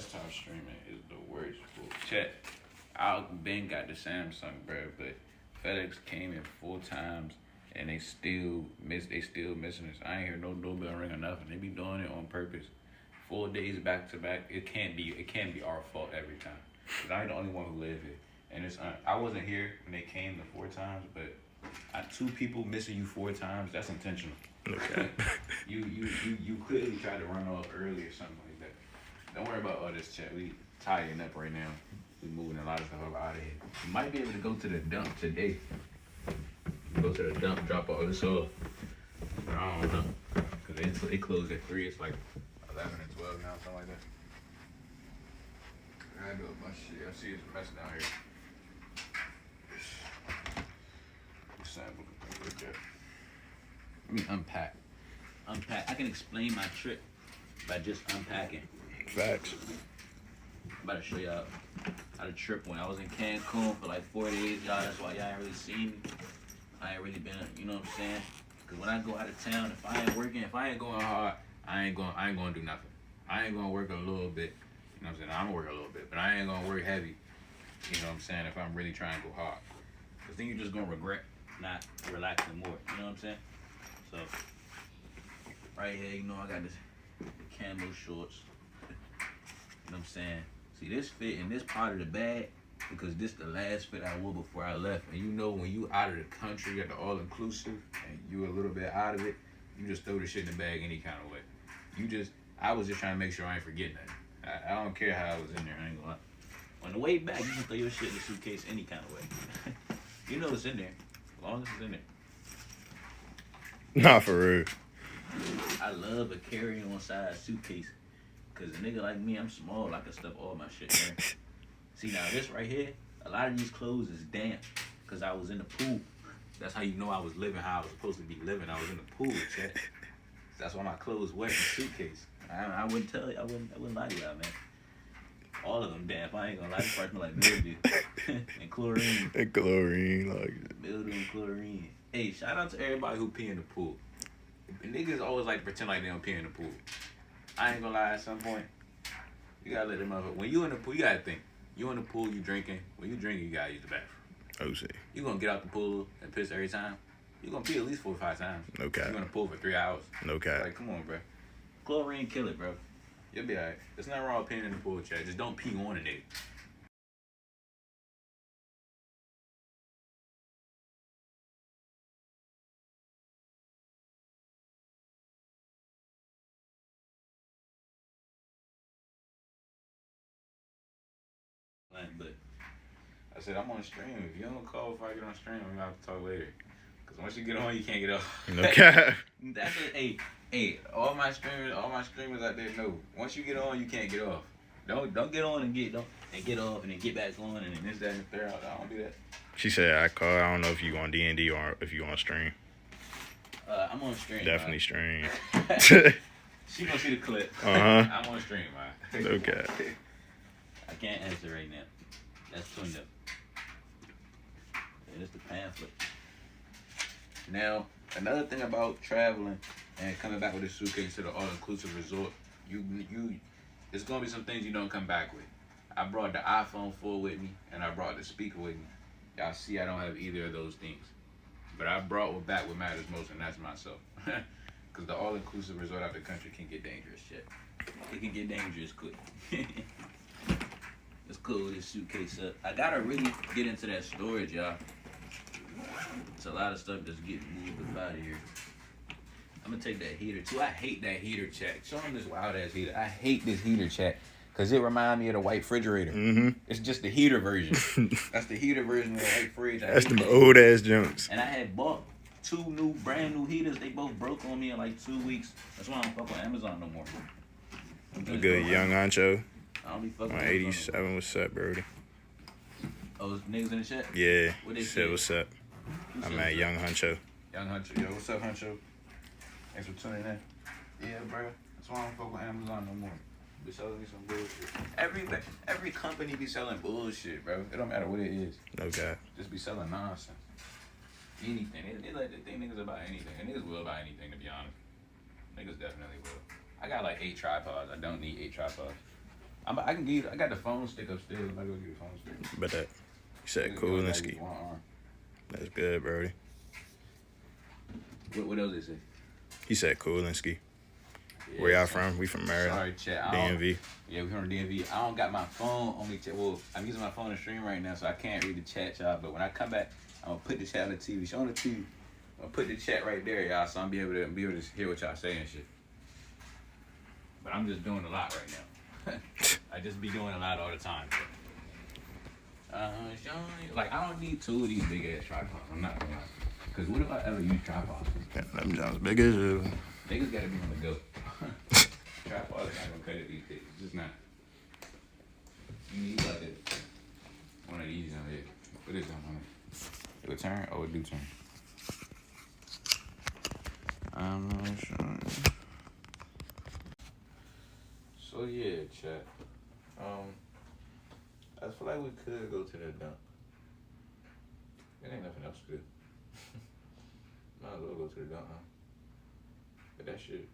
desktop streaming is the worst. Chat, I been got the Samsung, bro, but FedEx came in 4 times and they still missing us. I ain't hear no doorbell ring or nothing. They be doing it on purpose. 4 days back to back. It can't be our fault every time. 'Cause I ain't the only one who live here. And I wasn't here when they came the 4 times, but two people missing you 4 times, that's intentional. Okay. You clearly tried to run off early or something like that. Don't worry about all this chat. We tying up right now. We moving a lot of stuff up out of here. You might be able to go to the dump today. Go to the dump, drop all this off. But I don't know. Because it closed at 3. It's like 11 and 12 now, something like that. I gotta do a bunch of shit. I see it's a mess down here. Sample and things like that. Let me unpack. I can explain my trip by just unpacking. Facts. I'm about to show y'all how the trip went. I was in Cancun for like 4 days, y'all. That's why y'all ain't really seen me. I ain't really been, you know what I'm saying? Cause when I go out of town, if I ain't working, if I ain't going hard, I ain't gonna do nothing. I ain't gonna work a little bit. You know what I'm saying? I'm gonna work a little bit, but I ain't gonna work heavy. You know what I'm saying? If I'm really trying to go hard. Cause then you're just gonna regret not relaxing more. You know what I'm saying? So, right here, you know, I got this camo shorts. You know what I'm saying? See, this fit in this part of the bag because this the last fit I wore before I left. And you know when you out of the country at the all-inclusive and you a little bit out of it, you just throw the shit in the bag any kind of way. I was just trying to make sure I ain't forgetting that. I don't care how I was in there, I ain't gonna lie. On the way back, you can throw your shit in the suitcase any kind of way. You know it's in there, as long as it's in there. Nah, for real. I love a carry-on size suitcase. Cause a nigga like me, I'm small. I can stuff all my shit in there. See now this right here, a lot of these clothes is damp. Cause I was in the pool. That's how you know I was living how I was supposed to be living. I was in the pool, chat. That's why my clothes wet in the suitcase. I wouldn't tell you. I wouldn't lie to y'all, man. All of them damp. I ain't gonna lie. This part smell like mildew and chlorine. And chlorine, like. Mildew and chlorine. Hey, shout out to everybody who pee in the pool. Niggas always like to pretend like they don't pee in the pool. I ain't gonna lie, at some point, you gotta let them motherfucker. When you in the pool, you gotta think. You in the pool, you drinking. When you drinking, you gotta use the bathroom. Oh, shit. You gonna get out the pool and piss every time. You gonna pee at least 4 or 5 times. No cap. You in the pool for 3 hours. No cap. Like, come on, bro. Chlorine kill it, bro. You'll be alright. There's nothing wrong with peeing in the pool, chat. Just don't pee on a nigga. But I said, I'm on stream. If you don't call before I get on stream, we're gonna have to talk later. Cause once you get on, you can't get off. No cap. That's it. Hey, all my streamers out there know. Once you get on, you can't get off. Don't get on and get off and then get back on and then this, that, and the third. I don't do that. She said, I call. I don't know if you on D&D or if you on stream. I'm on stream. Definitely stream. She gonna see the clip. Uh-huh. I'm on stream, man. Okay. I can't answer right now. That's tuned up. And it's the pamphlet. Now, another thing about traveling and coming back with a suitcase to the all-inclusive resort, there's gonna be some things you don't come back with. I brought the iPhone 4 with me, and I brought the speaker with me. Y'all see I don't have either of those things. But I brought back what matters most, and that's myself. Because the all-inclusive resort out the country can get dangerous, shit. It can get dangerous quick. Let's close this suitcase up. I gotta really get into that storage, y'all. It's a lot of stuff that's getting moved up out of here. I'm gonna take that heater too. I hate that heater, chat. Show them this wild ass heater. I hate this heater, chat. Cause it reminds me of the white refrigerator. Mm-hmm. It's just the heater version. That's the heater version of the white fridge. That's them old ass junks. And I had bought 2 brand new heaters. They both broke on me in like 2 weeks. That's why I don't fuck with Amazon no more. A good young Ancho. I don't be fucking On with 87, what's up, Brody? Oh, those niggas in the chat? Yeah. What they Said, say? what's up? I'm at Young Huncho. Young Huncho. Yo, what's up, Huncho? Thanks for tuning in. Yeah, bro. That's why I don't fuck with Amazon no more. Be selling me some bullshit. Every company be selling bullshit, bro. It don't matter what it is. No cap. Just be selling nonsense. Anything. They like to think niggas about anything. And niggas will buy anything, to be honest. Niggas definitely will. I got like 8 tripods. I don't need 8 tripods. I can give you. I got the phone stick upstairs. I go get the phone stick. But that, you said Kulinski. That's good, Brody. What else they say? He said Kulinski. Yeah, Where y'all from? We from Maryland. Sorry, chat. DMV. Yeah, we from DMV. I don't got my phone on me. Well, I'm using my phone to stream right now, so I can't read the chat, y'all. But when I come back, I'm gonna put the chat on the TV. Show on the TV. I'm gonna put the chat right there, y'all, so I'm be able to hear what y'all saying and shit. But I'm just doing a lot right now. I just be doing a lot all the time. Like I don't need two of these big ass tripods. I'm not gonna lie. Cause what if I ever use tripods? Them sounds big as you. Niggas gotta be on the go. Tripod is not gonna cut it these days. It's just not. You need like one of these on there. What is that on it? Do it turn? Oh, it do turn. I'm not sure. So yeah, chat. I feel like we could go to the dump. There ain't nothing else to do. Might as well go to the dump, huh? But that shit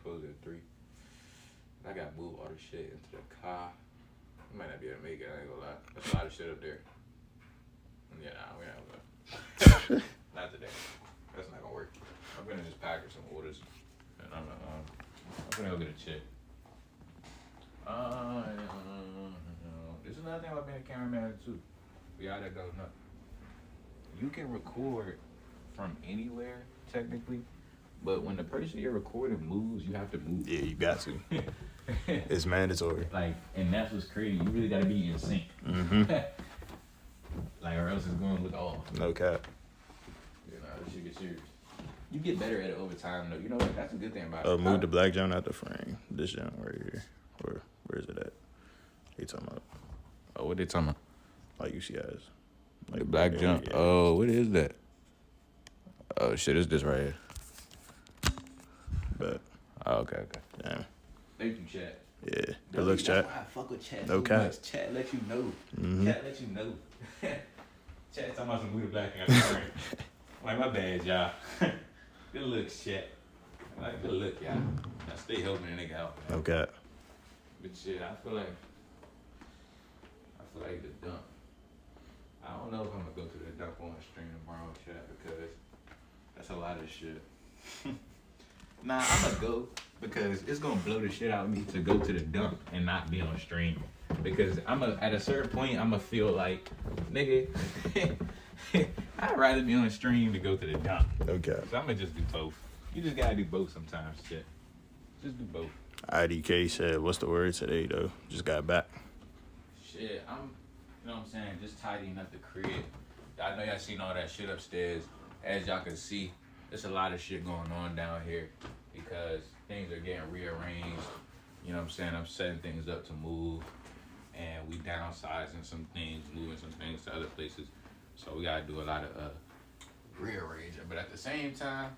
closed at 3. I gotta move all the shit into the car. I might not be able to make it, I ain't gonna lie. There's a lot of shit up there. Yeah, nah, we ain't gonna go. Not today. That's not gonna work. I'm gonna just pack her some orders. And I'm gonna go get a check. There's another thing about being a cameraman too. We gotta go nuts. You can record from anywhere, technically. But when the person you're recording moves, you have to move. Yeah, you got to. It's mandatory. Like, and that's what's crazy. You really gotta be in sync. Mm-hmm. Like, or else it's going to look off. No cap. You know, this shit get serious. You get better at it over time, though. You know what? That's a good thing about it. Move the black John out the frame. This John right here. Where is it at? He talking about? Oh, what they talking about? Like you see guys. Like The black jump. Yeah. Oh, what is that? Oh shit, it's this right here. But Oh, okay. yeah. Thank you, chat. Yeah. Good looks, chat. I fuck with chat No so cap. much. Chat let you know. Mm-hmm. Chat let you know. Chat talking about some Buddha Black and I'm like, my bad, y'all. Good looks, chat. Like, good look, y'all. I stay helping a nigga out, man. No cap. But shit, I feel like the dump. I don't know if I'm gonna go to the dump on stream tomorrow, chat, because that's a lot of shit. Nah, I'm gonna go because it's gonna blow the shit out of me to go to the dump and not be on stream. Because at a certain point, I'm gonna feel like, nigga, I'd rather be on stream to go to the dump. No cap. So I'm gonna just do both. You just gotta do both sometimes, shit. Just do both. IDK said, what's the word today, though? Just got back. Shit, you know what I'm saying, just tidying up the crib. I know y'all seen all that shit upstairs. As y'all can see, there's a lot of shit going on down here because things are getting rearranged. You know what I'm saying? I'm setting things up to move, and we downsizing some things, moving some things to other places. So we gotta do a lot of rearranging. But at the same time,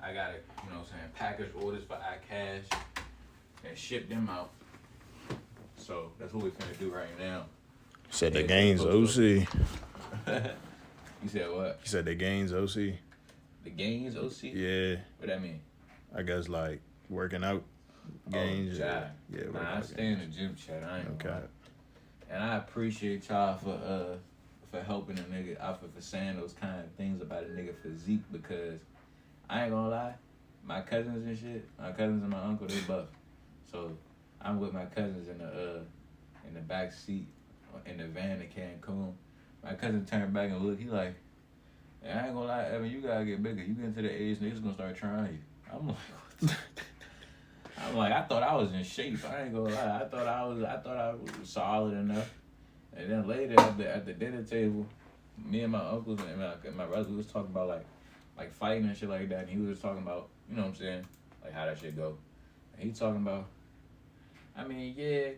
I gotta, you know what I'm saying, package orders for iCash and ship them out. So that's what we're finna do right now. Said the gains OC. You said what? He said the gains OC. The gains OC? Yeah. What that mean? I guess like working out gains. Oh, chat. Yeah, working Nah, I out stay in the gym, chat. I ain't Okay. gonna lie. And I appreciate y'all for helping a nigga out for saying those kind of things about a nigga physique because I ain't gonna lie, my cousins and shit, my cousins and my uncle, they buff. So I'm with my cousins in the back seat in the van in Cancun. My cousin turned back and looked. He like, hey, I ain't gonna lie, Evan, you gotta get bigger. You get into the age niggas gonna start trying you. I'm like, what the? I'm like, I thought I was in shape. I ain't gonna lie. I thought I was solid enough. And then later at the dinner table, me and my uncles and my brothers, we was talking about like fighting and shit like that. And he was talking about, you know what I'm saying, like how that shit go. And he talking about, I mean, yeah,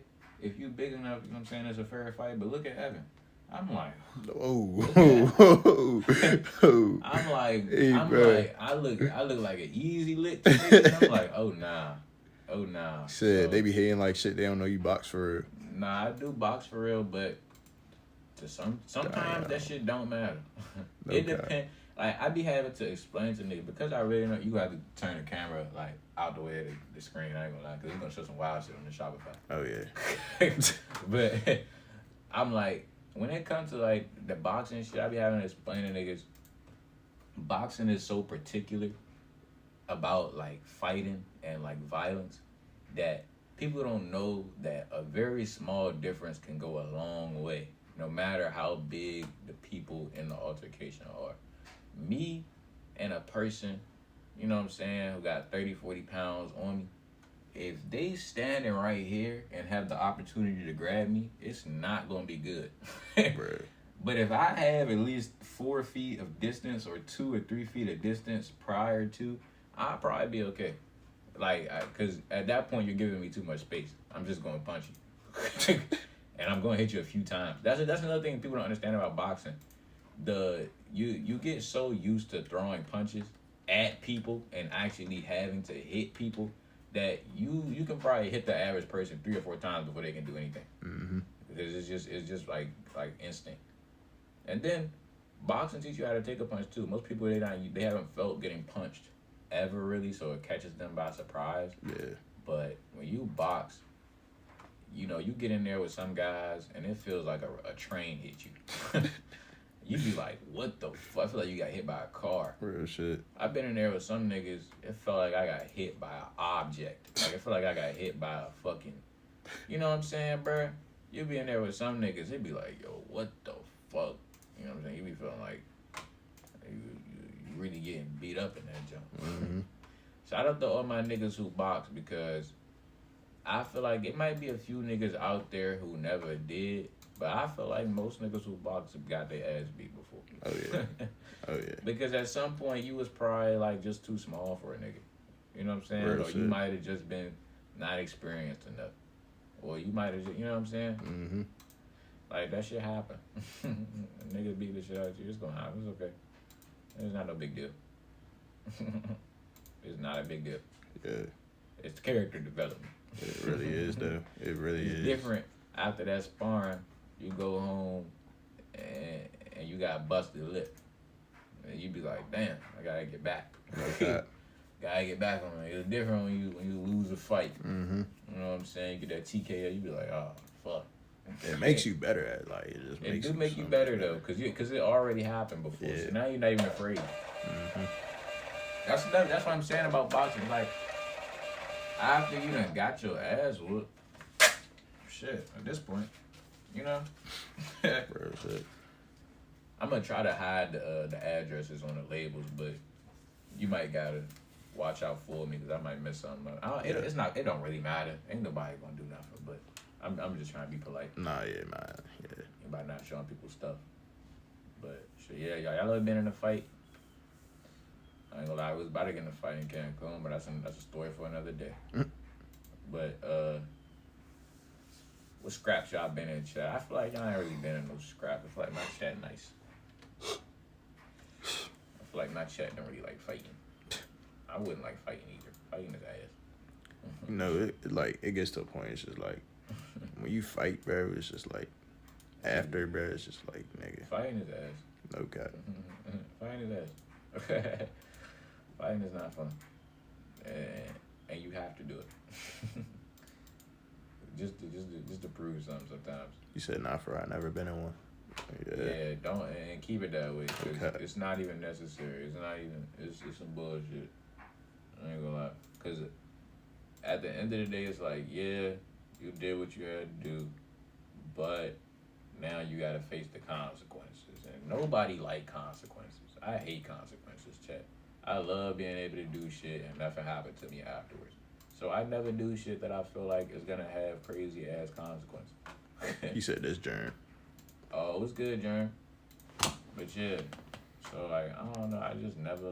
if you big enough, you know what I'm saying, it's a fair fight. But look at Evan. I'm like, oh. I'm like, Hey, I'm bro. like, I look like an easy lick to niggas. I'm like, oh nah. Said So, they be hating like shit. They don't know you box for real. Nah, I do box for real, but sometimes Damn. that shit don't matter. No It cap. depend. Like, I be having to explain to niggas because I really know you have to turn the camera like out the way of the screen. I ain't gonna lie, because it's gonna show some wild shit on the Shopify. Oh yeah. But I'm like, when it comes to like the boxing shit, I be having to explain to niggas. Boxing is so particular about like fighting and like violence that people don't know that a very small difference can go a long way, no matter how big the people in the altercation are. Me and a person, you know what I'm saying, who got 30, 40 pounds on me, if they standing right here and have the opportunity to grab me, it's not gonna be good. Bruh. But if I have at least 4 feet of distance or 2 or 3 feet of distance prior to, I'll probably be okay. Like, because at that point, you're giving me too much space. I'm just going to punch you. And I'm going to hit you a few times. That's another thing people don't understand about boxing. You get so used to throwing punches at people and actually having to hit people that you can probably hit the average person 3 or 4 times before they can do anything. Mm-hmm. Because it's just like instinct. And then boxing teaches you how to take a punch too. Most people they haven't felt getting punched ever really, so it catches them by surprise. Yeah. But when you box, you know, you get in there with some guys and it feels like a train hit you. You be like, what the fuck? I feel like you got hit by a car. Real shit. I've been in there with some niggas, it felt like I got hit by an object. Like, I feel like I got hit by a fucking, you know what I'm saying, bruh? You be in there with some niggas, it be like, yo, what the fuck? You know what I'm saying? You be feeling like you really getting beat up in that jump. Mm-hmm. Shout out to all my niggas who box, because I feel like it might be a few niggas out there who never did, but I feel like most niggas who box have got their ass beat before. Oh yeah. Oh yeah. Because at some point you was probably like just too small for a nigga. You know what I'm saying? Real Or shit. you might have just been not experienced enough. Or you might have just, you know what I'm saying? Mm-hmm. Like, that shit happen. Niggas beat the shit out of you. It's gonna happen. It's okay. It's not no big deal. It's not a big deal. Yeah. It's character development. It really is though. It really It's is. different after that sparring. You go home and you got busted lip. And you be like, damn, I gotta get back. No cap. Gotta get back on it. It's different when you lose a fight. Mm-hmm. You know what I'm saying? You get that TKO, you be like, oh, fuck. It makes you better at like it just It makes do make you so better much though, cause it already happened before. Yeah. So now you're not even afraid. Mm-hmm. That's what I'm saying about boxing. Like, after you done got your ass whooped, shit. At this point, you know, Real shit. I'm gonna try to hide the addresses on the labels, but you might gotta watch out for me, cause I might miss something. It don't really matter. Ain't nobody gonna do nothing, but I'm just trying to be polite. Nah, yeah, man. Yeah. By not showing people stuff. But shit, yeah, y'all ever been in a fight? I ain't gonna lie, I was about to get in a fight in Cancun, but that's a story for another day. But what scraps y'all been in, chat? I feel like y'all ain't really been in no scrap. I feel like my chat nice. I feel like my chat don't really like fighting. I wouldn't like fighting either. Fighting is ass. You know, it gets to a point. It's just like when you fight, bro. It's just like after, bro. It's just like nigga. Fighting is ass. No cap. Fighting is ass. Fighting is not fun. And you have to do it. just to prove something sometimes. You said not for I never been in one. Yeah. Yeah, don't and keep it that way. 'Cause Okay. it's not even necessary. It's not even. It's some bullshit. I ain't gonna lie. 'Cause at the end of the day, it's like, yeah, you did what you had to do, but now you gotta face the consequences. And nobody like consequences. I hate consequences, chat. I love being able to do shit and nothing happened to me afterwards. So I never do shit that I feel like is gonna have crazy ass consequences. You said this, Jern. Oh, it was good, Jern. But yeah, so like, I don't know. I just never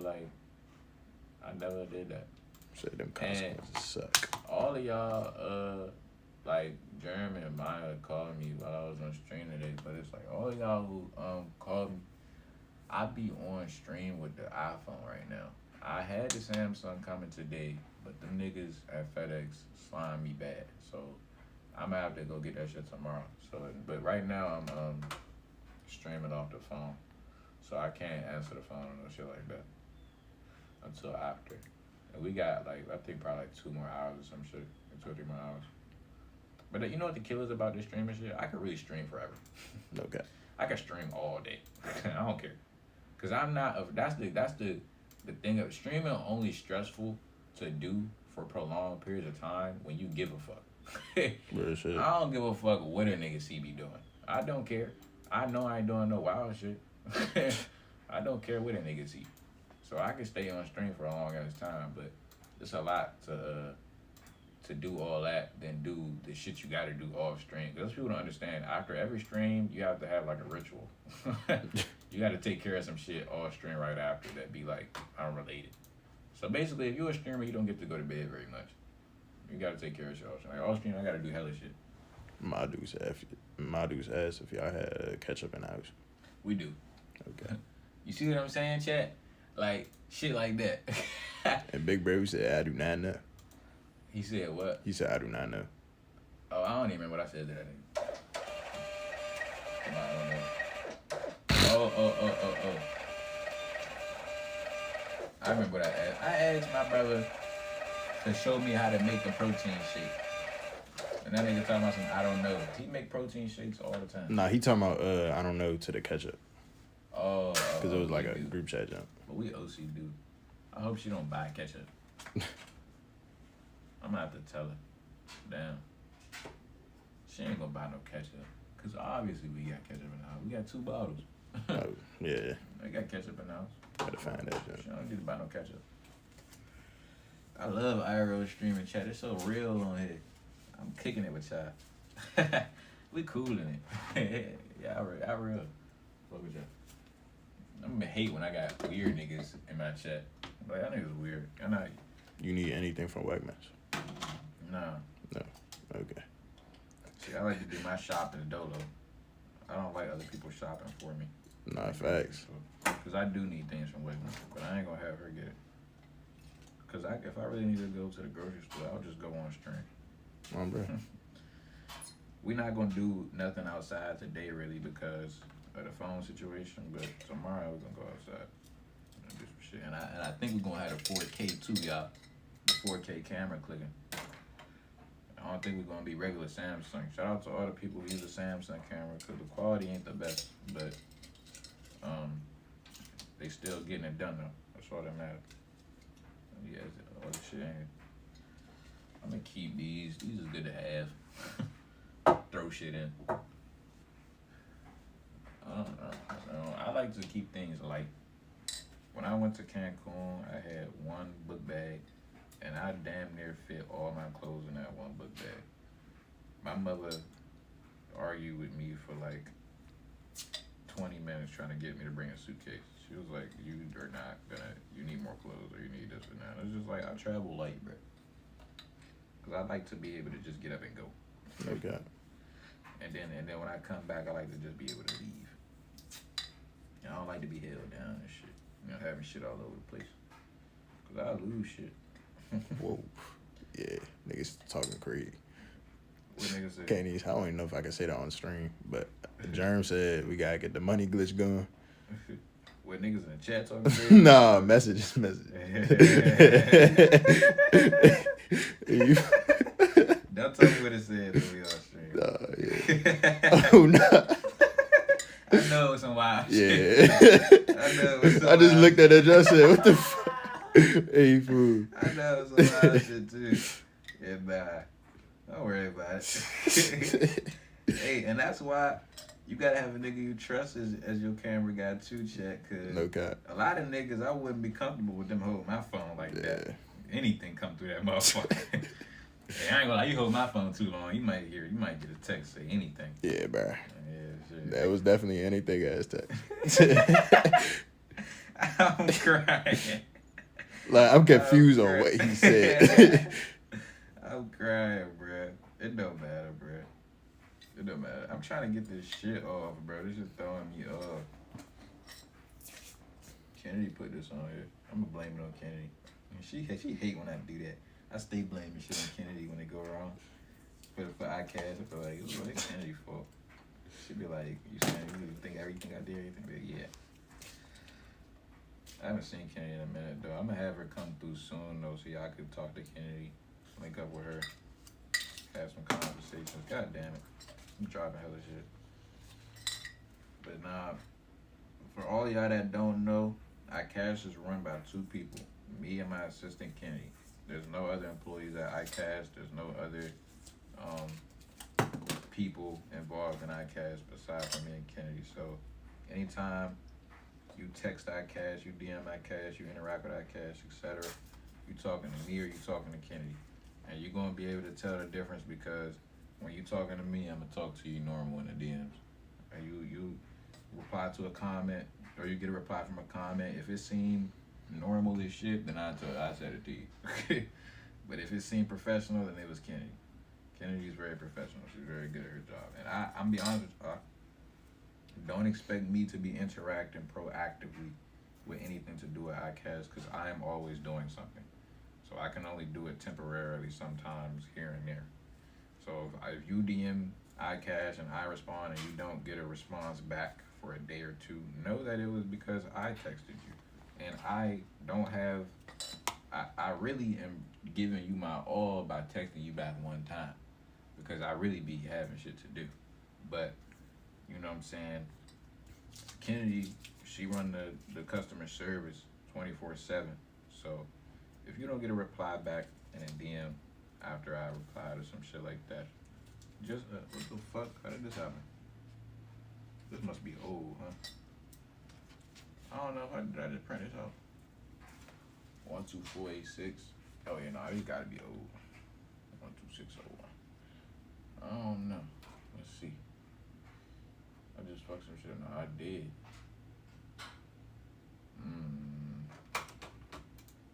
I never did that. Said them consequences suck. All of y'all, like Jeremy and Maya called me while I was on stream today, but it's like all of y'all who called me, I be on stream with the iPhone right now. I had the Samsung coming today, but the niggas at FedEx slimed me bad, so I'm gonna have to go get that shit tomorrow. So, but right now I'm streaming off the phone. so I can't answer the phone or no shit like that until after. And we got like I think probably like 2 more hours or some shit, like 2 or 3 more hours. But you know what the killers about this streaming shit? I could really stream forever. Okay. I can stream all day. I don't care, cause I'm not. That's the thing of streaming. Only stressful to do for prolonged periods of time when you give a fuck. Real shit. I don't give a fuck what a nigga see me doing. I don't care. I know I ain't doing no wild shit. I don't care what a nigga see. So I can stay on stream for a long ass time, but it's a lot to do all that, then do the shit you gotta do off stream. Because people don't understand. After every stream, you have to have like a ritual. You gotta take care of some shit off stream right after that be like unrelated. So basically, if you're a streamer, you don't get to go to bed very much. You gotta take care of shit off stream. Like off stream, I gotta do hella shit. My dudes asked if y'all had ketchup in the house. We do. Okay. You see what I'm saying, chat? Like shit like that. And Big Brave said, I do not know. He said what? He said, I do not know. Oh, I don't even remember what I said to that nigga. I don't know. Oh. I remember what I asked. I asked my brother to show me how to make a protein shake. And that nigga talking about some I don't know. He make protein shakes all the time. Nah, he talking about, I don't know, to the ketchup. Oh. Because it was like a dude. group chat jump. But we OC dude. I hope she don't buy ketchup. I'm gonna have to tell her. Damn. She ain't gonna buy no ketchup. Cause obviously we got ketchup in the house. We got 2 bottles. Oh, yeah. I got ketchup in the house. Gotta find that jump. She don't need to buy no ketchup. I love IRL streaming chat. It's so real on here. I'm kicking it with y'all. We cooling it. Yeah, I real. Fuck with y'all. I'm gonna hate when I got weird niggas in my chat. Like, y'all niggas weird. I'm not. You need anything from Wegmans? Nah. No. Okay. See, I like to do my shopping Dolo. I don't like other people shopping for me. Nah, facts. Because I do need things from Wegmans, but I ain't gonna have her get it. Because if I really need to go to the grocery store, I'll just go on stream. Come on, bro. We're not gonna do nothing outside today, really, because of the phone situation. But tomorrow we're gonna go outside and do some shit. And I think we're gonna have a 4K too, y'all. The 4K camera clicking. I don't think we're gonna be regular Samsung. Shout out to all the people who use a Samsung camera, because the quality ain't the best, but they still getting it done though. That's all that matters. Yeah, all this shit ain't. I'm gonna keep these. These is good to have. Throw shit in. I don't know. I like to keep things light. When I went to Cancun, I had 1 book bag, and I damn near fit all my clothes in that 1 book bag. My mother argued with me for like 20 minutes trying to get me to bring a suitcase. She was like, you are not gonna, you need more clothes, or you need this and that. It's just like, I travel light, bro. Because I like to be able to just get up and go. Okay. And then when I come back, I like to just be able to leave. And I don't like to be held down and shit. You know, having shit all over the place. Because I lose shit. Whoa. Yeah, niggas talking crazy. What niggas say? Can't even, I don't even know if I can say that on stream, but Germ said we gotta get the money glitch going. What niggas in the chat talking crazy? Nah, messages. Don't tell me what it said when we on stream. Yeah. Oh, no. I know it was some wild shit. Yeah. I know it was some I just wild looked at it and I said, what the fuck? Hey, fool. I know it was some wild shit too. Yeah, nah. Don't worry about it. Hey, and that's why you gotta have a nigga you trust as your camera guy too, chat. Cause No cap. a lot of niggas, I wouldn't be comfortable with them holding my phone like that. Yeah. Anything come through that motherfucker. Hey, I ain't gonna lie, you hold my phone too long, you might get a text say anything. Yeah, bro. Yeah, shit. That was definitely anything ass text. I'm crying. Like, I'm confused on what he said. I'm crying, bruh. It don't matter, bruh. It don't matter. I'm trying to get this shit off, bro. This is throwing me off. Kennedy put this on here. I'm gonna blame it on Kennedy. She hate when I do that. I stay blaming shit on Kennedy when they go wrong. For iCast, I feel like it was Kennedy's fault. She be like, you saying you think everything I did, everything? But yeah. I haven't seen Kennedy in a minute though. I'm gonna have her come through soon though, so y'all can talk to Kennedy, link up with her, have some conversations. God damn it, I'm driving hella shit. But nah, for all y'all that don't know, iCash is run by 2 people, me and my assistant Kennedy. There's no other employees at iCash. There's no other people involved in iCash besides for me and Kennedy. So anytime you text iCash, you DM iCash, you interact with iCash, etc., you talking to me or you talking to Kennedy. And you're going to be able to tell the difference because when you talking to me, I'm going to talk to you normal in the DMs. And you reply to a comment or you get a reply from a comment. If it seemed normal as shit, then I said it to you. But if it seemed professional, then it was Kennedy. Kennedy's very professional. She's very good at her job. And I'm be honest with you, don't expect me to be interacting proactively with anything to do with iCash because I am always doing something. So I can only do it temporarily sometimes here and there. So if you DM iCash and I respond and you don't get a response back for a day or 2, know that it was because I texted you. And I don't have, I really am giving you my all by texting you back one time because I really be having shit to do. But, you know what I'm saying, Kennedy, she run the customer service 24/7. So if you don't get a reply back in a DM after I reply to some shit like that, just, what the fuck, how did this happen? This must be old, huh? I don't know, did I just print this out? 12486. Oh yeah, no, these gotta be old. 12601. I don't know. Let's see. I just fucked some shit up. No, I did.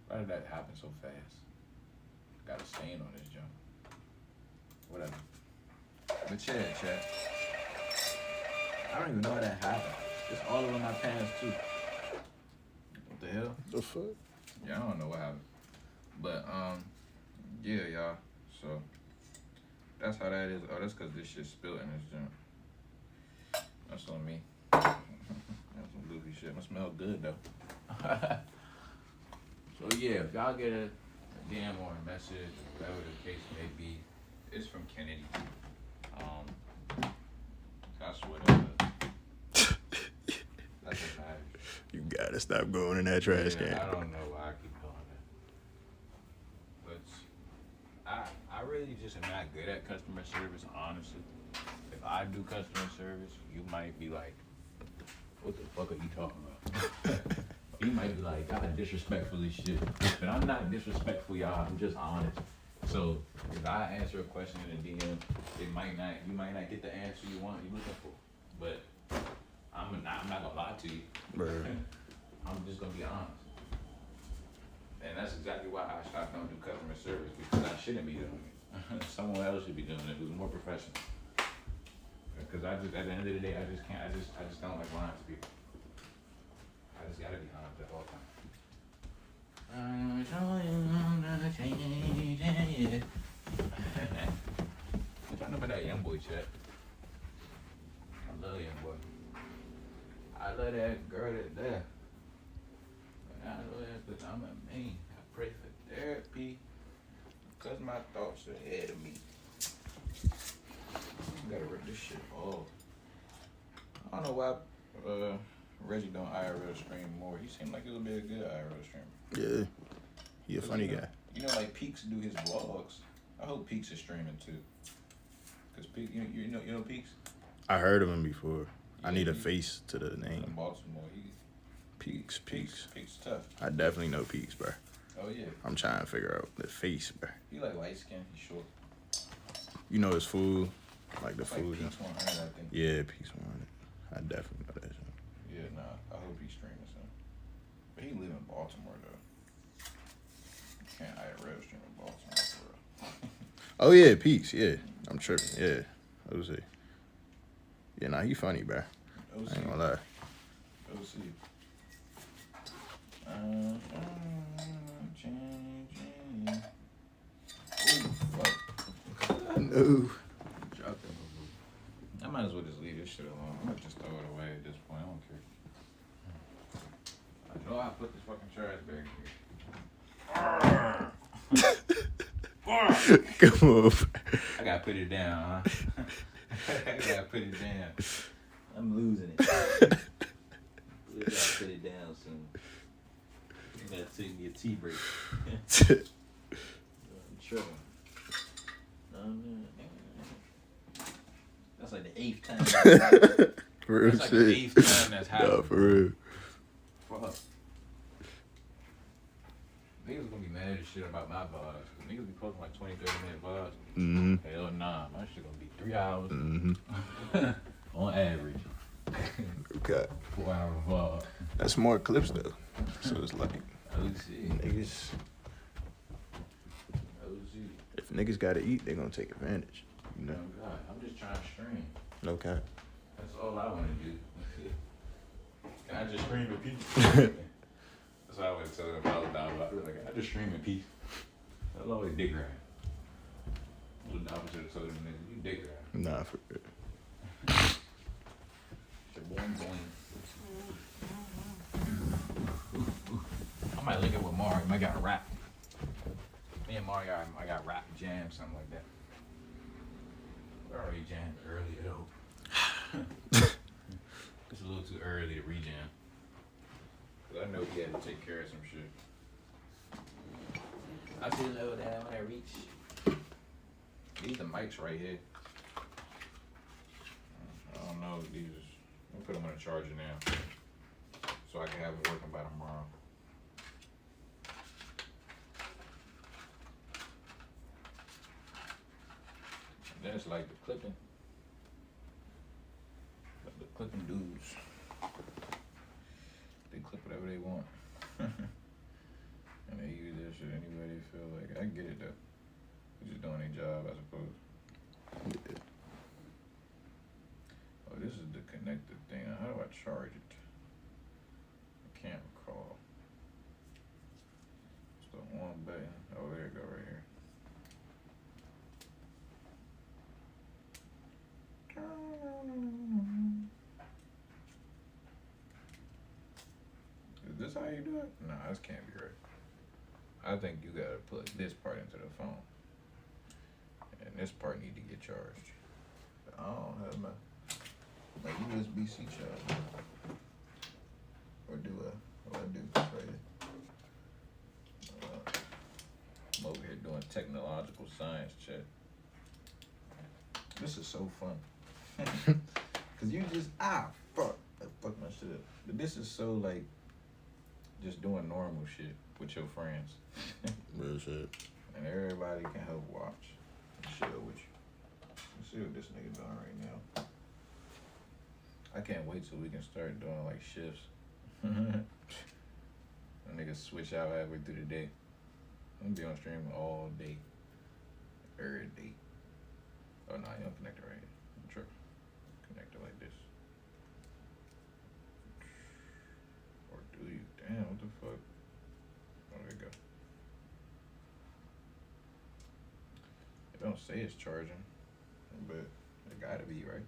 Why did that happen so fast? Got a stain on this junk. Whatever. But yeah, chat. I don't even know how that happened. It's all over my pants too. What the hell? The fuck? Yeah, I don't know what happened. But yeah, y'all. So that's how that is. Oh, that's because this shit spilled in this junk. That's on me. That's some goofy shit. It smell good though. So yeah, if y'all get a DM or a message, whatever the case may be, it's from Kennedy. That's what that's what matters. You gotta stop going in that trash can. I don't know why I keep doing that. But I really just am not good at customer service, honestly. If I do customer service, you might be like, what the fuck are you talking about? You might be like, y'all disrespectful as shit. But I'm not disrespectful, y'all. I'm just honest. So if I answer a question in a DM, you might not get the answer you're looking for. But I'm not gonna lie to you. Bruh. I'm just gonna be honest. And that's exactly why I stopped doing customer service, because I shouldn't be doing it. Someone else should be doing it who's more professional. Because at the end of the day, I just don't like lying to people. I just gotta be honest at all times. What y'all know about that young boy chat? I love young boy. I love that girl there. I know that because I'm a man. I pray for therapy because my thoughts are ahead of me. I gotta rip this shit off. I don't know why Reggie don't IRL stream more. He seemed like he would be a good IRL streamer. Yeah. He a funny guy. You know, like Peaks do his vlogs. I hope Peaks is streaming too. Cause Peaks, you know Peaks? I heard of him before. Yeah, I need a face to the In name. Baltimore. Peaks. Peaks tough. I definitely know Peaks, bro. Oh yeah. I'm trying to figure out the face, bro. He like light skin. He's short. You know his food, like the It's like food. Peaks 100, I think. Yeah, Peaks 100. I definitely know that. Shit. Yeah, nah. I hope he's streaming soon. But he live in Baltimore though. You can't IRL stream in Baltimore for real. Oh yeah, Peaks. Yeah, I'm tripping. Yeah, I was say. Yeah, nah, he funny, bro. I ain't gonna lie. OC. Changing. Ooh, fuck. No. Drop that movie. I might as well just leave this shit alone. I'm gonna just throw it away at this point. I don't care. I know I put this fucking trash bag here. Come on. I gotta put it down, huh? I gotta put it down. I'm losing it. We gotta put it down soon. You gotta take me a tea break. I'm tripping. That's like the 8th time. For real That's like shit. the 8th time that's happened. Nah, for real. Fuck. Niggas gonna be mad as shit about my vlogs. Niggas be posting like 20, 30-minute vlogs. Mm-hmm. Hell nah, my shit gonna be 3 hours Mm-hmm. on average. Okay. 4 hour vlog. That's more clips though. So it's like Oh shit. niggas. Oh shit. If niggas gotta eat, they gonna take advantage. You Oh know. god, I'm just trying to stream. No cap. That's all I wanna do. Can I just stream in peace? That's what I always tell them if I was down. Like, I just stream in peace. That's always dick ride. What the opposite of southern niggas, you dick ride. Nah, for real. Boing, boing. I might link it with Mario. I got rap. Me and Mario, I got rap jam, something like that. We already jammed earlier though. It's a little too early to rejam. Cause I know he had to take care of some shit. I just know that when I reach. These the mics right here. I don't know if these. I'm gonna put them on a charger now, so I can have them working by tomorrow. And then it's like the clipping dudes. They clip whatever they want, and they use that shit any way they feel like. I get it though. They're just doing their job, I suppose. Yeah. Oh, this is the connected thing. How do I charge it? I can't recall. It's the one button. Oh, there you go, right here. Is this how you do it? Nah, this can't be right. I think you gotta plug this part into the phone. And this part need to get charged. I don't have my USB-C charger. Or do I? What I do? Right here. I'm over here doing technological science check. This is so fun. Cause you just fuck. I fucked my shit up. But this is so like just doing normal shit with your friends. Real shit. And everybody can help watch and chill with you. Let's see what this nigga doing right now. I can't wait till we can start doing like shifts. And niggas switch out halfway through the day. I'm gonna be on stream all day. Every day. Oh no, you don't connect it right here. I'm tripping. Connect it like this. Or do you? Damn, what the fuck? Oh, there you go. It don't say it's charging, but it gotta be, right?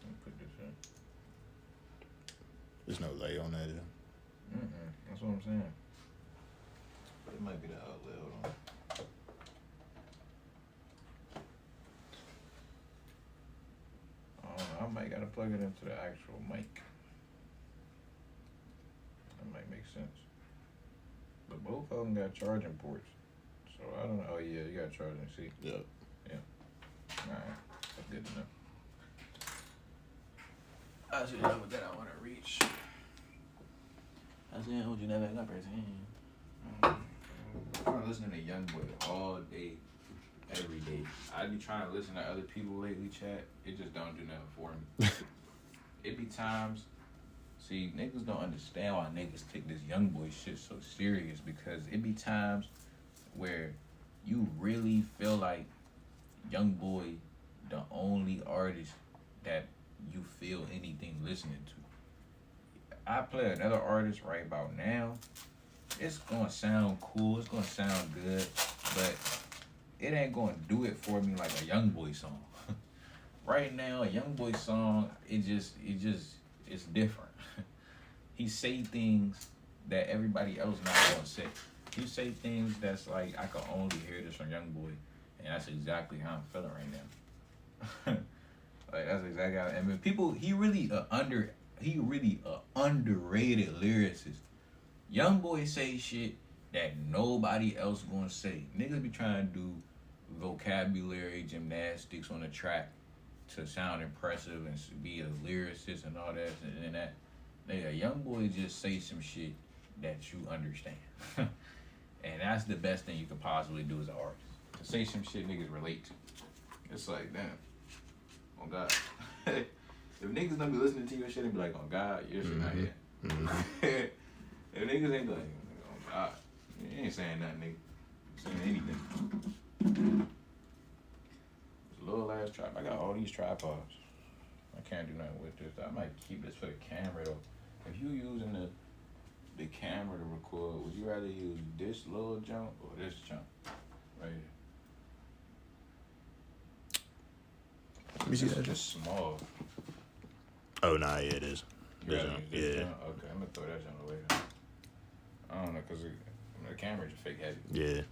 Let me put this in. There's no lay on that. Yeah. That's what I'm saying. But it might be the outlet. Hold on. I don't know. I might gotta plug it into the actual mic. That might make sense. But both of them got charging ports. So I don't know. Oh yeah, you got charging. See? Yep. Alright. That's good to know. I should know what that I want to reach. I said, hold you never got I'm listening to Youngboy all day, every day. I be trying to listen to other people lately, chat. It just don't do nothing for me. It be times, see, niggas don't understand why niggas take this Youngboy shit so serious, because it be times where you really feel like Youngboy the only artist that you feel anything listening to. I play another artist right about now. It's gonna sound cool, it's gonna sound good, but it ain't gonna do it for me like a Youngboy song. Right now, a Youngboy song, it's different. he say things that everybody else not gonna say. He say things that's like I can only hear this from Young Boy, and that's exactly how I'm feeling right now. Like that's exactly how. I mean, people. He really a underrated lyricist. Young Boy say shit that nobody else gonna say. Niggas be trying to do vocabulary gymnastics on the track to sound impressive and be a lyricist and all that and that. Nigga, Young Boy just say some shit that you understand. And that's the best thing you could possibly do as an artist. To say some shit niggas relate to. It's like, damn. Oh God. If niggas don't be listening to your shit and be like, oh God, your shit not here. If niggas ain't like, oh God, you ain't saying nothing, nigga. You saying anything. It's a little ass tripod. I got all these tripods. I can't do nothing with this. I might keep this for the camera though. If you using the camera to record, would you rather use this little jump or this jump? Right here. Let me see This that. is just small. Oh nah, yeah, it is. You This rather one, use this yeah, jump? Okay, I'm gonna throw that jump away. I don't know, cause the camera's fake heavy. yeah.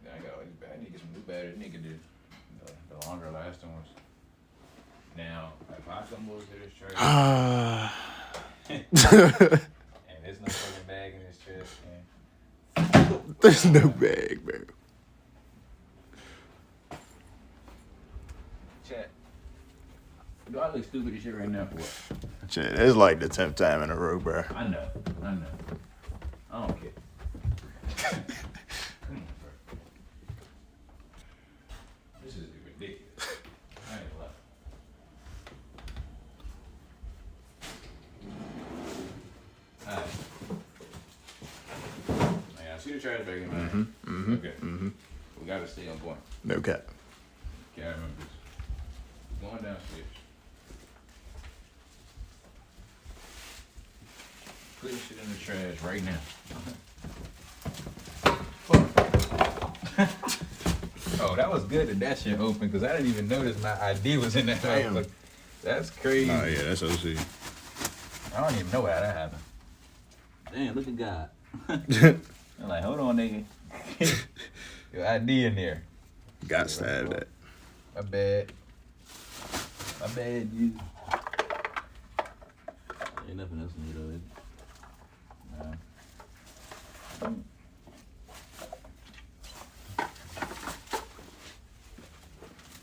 I got all these bad. I need to get some new batteries. I need to get the longer lasting ones. Now, if I come over to this church and there's no fucking bag in this chest, man. There's no bag, bro. Chat. Do I look stupid as shit right now for what? Shit, it's like the 10th time in a row, bro. I know. I don't care. Come on, bro. This is ridiculous. I ain't gonna lie. Alright. Yeah, I see the trash bag in my hand. Okay. We gotta stay on point. No cap. Can't remember this. Going downstairs. Put this shit in the trash right now. Oh, that was good that shit open because I didn't even notice my ID was in that. Damn. That's crazy. Nah, yeah, that's OC. I don't even know how that happened. Damn, look at God. I'm like, hold on, nigga. Your ID in there. Got to have that. My bad. My bad, you. Ain't nothing else in here though. Nah.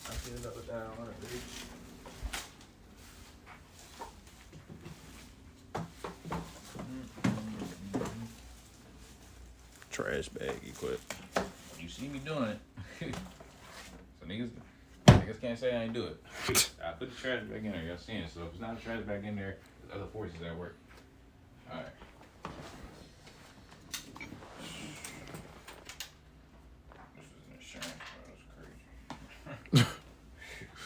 I feel that was down on it, dude. Trash bag equipped. You see me doing it. So niggas can't say I ain't do it. I put the trash bag in there, y'all seeing it. So if it's not a trash bag in there, there's other forces at work. Alright. This is an insurance, bro. That's crazy.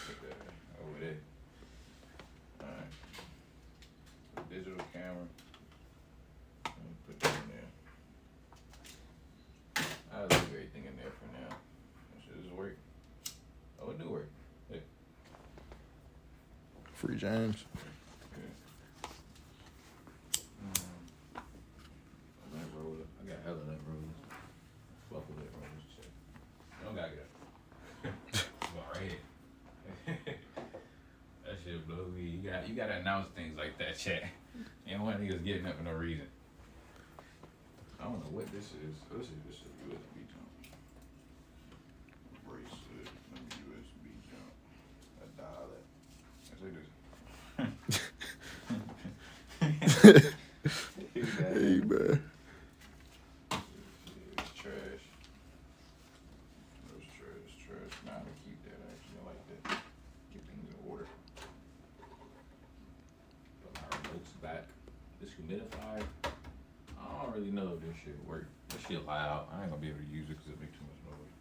Put that over there. Alright. Digital camera. Let me put that in there. I'll leave everything in there for now. That shit doesn't work. Oh, it do work. Hey. Free James. Lint roller. I got hella lint rollers. Buffalo lint rollers. Shit. You don't gotta get up. Come on, right here. That shit blow me. You gotta announce things like that, chat. You don't want niggas getting up for no reason. I don't know what this is. Oh, this is just a USB jump. Bracelet. Let me USB jump. A dial-up. Let's do this. Hey, bro. It's trash. There's trash. Nah, I'm gonna keep that actually. I like that. Keep things in order. Put my remotes back. This humidifier. I don't really know if this shit work. This shit loud. I ain't gonna be able to use it because it makes too much noise.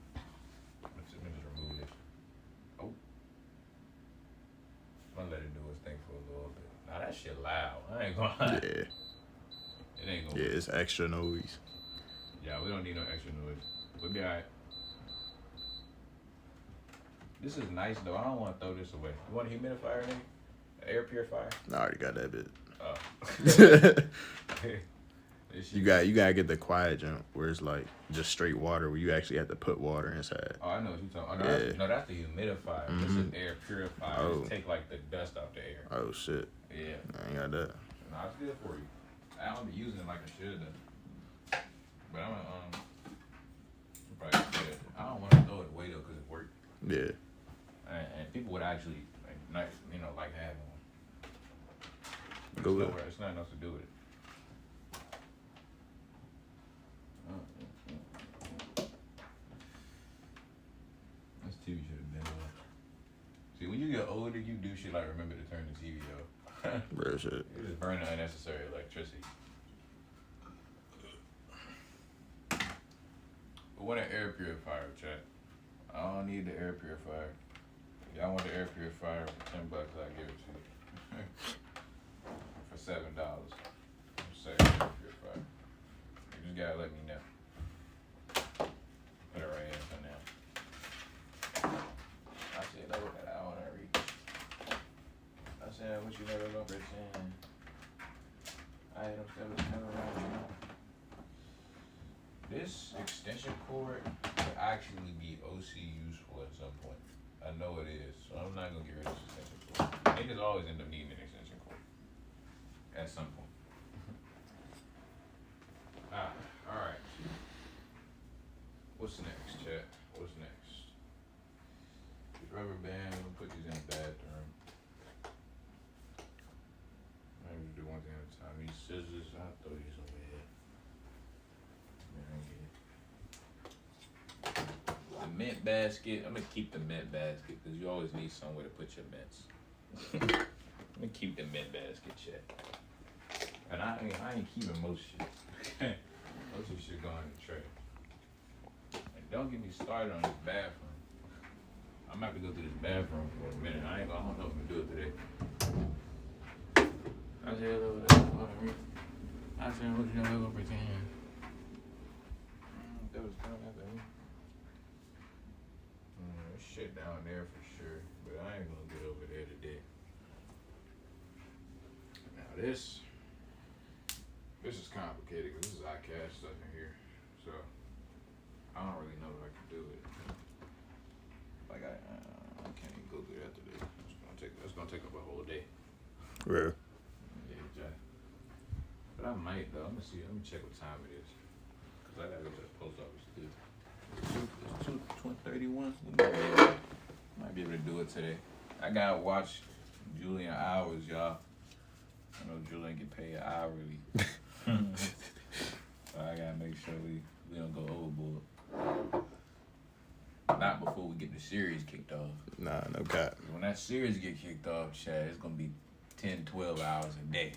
Let me just remove this. Oh. I'm gonna let it do its thing for a little bit. Nah, that shit loud. I ain't gonna lie. Yeah. It ain't gonna Yeah, work. it's extra noise. Yeah, we don't need no extra noise. We'll be alright. This is nice though. I don't want to throw this away. You want a humidifier, nigga? An air purifier? I already got that bit. You gotta get the quiet jump where it's like just straight water where you actually have to put water inside. Oh, I know what you're talking about. No, that's the humidifier. This is an air purifier. Oh. Just take like the dust out the air. Oh shit. Yeah. I ain't got that. No, it's good for you. I don't be using it like I should though. But I'm probably good. I don't want to throw it away though because it worked. Yeah. And people would actually like having one. But Go it's, with it's nothing else to do with it. This TV should have been on. See, when you get older, you do shit like remember to turn the TV off. Real shit. You just burn unnecessary electricity. But what an air purifier, chat. I don't need the air purifier. If y'all want the air purifier for $10, I'll give it to you. For $7. Say air purifier. You just gotta let me know. Put it right here for now. I said that I wanna reach. I said what you never gonna pretend. Items that was never right. This extension cord could actually be OC useful at some point. I know it is, so I'm not gonna get rid of this extension cord. Niggas always end up needing an extension cord at some point. Alright. What's next, chat? What's next? The rubber band, I'm gonna put these in the bathroom. Maybe do one thing at a time. These scissors, I'll throw these over here. The mint basket, I'm gonna keep the mint basket because you always need somewhere to put your mints. I'm gonna keep the mint basket, chat. And I ain't keeping most shit. Most of the shit going in the trash. And don't get me started on this bathroom. I'm about to go to this bathroom for a minute. I don't know if I'm gonna do it today. I said over there. I said, what you gonna pretend? That was coming after me. There's shit down there for sure, but I ain't gonna get over there today. Now this is complicated because this is iCash stuff in here, so I don't really know what I can do with it. Like I can't even go through that today. It's gonna take up a whole day. Real. Yeah, Jack. But I might though. Let me check what time it is. Cause I gotta go to the post office too. It's 2:31. Might be able to do it today. I gotta watch Julian hours, y'all. I know Julian get paid hourly. So I gotta make sure we don't go overboard. Not before we get the series kicked off. Nah, no cap. When that series get kicked off, Chad, it's gonna be 10, 12 hours a day.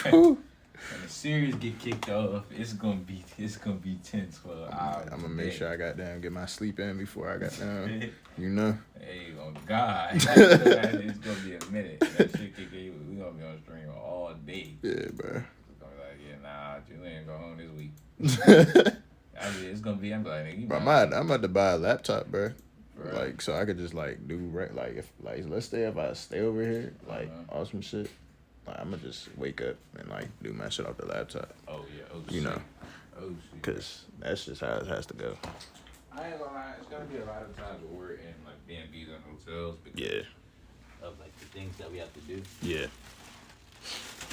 When the series get kicked off, it's gonna be 10, 12 hours. I'm gonna make sure I got down, get my sleep in before I got down. You know? Hey, oh God. It's gonna be a minute. That shit kick in, we gonna be on stream all day. Yeah, bro. It's gonna be like, yeah, nah, Julian go home this week. It's gonna be, I'm like, nigga, Bro, I'm about to buy a laptop, bro. Right. Like, so I could just like do like if like let's say if I stay over here, like awesome shit. Like, I'm gonna just wake up and like do my shit off the laptop. Oh yeah, you know. Oh shit. Cause that's just how it has to go. I ain't gonna lie, it's gonna be a lot of times where we're in like B&Bs and hotels because of like the things that we have to do. Yeah.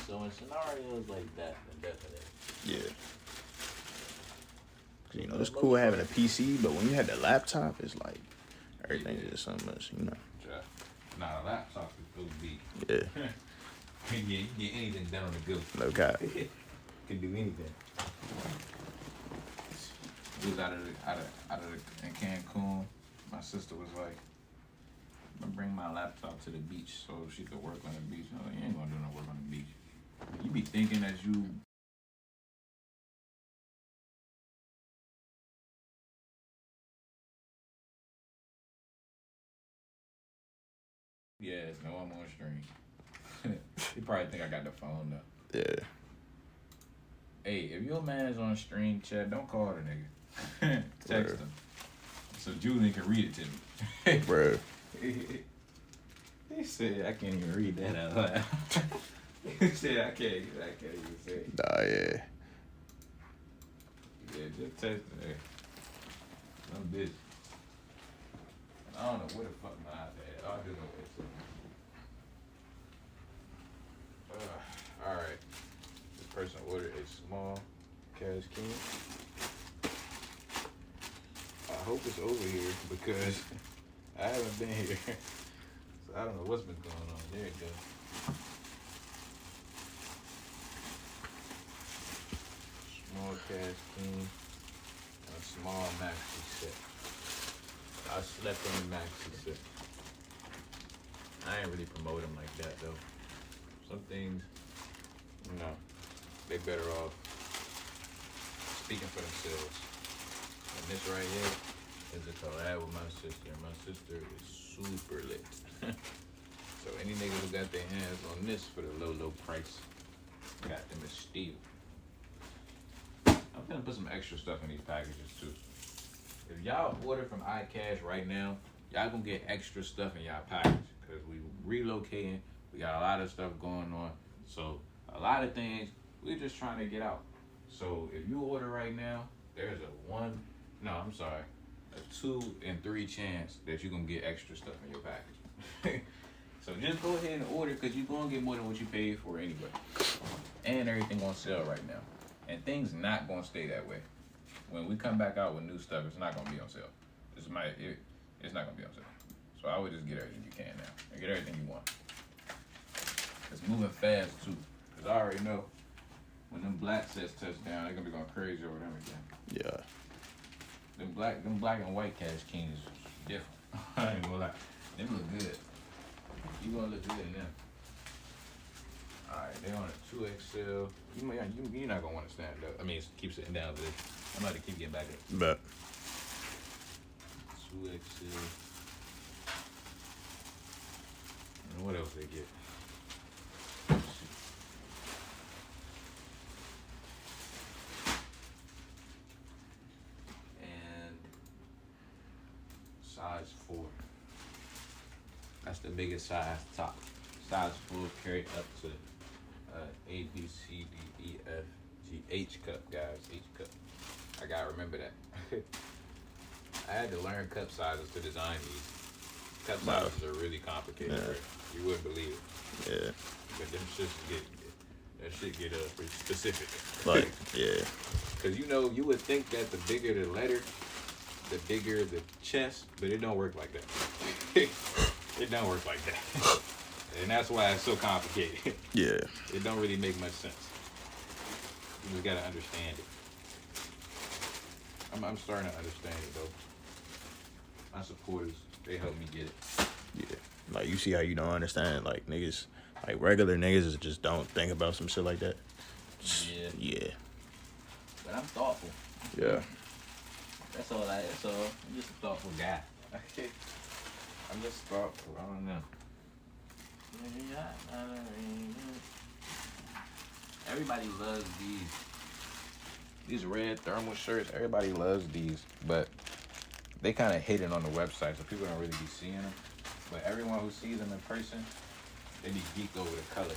So in scenarios like that, then definitely. Yeah. You know, it's cool having a PC, but when you have the laptop, it's like everything is just so much, you know. Nah, a laptop is supposed to be. Yeah. You can get anything done on the go. No cap. Can do anything. We was out of in Cancun. My sister was like, I'm gonna bring my laptop to the beach so she could work on the beach. I was like, you ain't gonna do no work on the beach. You be thinking that you. Yes, no, I'm on stream. You probably think I got the phone though. Yeah. Hey, if your man's on stream, chat, don't call the nigga. Text him. So Julian can read it to me. Bro. He said, I can't even read that out loud. Shit, I can't even say it. Nah, yeah. Yeah, just text it. I'm busy. I don't know where the fuck my iPad. Oh, I do know where it's at. Alright. This person ordered a small cash can. I hope it's over here because I haven't been here. So I don't know what's been going on. There it goes. Small cash can. A small maxi set. I slept on the maxi set. I ain't really promote them like that though. Some things, you know, they better off speaking for themselves. And this right here is a collab with my sister. My sister is super lit. So any nigga who got their hands on this for the low price, got them as steal. I'm gonna put some extra stuff in these packages too. If y'all order from iCash right now, y'all gonna get extra stuff in y'all package because we relocating. We got a lot of stuff going on, so a lot of things we're just trying to get out. So if you order right now, there's a 2 in 3 chance that you're gonna get extra stuff in your package. So just go ahead and order because you're gonna get more than what you paid for anyway. And everything on sale right now. And things not gonna stay that way. When we come back out with new stuff, it's not gonna be on sale. It's not gonna be on sale. So I would just get everything you can now. And get everything you want. It's moving fast too. Cause I already know when them black sets touch down, they're gonna be going crazy over them again. Yeah. Them black and white cash kings is different. I ain't gonna lie. Them look good. You gonna look good in them. Alright, they on a 2XL. You're not gonna want to stand up. I mean, keep sitting down, but I'm about to keep getting back up. Bet. 2XL. And what else they get? Let's see. And size 4. That's the biggest size top. Size 4 carry up to A, B, C, D, E, F, G, H cup, guys. H cup. I gotta remember that. I had to learn cup sizes to design these. Cup sizes are really complicated. Yeah. Right? You wouldn't believe it. Yeah. But them shit get pretty specific. Like, yeah. Cause you would think that the bigger the letter, the bigger the chest, but it don't work like that. It don't work like that. And that's why it's so complicated. Yeah. It don't really make much sense. You just gotta understand it. I'm starting to understand it though. My supporters, they help me get it. Yeah. Like, you see how you don't understand, like, niggas, like, regular niggas just don't think about some shit like that. Yeah. Yeah. But I'm thoughtful. Yeah. That's all. I'm just a thoughtful guy. I'm just thoughtful. I don't know. Everybody loves these red thermal shirts. Everybody loves these, but they kind of hidden on the website, so people don't really be seeing them. But everyone who sees them in person, they be geeked over the color.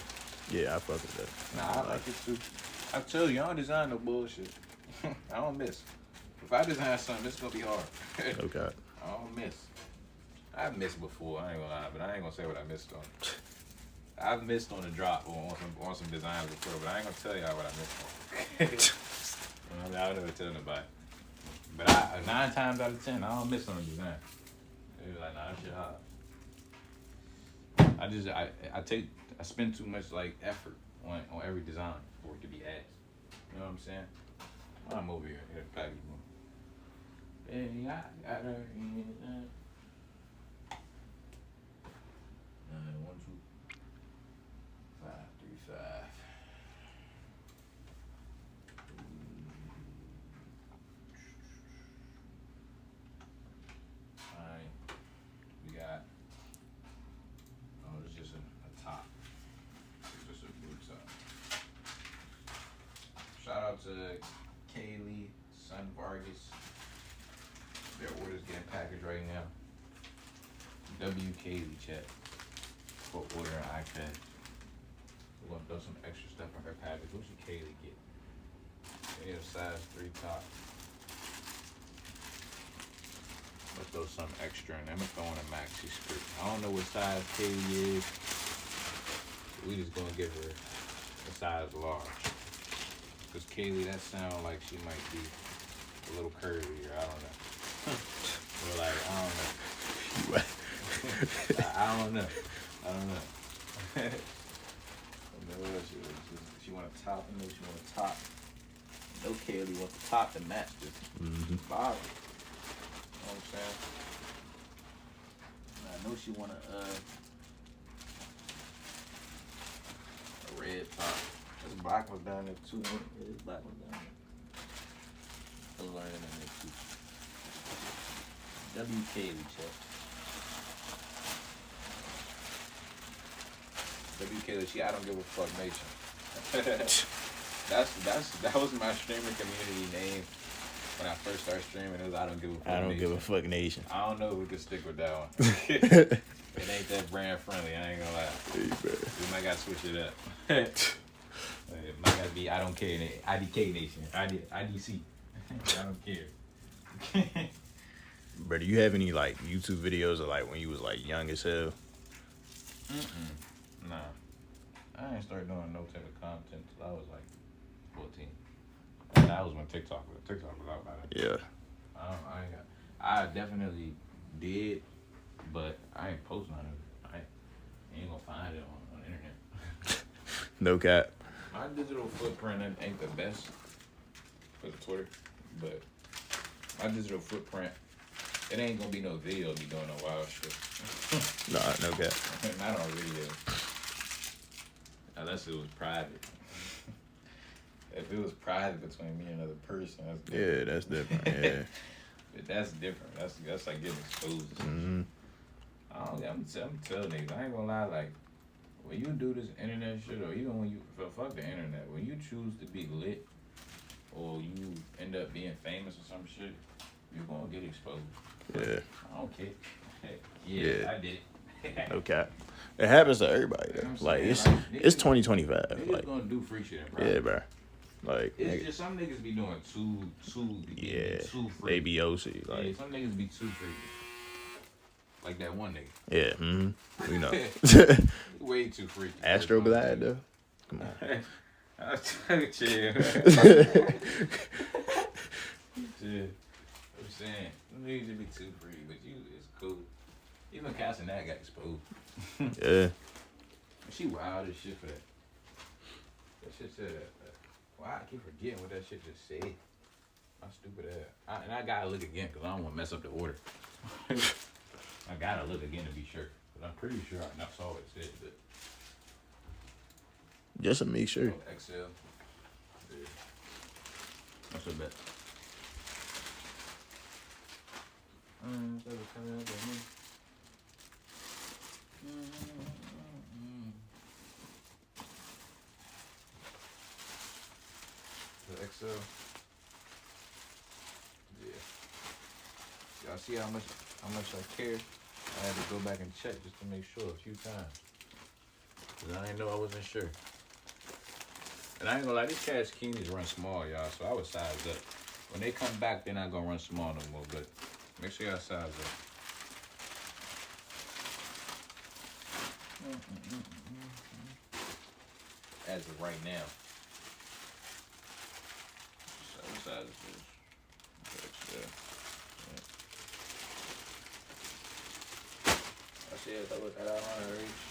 Yeah, I fuck with that. Nah, I like it too. I tell you, I don't design no bullshit. I don't miss. If I design something, it's gonna be hard. Okay. I don't miss. I've missed before, I ain't gonna lie, but I ain't gonna say what I missed on. I've missed on the drop or on some designs before, but I ain't gonna tell y'all what I missed on. I'll never tell nobody. But 9 times out of 10, I don't miss on a design. They be like, nah, that shit hard. I spend too much like effort on every design for it to be asked. You know what I'm saying? I'm over here in the package room. Baby, I got her in 1, 2, 5, 3, 5. Alright, we got. Oh, it's just a top. It's just a blue top. Shout out to Kaylee, Son Vargas. Their orders getting packaged right now. W. Kaylee chat for ordering iPad. We're gonna throw some extra stuff in her package. What should Kaylee get? We need a size 3 top. Let's throw some extra in there. I'm gonna throw in a maxi skirt. I don't know what size Kaylee is. We just gonna give her a size large. Cause Kaylee, that sound like she might be a little curvy, or I don't know. Or like, I don't know. I don't know. I don't know. She want a top. I know she want a top. No Kaylee wants the top to match this bottom. You know what I'm saying? And I know she want a red top. This black one's down there too. Yeah, this black one's down there. I learned in there too. W Kaylee check. WK, she I don't give a fuck nation. that was my streaming community name when I first started streaming. It was I don't give a fuck. I don't nation. give a fuck nation. I don't know if we could stick with that one. It ain't that brand friendly. I ain't gonna lie. Hey, We might gotta switch it up. It might gotta be I don't care. IDK nation. IDC. I don't care. bro, do you have any like YouTube videos of like when you was like young as hell? Nah. I ain't started doing no type of content till I was like 14. And that was when TikTok was out about it. Yeah. I definitely did, but I ain't posting on it. I ain't gonna find it on the internet. No cap. My digital footprint ain't the best for the Twitter, but my digital footprint, it ain't gonna be no video be doing no wild shit. Nah, no cap. Not on video. Unless it was private. If it was private between me and another person, that's different. Yeah, that's different. Yeah. But that's different. That's like getting exposed. Mm-hmm. I'm telling niggas, I ain't gonna lie, like, when you do this internet shit, or even when you, fuck the internet, when you choose to be lit, or you end up being famous or some shit, you're gonna get exposed. Yeah. I don't care. Yeah, I did it. No cap. It happens to everybody though. You know what I'm Like saying? it's Like, it's niggas- 2025. Niggas Like gonna do free shit in private. yeah, bro. Like It's nigga, just some niggas be doing too yeah, too free. they be OC. Yeah, Like some niggas be too free. Like that one nigga. yeah, we know. Way too free. Astro Glad though. Come on. I was trying to chill. Chill. I'm saying, some niggas just be too free, but you, it's cool. Even Cassie that got exposed. Yeah. She wild as shit for that. That shit said that. Why I keep forgetting what that shit just said. My stupid ass. And I gotta look again because I don't want to mess up the order. I gotta look again to be sure. But I'm pretty sure I saw what it said. But Just to make sure. Excel. Yeah. That's a bet. The Excel. Yeah. Y'all see how much I care? I had to go back and check just to make sure a few times. Cause I didn't know I wasn't sure. And I ain't gonna lie, these Cash Keenies run small, y'all, so I would size up. When they come back, they're not gonna run small no more, but make sure y'all size up. As of right now. So what size is this? I see it, I look at it on her reach.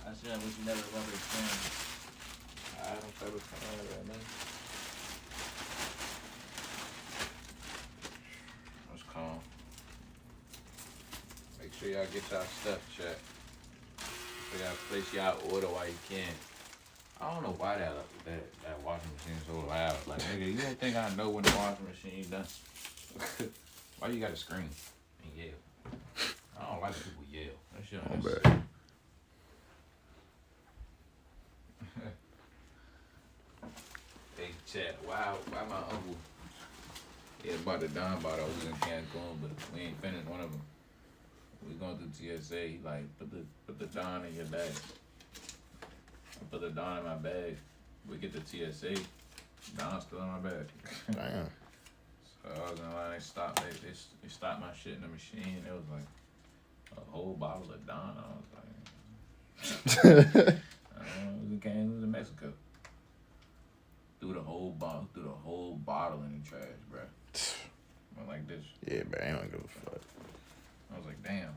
I said I wish you never rubber experience. I don't play with right now. That's calm. Make sure y'all get y'all stuff checked. So y'all place y'all order while you can. I don't know why that washing machine is so loud. Like, nigga, you don't think I know when the washing machine done? Why you gotta scream and yell? I don't like people yell. That shit Oh, unnecessary. bro. Hey, chat, why my uncle, he had bought the Don bottle, we was in Cancun, but we ain't finished one of them. We going through TSA, he like, put the Don in your bag. Put the Don in my bag. We get the TSA. Don's still in my bag. Damn. So I was in line. They stopped. They stopped my shit in the machine. It was like a whole bottle of Don. I was like, I don't know. It was in Mexico. Threw the whole bottle in the trash, bro. Went like this. Yeah, bro, I don't give a fuck. I was like, damn.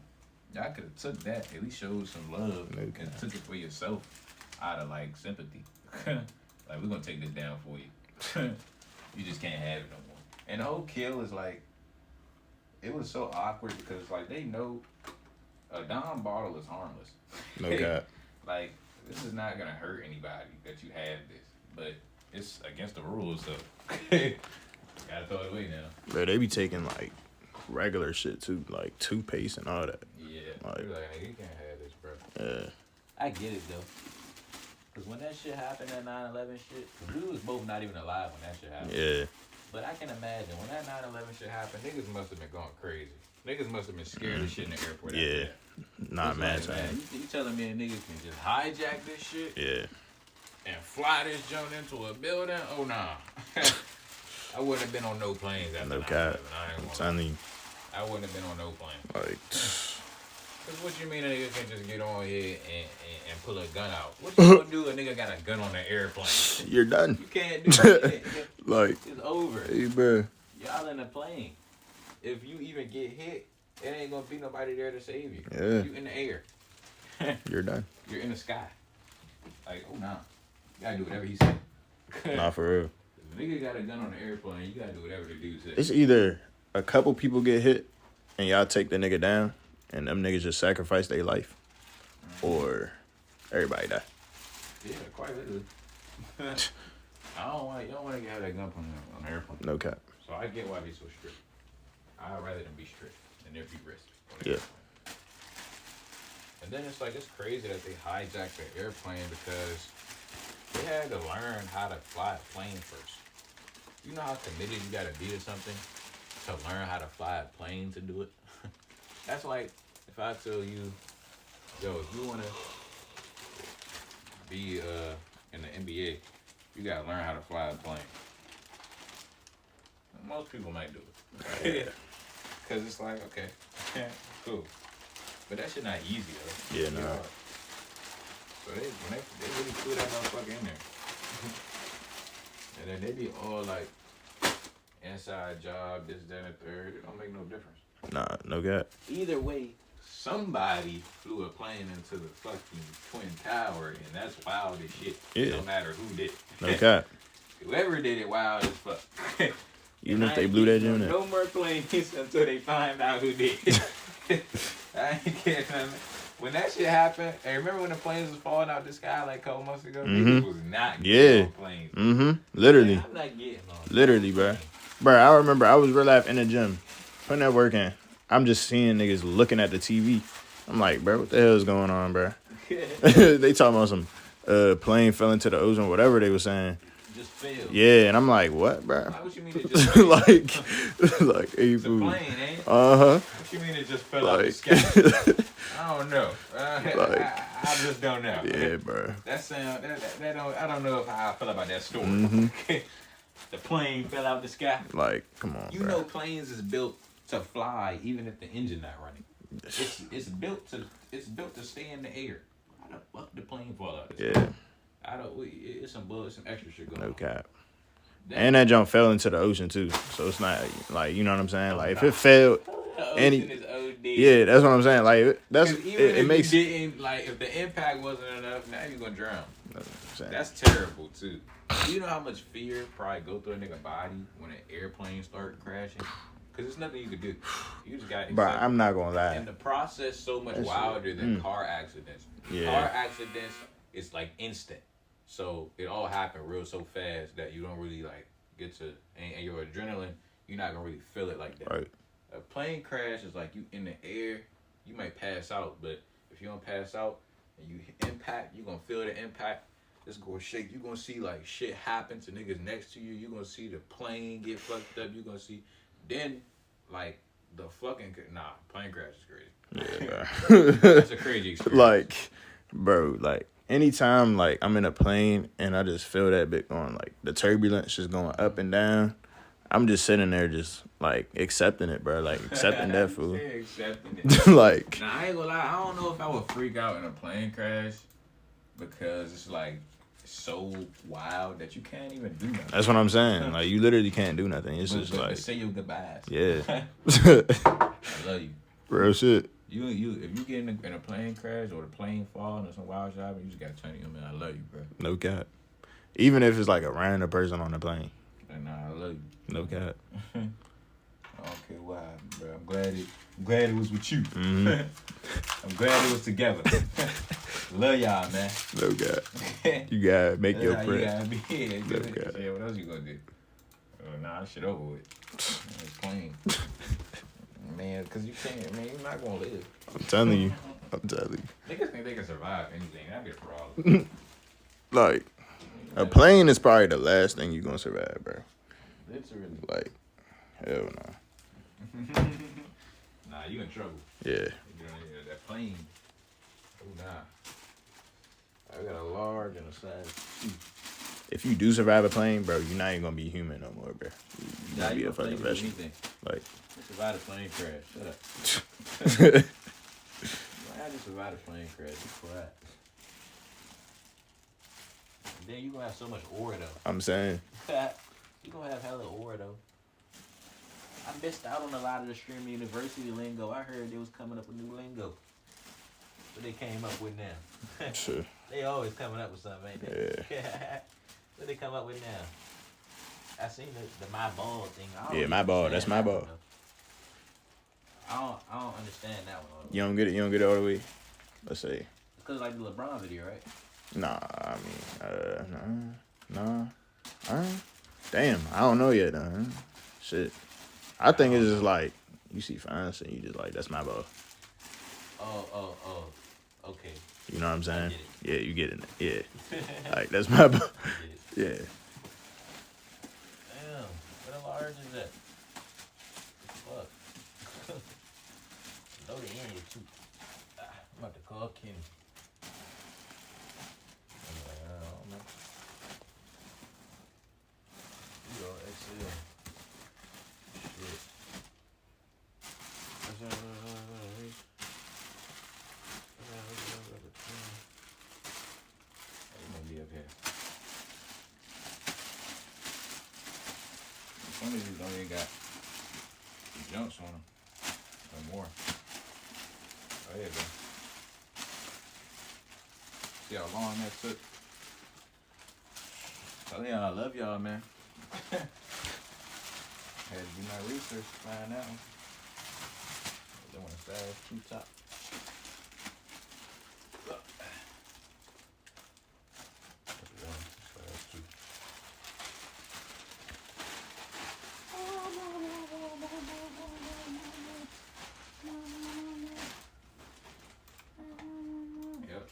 Y'all could have took that. At least showed some love Okay. and took it for yourself out of like sympathy. Like, we're gonna take this down for you. You just can't have it no more. And the whole kill is like, it was so awkward because like they know a Don bottle is harmless. No cap. Like, this is not gonna hurt anybody that you have this, but it's against the rules, so gotta throw it away now. Bro, they be taking like regular shit too, like toothpaste and all that. Yeah, Like- like, nigga, you can't have this, bro. Yeah. I get it though. Cause when that shit happened, that 9/11 shit, we was both not even alive when that shit happened. Yeah. But I can imagine when that 9/11 shit happened, Niggas must have been going crazy. Niggas must have been scared of shit in the airport. Yeah. after that. Nah, It's man. like, man, you telling me a nigga can just hijack this shit Yeah. and fly this junk into a building? Oh, nah. I wouldn't have been on no planes after No 9/11. cap. I ain't I'm gonna lie. telling you, I wouldn't have been on no plane. like, Cause what you mean a nigga can just get on here and pull a gun out? What you gonna do? A nigga got a gun on the airplane. you're done. You can't do that. Like, It's over. hey, bro. y'all in the plane. If you even get hit, it ain't gonna be nobody there to save you. Yeah. You in the air. You're done. You're in the sky. Like, oh nah. You gotta do whatever he said. Nah, for real. If a nigga got a gun on the airplane, you gotta do whatever the dude said. It's either a couple people get hit and y'all take the nigga down and them niggas just sacrifice their life, or everybody die. Yeah, quite literally. You don't want to have that gun on the airplane. No cap. So I get why they so strict. I'd rather them be strict than there be risk. on the Yeah. airplane. And then it's like, it's crazy that they hijacked the airplane because they had to learn how to fly a plane first. You know how committed you gotta be to something to learn how to fly a plane to do it? That's like if I tell you, yo, if you wanna be in the NBA, you gotta learn how to fly a plane. Most people might do it. Cause it's like, okay, cool. But that shit not easy though. Yeah, nah. So they really threw that motherfucker in there. And then they be all like inside job, this, that, and the third. It don't make no difference. Nah, no cap. Either way, Somebody flew a plane into the fucking Twin Tower, and that's wild as shit. Yeah. No matter who did it. No cap. Whoever did it, wild as fuck. Even And if I they ain't blew that getting joint no more planes until they find out who did it. I ain't getting nothing. When that shit happened, and remember when the planes was falling out the sky like a couple months ago? Niggas was not getting on planes. Mm-hmm. Literally. I'm not getting on. Literally, bro. Bro, I remember I was real life in the gym, putting that work in. I'm just seeing niggas looking at the TV. I'm like, bro, what the hell is going on, bro? They talking about some plane fell into the ocean, whatever they were saying. Just fail. Yeah, and I'm like, what, bro? Like, what you mean it just like, hey, it's a fool. plane, ain't it? Uh-huh. What you mean it just fell out the Like, sky? I don't know. Like- I just don't know. yeah, bro. That sound that don't, I don't know how I feel about that story. Mm-hmm. The plane fell out the sky. Like, come on, You bro. know, planes is built to fly even if the engine not running. It's built to stay in the air. How the fuck the plane fall out the sky? Yeah, I don't. It's some bullshit, some extra shit going no on. cap. And that jump fell into the ocean too, so it's not like, you know what I'm saying. Like, if it fell, The Any- ocean is OD. yeah, that's what I'm saying. Like, that's 'Cause even it if makes. you didn't, like, if the impact wasn't enough, now you're gonna drown. That's what I'm saying. That's terrible too. You know how much fear probably go through a nigga body when an airplane start crashing? Cause there's nothing you could do. You just got. Bro, I'm not gonna And lie. the process so much That shit- wilder than mm. car accidents. Yeah. Car accidents is like instant. So it all happened real so fast that you don't really like get to and your adrenaline, you're not gonna really feel it like that. Right. A plane crash is like you in the air, you might pass out, but if you don't pass out and you impact, you're gonna feel the impact. It's gonna shake. You're gonna see like shit happen to niggas next to you. You're gonna see the plane get fucked up. You're gonna see then like the fucking plane crash is crazy. Yeah, bro. That's a crazy experience. Like, bro, like anytime like I'm in a plane and I just feel that bit going like the turbulence just going up and down, I'm just sitting there just like accepting it, bro. Like accepting that fool. Accepting it. Like Nah, I ain't gonna lie. I don't know if I would freak out in a plane crash because it's like so wild that you can't even do nothing. that's what I'm saying. Like you literally can't do nothing. It's just But like say your goodbyes. yeah, I love you. real shit. You if you get in a plane crash or the plane falling or some wild shit happen, you just gotta turn to your man. I love you, bro. No cap. Even if it's like a random person on the plane. And I love you. No cap. I don't care what happened, bro. I'm glad it was with you. Mm-hmm. I'm glad it was together. Love y'all, man. No cap. You gotta make your You friend. gotta be here. Okay. Yeah, what else you gonna do? Nah, that shit over with. It's clean. Man, cause you can't, man, you're not gonna live. I'm telling you. Niggas think they can survive anything. That'd be a problem. Like a plane is probably the last thing you're gonna survive, bro. Literally. Like hell no. Nah, you in trouble. Yeah. You know, that plane. Oh, nah. I got a large and a size 2. If you do survive a plane, bro, you're not even gonna be human no more, bro. You're Nah, gonna be you a fucking gonna vegetable. anything. Like I survived a plane crash. Shut up. I just survived a plane crash. Be quiet. And then you gonna have so much ore though. I'm saying. You gonna have hella ore though. I missed out on a lot of the streaming university lingo. I heard they was coming up with new lingo. What they came up with now? Sure. They always coming up with something, ain't they? What they come up with now? I seen the my ball thing. I don't Yeah, my ball. understand That's my that ball. one, though. I don't understand that one. You don't get it. You don't get it all the way. Let's say. It's cause like the LeBron video, right? Nah. I mean, nah. Damn. I don't know yet. Shit. I think it's just like you see fines and you just like that's my ball. Oh. Okay. You know what I'm saying? get Yeah, you get it. Yeah. Like that's my ball. I get it. Yeah. Damn, what large is that? Fuck. Load it in here too. I'm about to call Kenny. I don't know. You go XL. Shit. It might be up here. Some of these don't even got the jumps on them. Or more. Oh, there you go. See how long that took? Tell y'all I love y'all, man. Had to do my research to find out. They want to size 2 top. Size 2. Yep.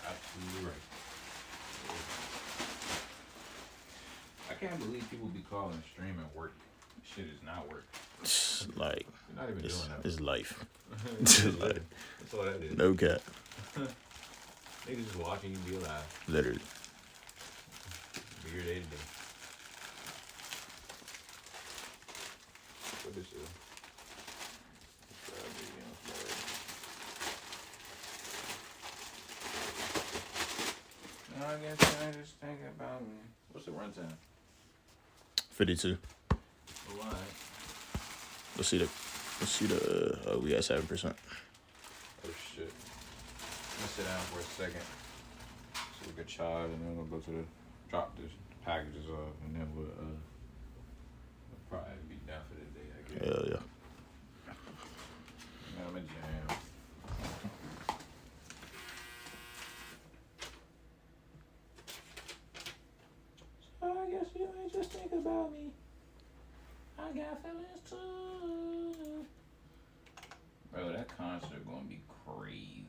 Absolutely right. I can't believe people be calling streaming work. Shit is not work. It's like You're not even doing that. it's life. That's like, all that is. no cap. Niggas just watching you be alive. Literally. Be your day to day. What this is? I guess I just think about me. What's the runtime? 52. Oh, alright. Let's see the we got 7%. Oh shit. I'm gonna sit down for a second. So we can charge and then we'll go to the drop the packages off and then we'll probably be done for the day, I guess. Hell yeah. Man, I'm a jam. So I guess you ain't just think about me. I got feelings too. Bro, that concert gonna be crazy.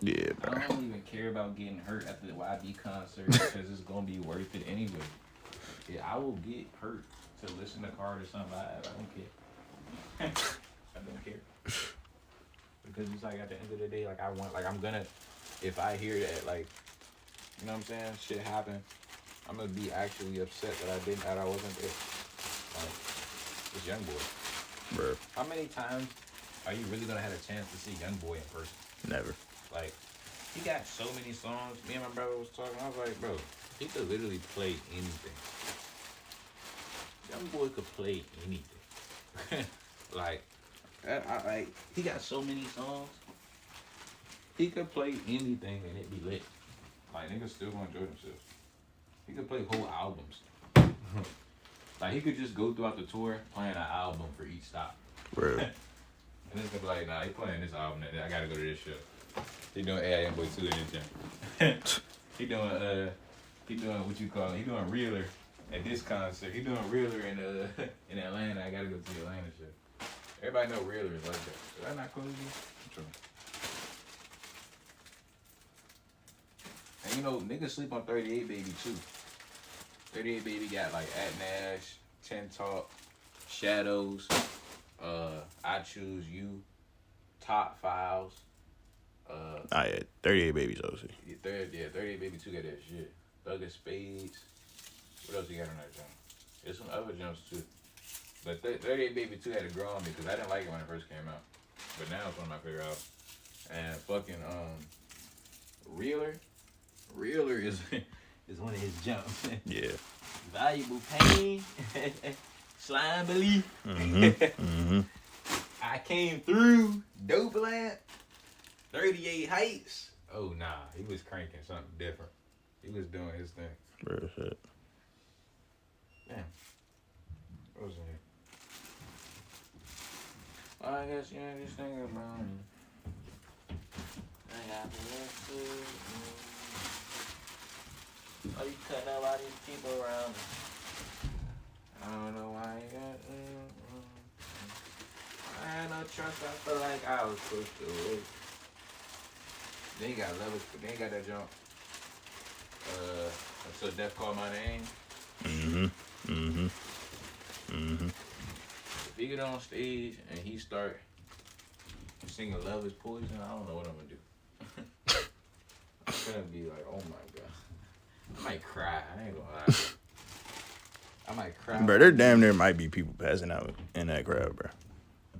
Yeah, bro. I don't even care about getting hurt at the YB concert because it's gonna be worth it anyway. Yeah, I will get hurt to listen to Carter something live. I don't care. I don't care. Because it's like at the end of the day, like I'm gonna if I hear that, like, you know what I'm saying, shit happen, I'm gonna be actually upset that I wasn't there. Like, it's Young Boy. Bro, How many times are you really gonna have a chance to see Young Boy in person? never. Like, he got so many songs. Me and my brother was talking. I was like, bro, he could literally play anything. Young Boy could play anything. Like, he got so many songs. he could play anything and it be lit. Like, niggas still gonna enjoy themselves. He could play whole albums. Like, he could just go throughout the tour playing an album for each stop. Bro. And it's gonna be like, nah, he playing this album. I gotta go to this show. He doing AI Young Boy 2 in the gym. he doing what you call it? He doing Reeler at this concert. He doing Reeler in Atlanta. I gotta go to the Atlanta show. Everybody know Reeler is like that. Is that not cool to you? True. And you know, niggas sleep on 38 Baby too. 38 Baby got like At Nash, 10 Talk, Shadows, I Choose You, Top Files. Yeah, 38 Babies, obviously. Yeah, 38 Baby 2 got that shit. Thug of Spades. What else you got on that jump? There's some other jumps too. But 38 Baby 2 had to grow on me because I didn't like it when it first came out. But now it's one of my favorite albums. And fucking Reeler is one of his jumps. Yeah. Valuable Pain. Slime Belief. I Came Through. Dope Lamp. 38 Heights. Oh nah, he was cranking something different. He was doing his thing. Bro, shit. Damn. What was in here? Well, I guess you know just think about it. I got the answer. Oh, you cutting up all these people around me. I don't know why you got. I had no trust. I feel like I was pushed away. Then he got levels, but then he got that jump. Until Death Called My Name. If he get on stage and he start singing Love Is Poison, I don't know what I'm gonna do. I'm gonna be like, oh my god. I might cry. I ain't gonna lie. I might cry. Bro, there damn near might be people passing out in that crowd, bro.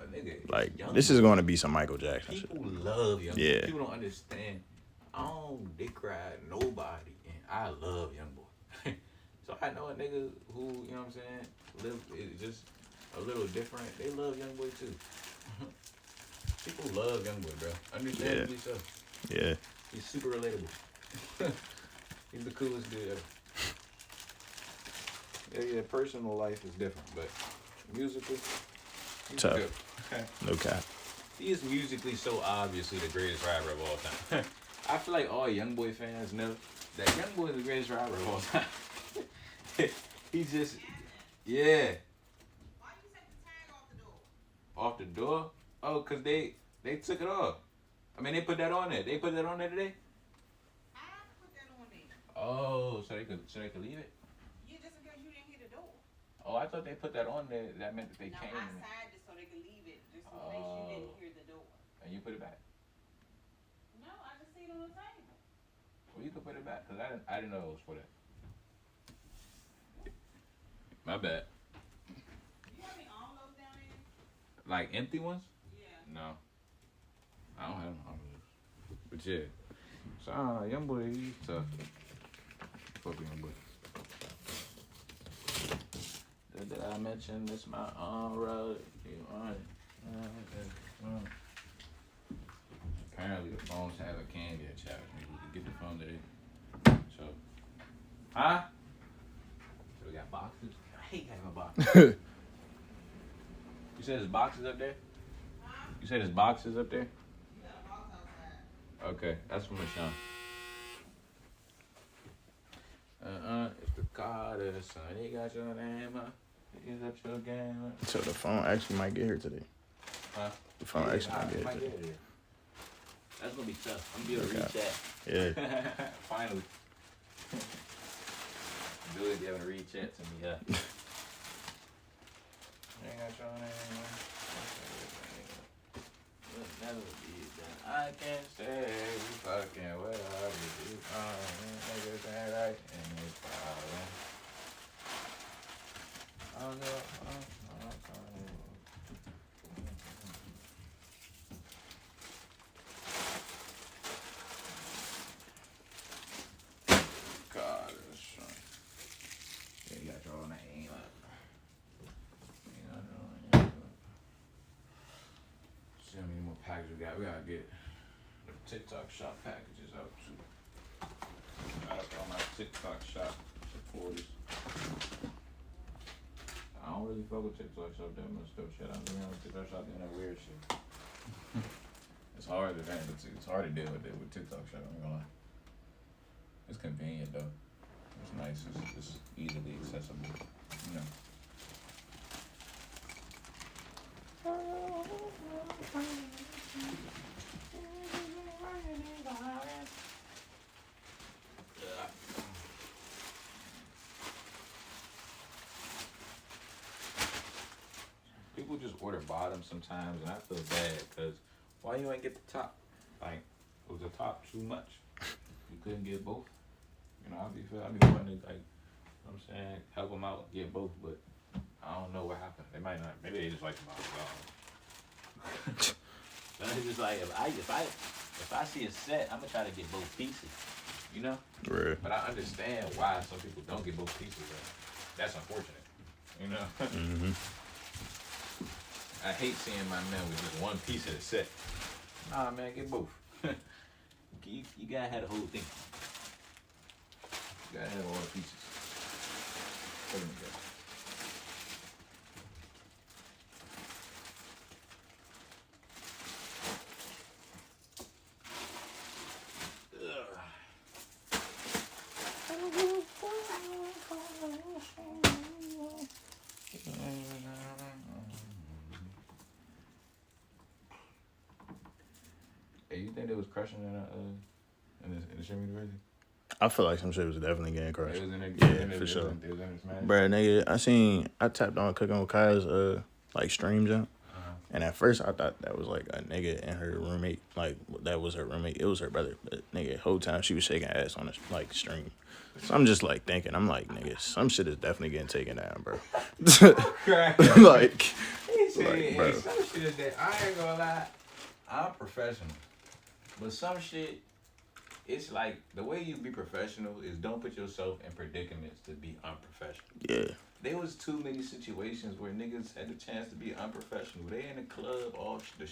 A nigga, Like, Young this Boy. is going to be some Michael Jackson shit. People love Young Boy. Yeah. People don't understand. I don't dick ride nobody, and I love Young Boy. So I know a nigga who, you know what I'm saying, live is just a little different. They love Young Boy too. People love Young Boy, bro. Understandably so. Yeah. He's super relatable. He's the coolest dude ever. Yeah, personal life is different, but musically, he's Tough. good. No cap. He is musically so obviously the greatest rapper of all time. I feel like all Young Boy fans know that Young Boy is the greatest rapper of all time. He's just, yeah. Why you take the tag off the door? Off the door? Oh, cause they took it off. I mean, they put that on there. They put that on there today. I put that on there. Oh, so they could leave it. Yeah, just in case you didn't hear the door. Oh, I thought they put that on there. That meant that they No, came I in there. signed it so they could leave it just in case you didn't hear the door. And you put it back. No, I just see it on the table. Well, you could put it back because I didn't know it was for that. My bad. You have any envelopes down there? Like empty ones? Yeah. No. I don't have no envelopes. But yeah. So Young Boy, he's tough. Fuck with Young Boy. Did I mention this my road? You want it? Apparently the phones have a candy challenge. Maybe we can get the phone today. So, huh? So we got boxes. I hate having boxes. You said there's boxes up there? You said there's boxes up there? You got a box outside. Okay, that's from Michelle. It's the Carter son. He got your name up. He's up your game up. So the phone actually might get here today. Huh? The phone Yeah, actually I might get might here get today. it. That's gonna be tough. I'm gonna be able to Okay. reach that. Yeah. Finally. Billy be having to read chat to me, yeah. Ain't got your name, man. will never be done. I can't say we fucking well. Niggas ain't right and they problem. I'll go. God, that's fun. Yeah, you got your own name. See how many more packages we got. We gotta get the TikTok shop packages out too. I got all my TikTok shop supporters. I don't really fuck with TikTok shop that much though. Shit, I'm doing on TikTok shop doing that weird shit. It's hard to handle. It's hard to deal with it with TikTok shop. I'm gonna lie. It's convenient though. It's nice. It's easily accessible. You know. People just order bottoms sometimes, and I feel bad because why you ain't get the top? Like, was the top too much? You couldn't get both. You know, I'd be wanting to, like, you know what I'm saying, help them out, get both, but I don't know what happened. They might not. Maybe they just like the bottom. So it's just like if I see a set, I'm gonna try to get both pieces. You know. Right. But I understand why some people don't get both pieces. That's unfortunate. You know. Mm-hmm. I hate seeing my man with just one piece of the set. Nah, man, get both. you gotta have the whole thing. You gotta have all the pieces. Put them together. Hey, you think they was crushing in the Shimmy University? I feel like some shit was definitely getting crushed. They was in there, Yeah, for sure. They was in there smashing. Bruh, nigga, I tapped on Cooking with Kai's like stream jump. And at first I thought that was like a nigga and her roommate, like that was her roommate. It was her brother, but nigga, whole time she was shaking ass on the like stream. So I'm just like thinking, I'm like, nigga, some shit is definitely getting taken down, bro. like, He said, like, bro. some shit that I ain't gonna lie, I'm professional, but some shit, it's like the way you be professional is don't put yourself in predicaments to be unprofessional. Yeah. There was too many situations where niggas had the chance to be unprofessional. They in the club off the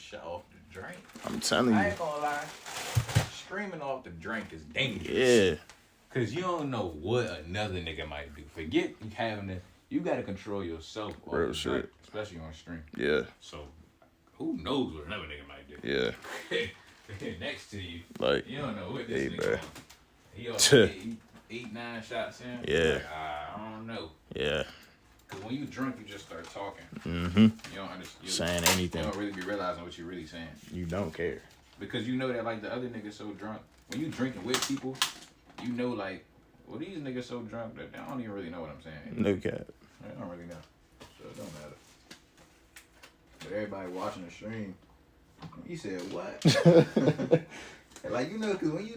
drink. I'm telling I you. ain't gonna lie, streaming off the drink is dangerous. Yeah. Cause you don't know what another nigga might do. Forget you having to. You gotta control yourself. Real shit. Drink, especially on stream. Yeah. So, who knows what another nigga might do? Yeah. Next to you, Like, you don't know what hey, this bro. nigga. He already 8-9 shots in. Yeah. Like, I don't know. yeah. Cause when you drunk, you just start talking. Mm-hmm. You don't understand. Saying You anything. don't really be realizing what you're really saying. You don't care. Because you know that like the other niggas so drunk. When you drinking with people, you know like, well these niggas so drunk that they don't even really know what I'm saying. No cap. They don't really know. So it don't matter. But everybody watching the stream, you said what? Like you know, cause when you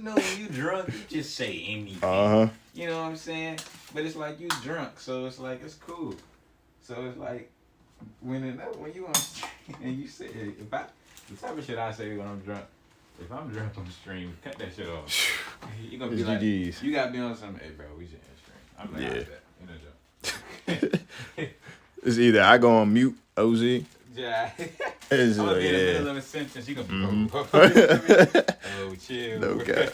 drunk, you just say anything. Uh-huh. You know what I'm saying? But it's like you drunk, so it's like it's cool. So it's like when you on stream and you say the type of shit I say when I'm drunk. If I'm drunk on the stream, cut that shit off. You gonna be It's like, GGs. you gotta be on some. Hey, bro, we should end stream. I'm like, Yeah. I bet. You know, It's either I go on mute, OZ. yeah. It's I'm gonna like, be in the yeah. middle of a sentence. You gonna be, oh, chill. No cap.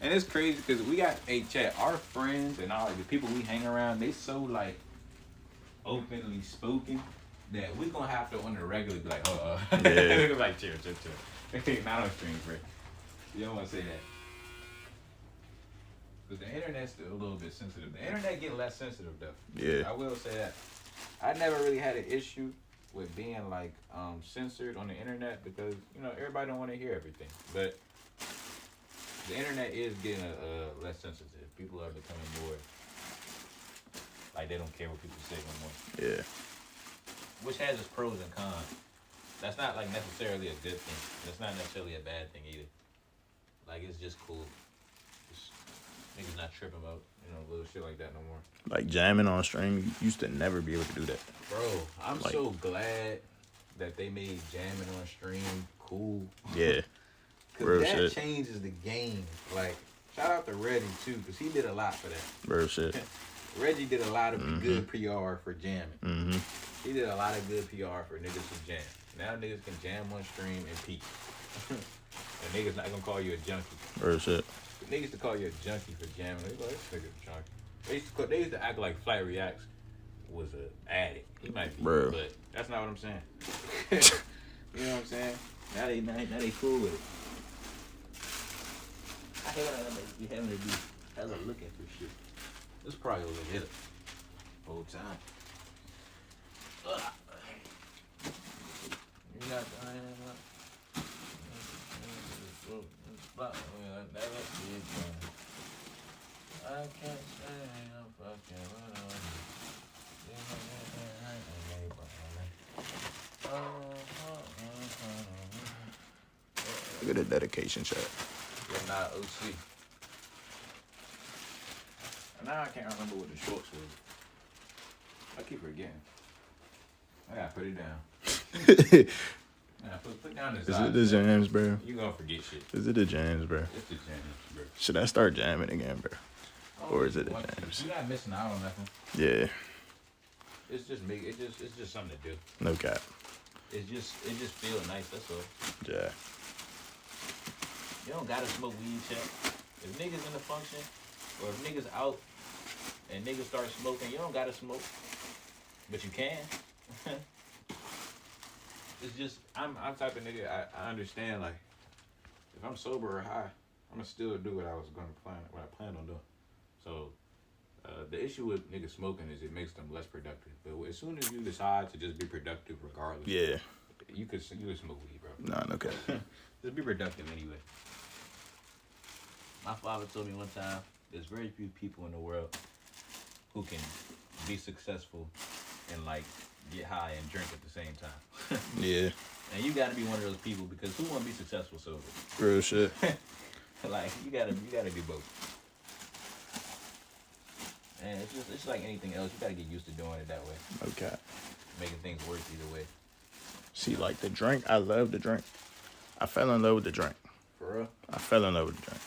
And it's crazy because we got chat. Our friends and all like, the people we hang around, they so like openly spoken that we gonna have to on the regular be like, Yeah. like chill. Not on stream, bro. You don't want to say that. But the internet's still a little bit sensitive. The internet getting less sensitive though. Yeah. I will say that. I never really had an issue with being like censored on the internet because you know everybody don't want to hear everything. But the internet is getting less sensitive. People are becoming more like they don't care what people say no more. Yeah. Which has its pros and cons. That's not like necessarily a good thing. That's not necessarily a bad thing either. Like it's just cool. Just, niggas not tripping about little shit like that no more. Like jamming on stream, you used to never be able to do that. Bro, I'm Like- so glad that they made jamming on stream cool. Yeah, Cause Real that shit. changes the game. Like shout out to Reggie too, cause he did a lot for that. real shit. Reggie did a lot of good PR for jamming. Mm-hmm. He did a lot of good PR for niggas to jam. Now niggas can jam on stream and peak. And niggas not gonna call you a junkie. Real shit. Niggas used to call you a junkie for jamming. They go, this nigga a junkie. They used to act like Flight Reacts was an addict. He might be, Bro. but that's not what I'm saying. You know what I'm saying? Now they cool with it. I hate how they be having to be hella looking for shit. This probably was legit whole time. You got the I can't say I'm fucking Look at the dedication shot. You're not OC. And now I can't remember what the shorts was. I keep forgetting. I gotta put it down. Nah, put down this. Is it the jams, bro? You gonna forget shit. Is it the jams, bro? It's the jams, bro. Should I start jamming again, bro? Or is it the What- jams? You're not missing out on nothing. Yeah, It's just me. It's just something to do. no cap. It just feel nice. That's all. Yeah, You don't gotta smoke weed, check. If niggas in the function, or if niggas out and niggas start smoking, you don't gotta smoke, but you can. It's just I'm type of nigga. I understand like if I'm sober or high, I'm gonna still do what I planned on doing. So the issue with niggas smoking is it makes them less productive. But as soon as you decide to just be productive, regardless, yeah. you could smoke weed, bro. Nah, no cap. Just be productive anyway. My father told me one time, there's very few people in the world Who can be successful and like get high and drink at the same time. Yeah, and you gotta be one of those people because who wanna be successful sober? real shit. Like you gotta do both. And it's like anything else, you gotta get used to doing it that way. No cap. Making things work either way. See, like the drink, I love the drink. I fell in love with the drink. For real. I fell in love with the drink.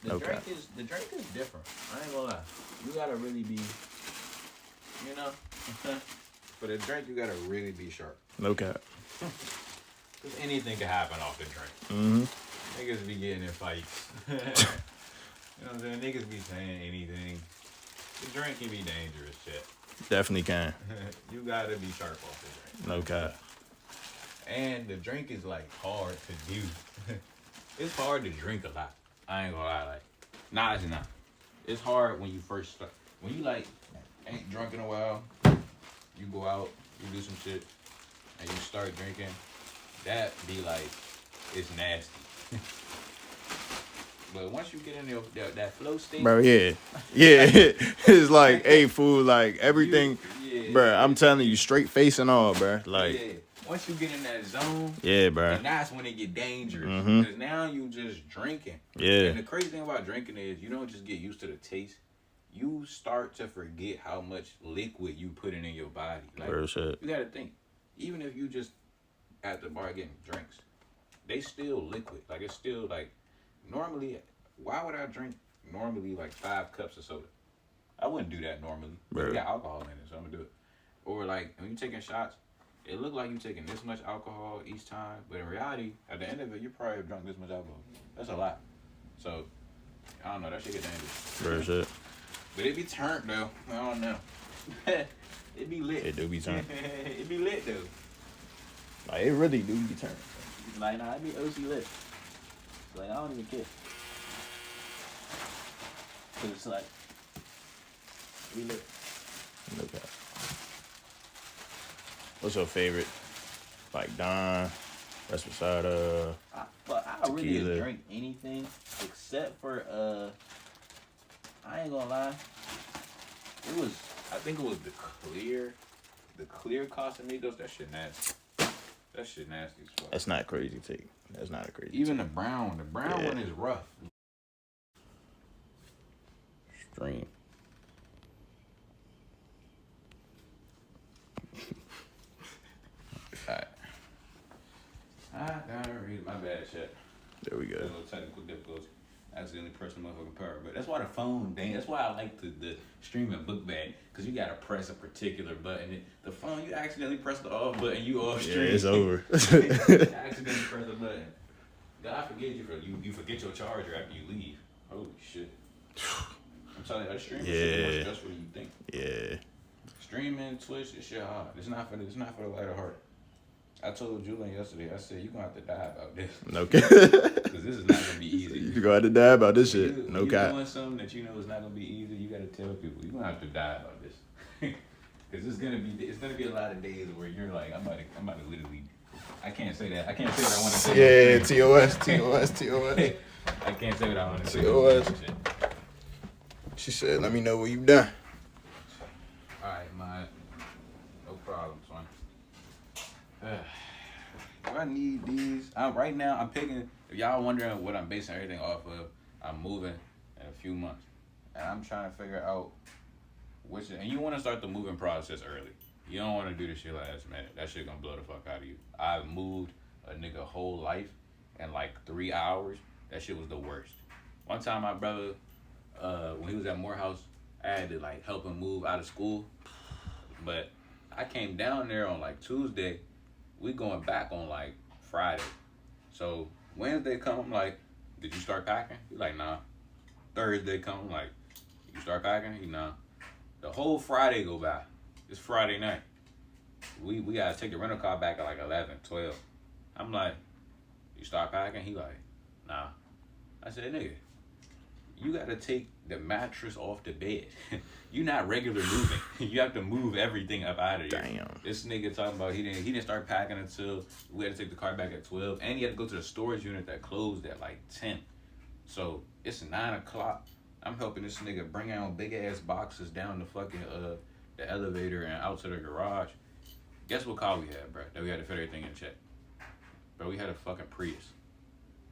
The Okay. drink is different. I ain't gonna lie. You gotta really be, you know. For the drink, you gotta really be sharp. No cap. Cause anything can happen off the drink. Mm-hmm. Niggas be getting in fights. You know what I'm saying? Niggas be saying anything. The drink can be dangerous, shit. Definitely can. You gotta be sharp off the drink. No cap. And the drink is like hard to do. It's hard to drink a lot. I ain't gonna lie, like, nah, it's not. It's hard when you first start. When you like ain't drunk in a while, you go out, you do some shit, and you start drinking. That be like, it's nasty. But once you get in that flow state, Bro, yeah. Yeah. It's like, hey, fool, like everything. yeah, Bro, I'm telling you, straight face and all, bro. Like, yeah. Once you get in that zone, yeah, bro. and that's when it get dangerous. Mhm. Because now you just drinking. Yeah. And the crazy thing about drinking is you don't just get used to the taste. You start to forget how much liquid you putting in your body. Like, Real shit. you gotta think. Even if you just at the bar getting drinks, they still liquid. Like it's still like normally. Why would I drink normally like 5 cups of soda? I wouldn't do that normally. Bro. You got alcohol in it, so I'm gonna do it. Or like when you taking shots, it look like you taking this much alcohol each time, but in reality, at the end of it, you probably have drunk this much alcohol. That's a lot. So I don't know. That shit get dangerous. Real shit. But it be turned though. I don't know. It be lit. It do be turned. It be lit though. Like, it really do be turned. Like nah, it be OC lit. Like I don't even care. Cause it's like we lit. No cap. What's your favorite? Like Don, Reposado. I really Tequila. didn't drink anything except for I ain't gonna lie. It was. I think it was the clear Casamigos. That shit nasty. That shit nasty as fuck. That's not crazy take. That's not a crazy. Even the brown Yeah. one is rough. Stream. Alright, my bad, shit. There we A go. little technical difficulty. Accidentally pressed the motherfucking power. But that's why the phone, dang, that's why I like the streaming book bag. Because you got to press a particular button. The phone, you accidentally press the off button, you off Yeah, stream. it's over. You accidentally press the button. God forget you forget your charger after you leave. Holy shit. I'm telling you, that streaming shit is more stressful than you think. Yeah. Streaming, Twitch, this shit hard. It's not for the light of heart. I told Julian yesterday, I said, you're going to have to die about this. Okay. Because this is not going to be easy. You gonna have to die about this shit. When No you're cap. doing something that you know is not going to be easy, you got to tell people, you're going to have to die about this. Because it's gonna be a lot of days where you're like, I'm about to literally, I can't say that. I can't say what I want to say. Yeah, TOS. I can't say what I want to say. TOS. She said, let me know when you done. Alright, man. No problem, son. Do I need these? Right now, I'm picking. If y'all wondering what I'm basing everything off of, I'm moving in a few months. And I'm trying to figure out which. And you want to start the moving process early. You don't want to do this shit last minute. That shit gonna blow the fuck out of you. I've moved a nigga whole life in like 3 hours. That shit was the worst. One time, my brother, when he was at Morehouse, I had to like help him move out of school. But I came down there on like Tuesday. We going back on like Friday. So Wednesday come, I'm like, did you start packing? He like, nah. Thursday come, I'm like, you start packing? He nah. The whole Friday go by. It's Friday night. We gotta take the rental car back at like 11, 12. I'm like, you start packing? He like, nah. I said, nigga, you gotta take the mattress off the bed. You not regular moving. You have to move everything up out of here. Damn. This nigga talking about he didn't start packing until we had to take the car back at 12, and he had to go to the storage unit that closed at like 10. So it's 9 o'clock. I'm helping this nigga bring out big ass boxes down the fucking the elevator and out to the garage. Guess what car we had, bro? That we had to fit everything in check. Bro, we had a fucking Prius.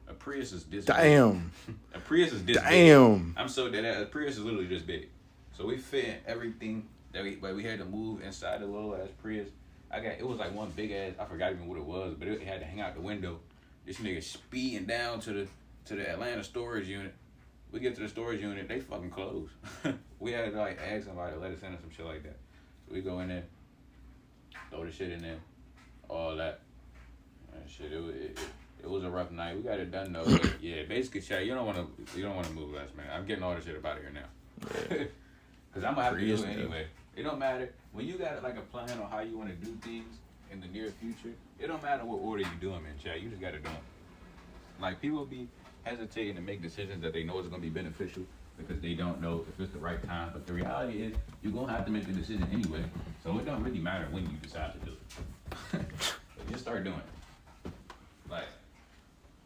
A Prius is this Damn. big. A Prius is this big. Damn. I'm so dead. A Prius is literally this big. So we fit everything that we had to move inside the little ass Prius. It was like one big ass, I forgot even what it was, but it had to hang out the window. This nigga speeding down to the Atlanta storage unit. We get to the storage unit, they fucking closed. We had to like ask somebody to let us in or some shit like that. So we go in there, throw the shit in there, all that. And shit, it was a rough night. We got it done though. But yeah, basically, Chad, you don't want to move last minute. I'm getting all this shit up out of here now. Yeah. Cause I'm gonna have to do it Prius, anyway. It don't matter when you got like a plan on how you want to do things in the near future. It don't matter what order you do them in, Chad. You just gotta do them. Like people be hesitating to make decisions that they know is gonna be beneficial because they don't know if it's the right time. But the reality is, you're gonna have to make the decision anyway. So it don't really matter when you decide to do it. But just start doing it. Like,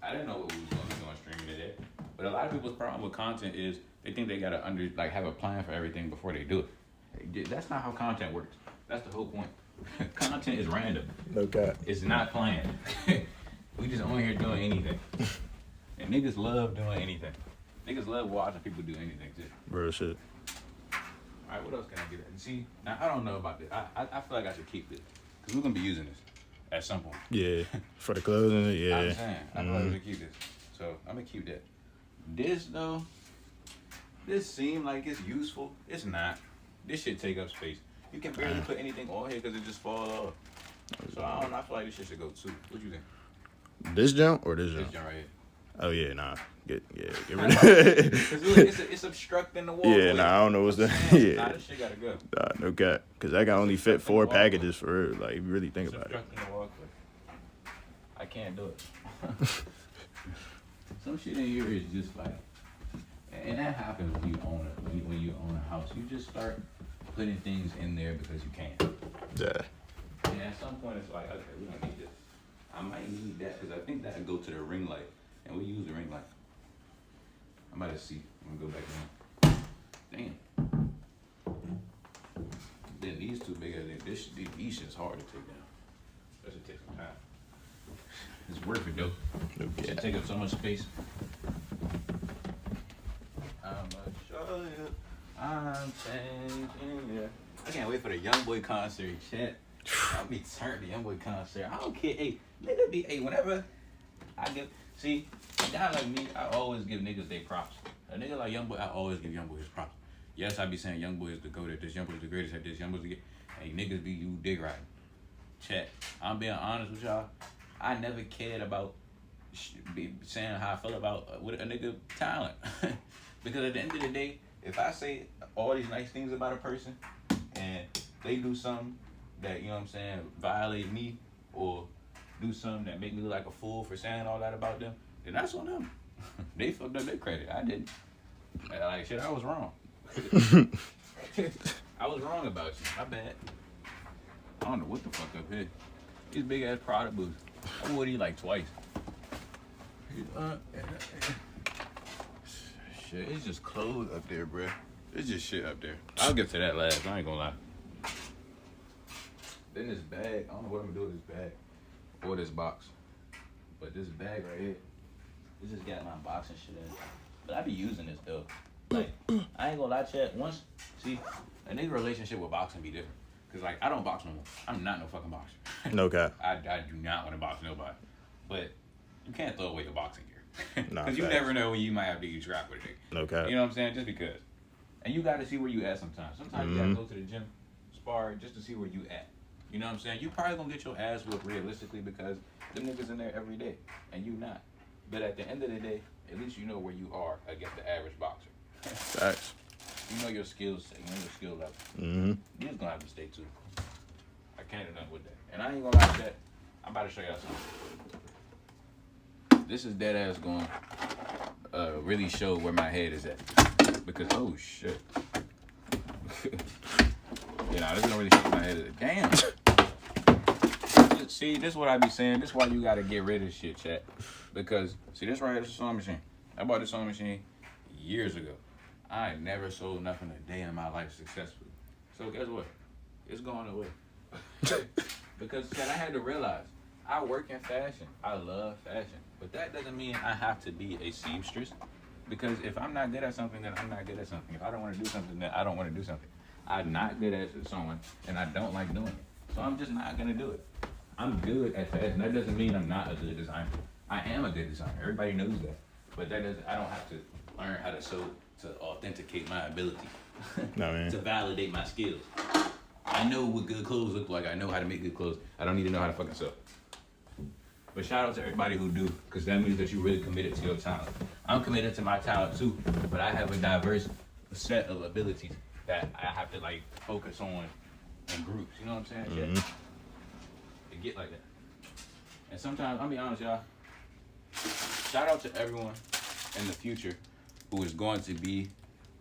I didn't know what we was gonna be doing streaming today. But a lot of people's problem with content is they think they gotta have a plan for everything before they do it. That's not how content works. That's the whole point. Content is random. No cap. It's not planned. We just on here doing anything. And niggas love doing anything. Niggas love watching people do anything too. Real shit. Alright, what else can I get at? See, now I don't know about this. I feel like I should keep this. Because we're gonna be using this at some point. Yeah. For the clothing, yeah. I'm saying, I feel like we should keep this. So I'm gonna keep that. This though, this seem like it's useful. It's not. This shit take up space. You can barely put anything on here because it just fall off. So I don't know. I feel like this shit should go too. What you think? This jump or this This jump? joint right here. Oh yeah, nah. Get rid of it. Cause look, it's obstructing the wall. Yeah, nah, I don't know what's the Nah, yeah. this shit gotta go. Nah, no cap. Cause I can only fit 4 packages for real. Like, you really think It's about it. obstructing the walkway. I can't do it. Some shit in here is just like, and that happens when you own it. When you own a house, you just start putting things in there because you can. Yeah. And at some point, it's like, okay, we don't need this. I might need that because I think that would go to the ring light, and we use the ring light. I'm about to see. I'm gonna go back in. Damn. Then these two bigger than this. These shit's hard to take down. That should take some time. It's worth it though. Yeah. It take up so much space. I'ma show you I'm changing. Yeah. I can't wait for the YoungBoy concert, chat. I'll be turned the YoungBoy concert. I don't care. Hey, nigga be whenever I give see, a guy like me, I always give niggas their props. A nigga like YoungBoy, I always give YoungBoy his props. Yes, I be saying YoungBoy is the GOAT at this, YoungBoy is the greatest at this, YoungBoy is the hey niggas be you dick riding. Chat. I'm being honest with y'all. I never cared about be saying how I feel about with a nigga talent. Because at the end of the day, if I say all these nice things about a person and they do something that, you know what I'm saying, violate me or do something that make me look like a fool for saying all that about them, then that's on them. They fucked up their credit. I didn't. Like, shit, I was wrong. I was wrong about you. My bad. I don't know what the fuck up here. These big ass Prada boots. I wore these like twice. Shit, it's just clothes up there, bruh. It's just shit up there. I'll get to that last. I ain't gonna lie. Then this bag. I don't know what I'm gonna do with this bag or this box, but this bag right here. This just got my box and shit in it. But I be using this though. Like, I ain't gonna lie, chat. Once, see, a nigga relationship with boxing be different. Cause like, I don't box no more. I'm not no fucking boxer. No cap. I do not want to box nobody. But you can't throw away your boxing gear. Nah, Cause you facts. never know when you might have to get trapped with a nigga. No cap. You know what I'm saying? Just because. And you gotta see where you at sometimes. Sometimes you gotta go to the gym, spar, just to see where you at. You know what I'm saying? You probably gonna get your ass whooped realistically because them niggas in there every day. And you not. But at the end of the day, at least you know where you are against the average boxer. Facts. You know your skills, you know your skill level. Mm-hmm. You just gonna have to stay tuned. I can't do nothing with that. And I ain't gonna lie to that. I'm about to show y'all something. This is dead ass going really show where my head is at. Because oh shit. You know, this is gonna really show where my head is at. Damn. See, this is what I be saying. This is why you gotta get rid of shit, chat. Because see this right here, this is a sewing machine. I bought this sewing machine years ago. I ain't never sold nothing a day in my life successfully. So guess what? It's going away. Because I had to realize I work in fashion. I love fashion. But that doesn't mean I have to be a seamstress. Because if I'm not good at something, then I'm not good at something. If I don't want to do something, then I don't want to do something. I'm not good at sewing, and I don't like doing it. So I'm just not going to do it. I'm good at fashion. That doesn't mean I'm not a good designer. I am a good designer. Everybody knows that. But that doesn't. I don't have to learn how to sew to authenticate my ability. No, man. To validate my skills. I know what good clothes look like. I know how to make good clothes. I don't need to know how to fucking sew. But shout out to everybody who do, because that means that you're really committed to your talent. I'm committed to my talent too, but I have a diverse set of abilities that I have to like focus on in groups. You know what I'm saying? Yeah. It get like that. And sometimes, I'll be honest, y'all. Shout out to everyone in the future who is going to be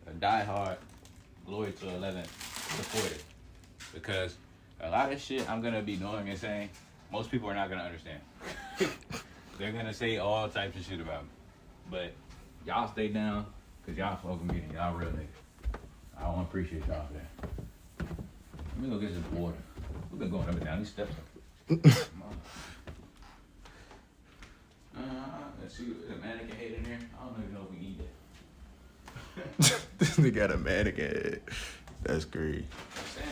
a diehard Glory to 11 supporter. Because a lot of shit I'm going to be doing and saying, most people are not going to understand. They're going to say all types of shit about me. But y'all stay down, because y'all fuck with me and y'all real niggas. I want to appreciate y'all for that. Let me go get some water. We've been going up and down these steps. Let's see, there's a mannequin head in there. I don't even know if we need that. This nigga got a mannequin head. That's great. I'm saying,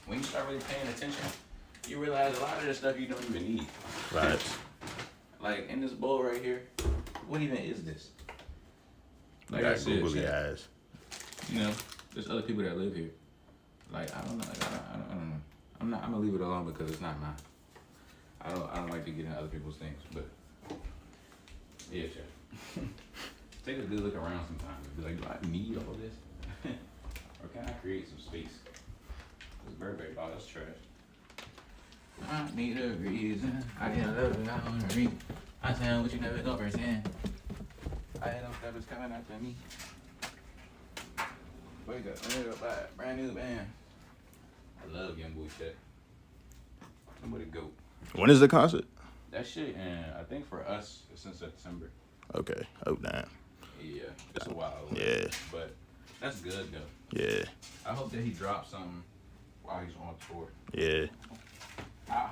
when you start really paying attention, you realize a lot of this stuff you don't even need. Right. Like in this bowl right here, what even is this? Like Got I said, googly shit, eyes. you know, there's other people that live here. Like I don't know, like, I don't know. I'm gonna leave it alone because it's not mine. I don't like to get into other people's things, but yeah, Chef. Take a good look around sometimes and be like, do I need all this? Or can I create some space? This Burberry, oh, that's trash. I need a reason. I can't love it, I want a reason. I sound what you never go firsthand. I had no steppers coming after me. Wake up, buy a brand new band. I love YoungBoy shit. Somebody go. When is the concert? That shit, and I think for us, it's in September. Okay. Oh, damn. Yeah, it's a while away. Yeah. But that's good, though. Yeah. I hope that he drops something while he's on tour. Yeah.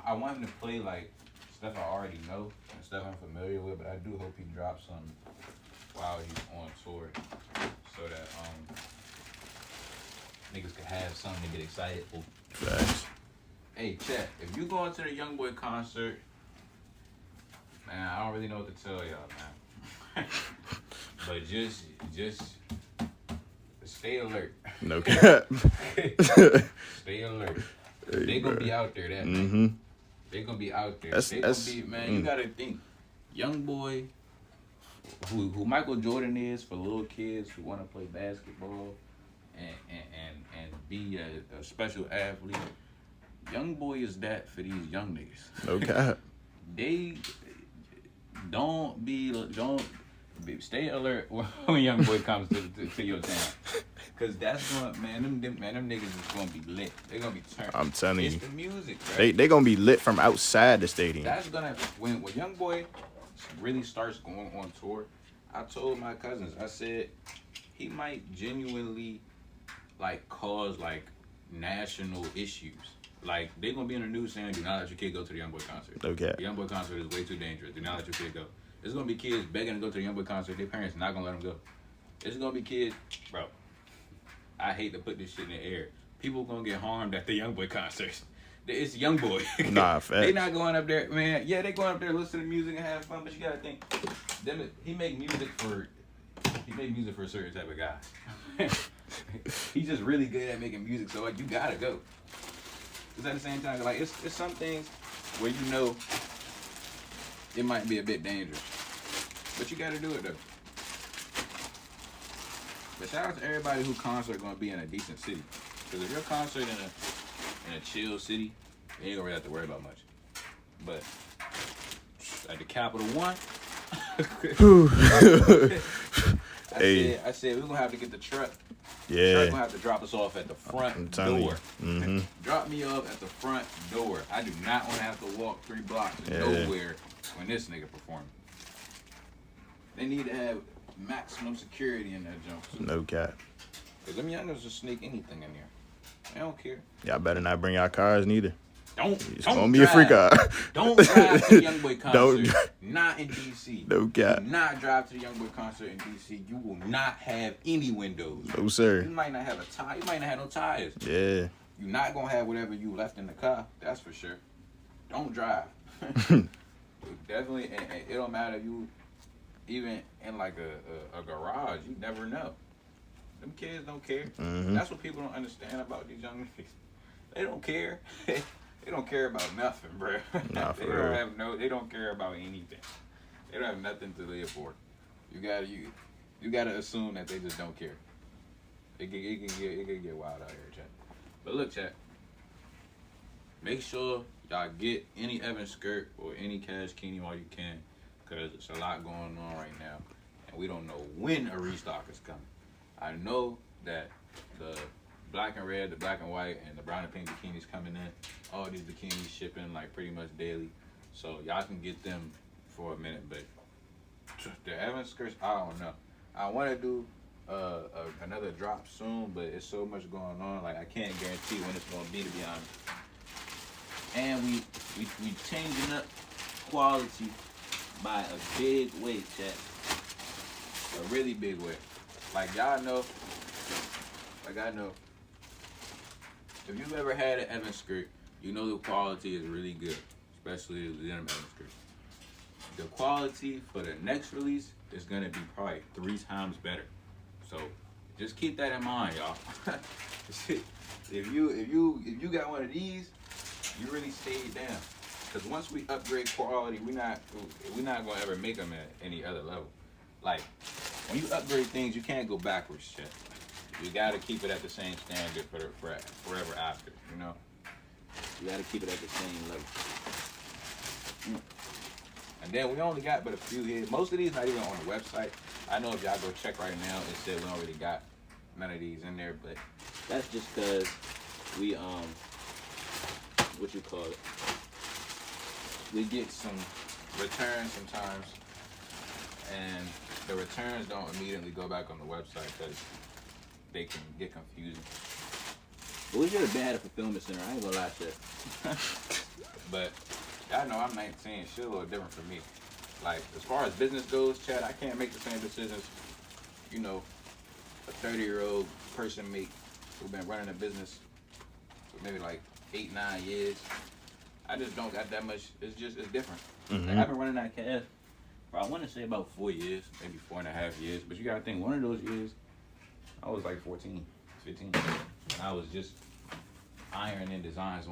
I want him to play, like, stuff I already know and stuff I'm familiar with, but I do hope he drops something while he's on tour, so that niggas could have something to get excited for. Facts. Hey, Chet, if you going to the YoungBoy concert, man, I don't really know what to tell y'all, man. But just stay alert. No cap. Stay alert. Hey, They gonna bro. be out there that night. Mm-hmm. They gonna be out there. That's- They that's- gonna be, man. You gotta think, YoungBoy, who Michael Jordan is for little kids who want to play basketball and be a special athlete. YoungBoy is that for these young niggas. No cap. They don't stay alert when YoungBoy comes to your town. Cause that's gonna, man, them niggas is gonna be lit. They're gonna be turned. I'm telling It's you. the music, right? They gonna be lit from outside the stadium. That's gonna, when YoungBoy really starts going on tour, I told my cousins, I said he might genuinely like cause like national issues. Like they gonna be in the news saying, "Do not let your kid go to the YoungBoy concert. No cap. The YoungBoy concert is way too dangerous. Do not let your kid go." There's gonna be kids begging to go to the YoungBoy concert. Their parents not gonna let them go. There's gonna be kids, bro. I hate to put this shit in the air. People gonna get harmed at the YoungBoy concerts. It's YoungBoy. Nah, They facts. not going up there, man. Yeah, they going up there, listen to music and have fun. But you gotta think, he make music for a certain type of guy. He's just really good at making music, so like you gotta go. Cause at the same time, like it's some things where you know it might be a bit dangerous, but you gotta do it though. But shout out to everybody who concert gonna be in a decent city. Cause if your concert in a chill city, you ain't gonna really have to worry about much. But at the Capital One, I said we're gonna have to get the truck. The truck Yeah. gonna have to drop us off at the I'm front telling door. you. Mm-hmm. Drop me off at the front door. I do not want to have to walk 3 blocks to Yeah. nowhere when this nigga performing. They need to have maximum security in that jump. No cap. Cause them youngers will sneak anything in there. They don't care. Y'all better not bring our cars neither. Don't. It's don't gonna be a free drive. car. Don't drive to the YoungBoy concert. Don't. Not in DC. No cap. Do not drive to the YoungBoy concert in DC. You will not have any windows. No You sir. might not have a tire. You might not have no tires. Yeah. You're not gonna have whatever you left in the car. That's for sure. Don't drive. Definitely, and it don't matter if you even in like a garage. You never know. Them kids don't care. Mhm. That's what people don't understand about these young niggas. They don't care. They don't care about nothing, bro. Nah, for they real. don't have They don't care about anything. They don't have nothing to live for. You gotta assume that they just don't care. It can get wild out here, chat. But look, chat. Make sure y'all get any Evan skirt or any Cash Keeney while you can, cause it's a lot going on right now, and we don't know when a restock is coming. I know that the black and red, the black and white, and the brown and pink bikinis coming in. All these bikinis shipping like pretty much daily, so y'all can get them for a minute. But the Evan skirts, I don't know. I want to do another drop soon, but it's so much going on. Like I can't guarantee when it's gonna be, to be honest. And we changing up quality by a big way, chat. A really big way. Like y'all know. Like I know. If you've ever had an Evan skirt, you know the quality is really good, especially the denim Evan skirt. The quality for the next release is gonna be probably 3 times better. So just keep that in mind, y'all. if you got one of these, you really stayed down. Because once we upgrade quality, we're not gonna ever make them at any other level. Like when you upgrade things, you can't go backwards, shit. You gotta keep it at the same standard for forever after, you know? You gotta keep it at the same level. And then we only got but a few here. Most of these not even on the website. I know if y'all go check right now, it said we don't really got none of these in there, but that's just cause we what you call it? We get some returns sometimes, and the returns don't immediately go back on the website because they can get confusing. But we should have been at a fulfillment center. I ain't gonna lie to you. But Y'all know I'm 19. Shit a little different for me. Like, as far as business goes, Chad, I can't make the same decisions, you know, a 30-year-old person make who's been running a business for maybe like 8, 9 years. I just don't got that much. It's different. Mm-hmm. Like, I've been running that cash for, I want to say, about 4 years, maybe 4.5 years. But you got to think, one of those years, I was like 14, 15. And I was just ironing designs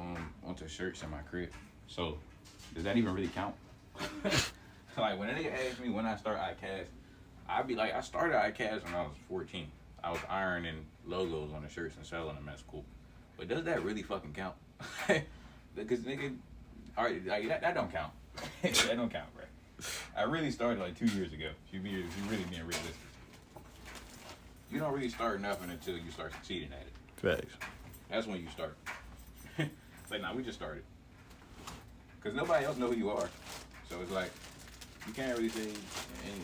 onto shirts in my crib. So, does that even really count? Like, when a nigga asks me when I start iCash, I'd be like, I started iCash when I was 14. I was ironing logos on the shirts and selling them at school. But does that really fucking count? Because nigga, alright, like, that don't count. That don't count, bro. I really started like 2 years ago. If you really being realistic. You don't really start nothing until you start succeeding at it. Facts. That's when you start. It's like, nah, we just started. Because nobody else know who you are. So it's like, you can't really say anything.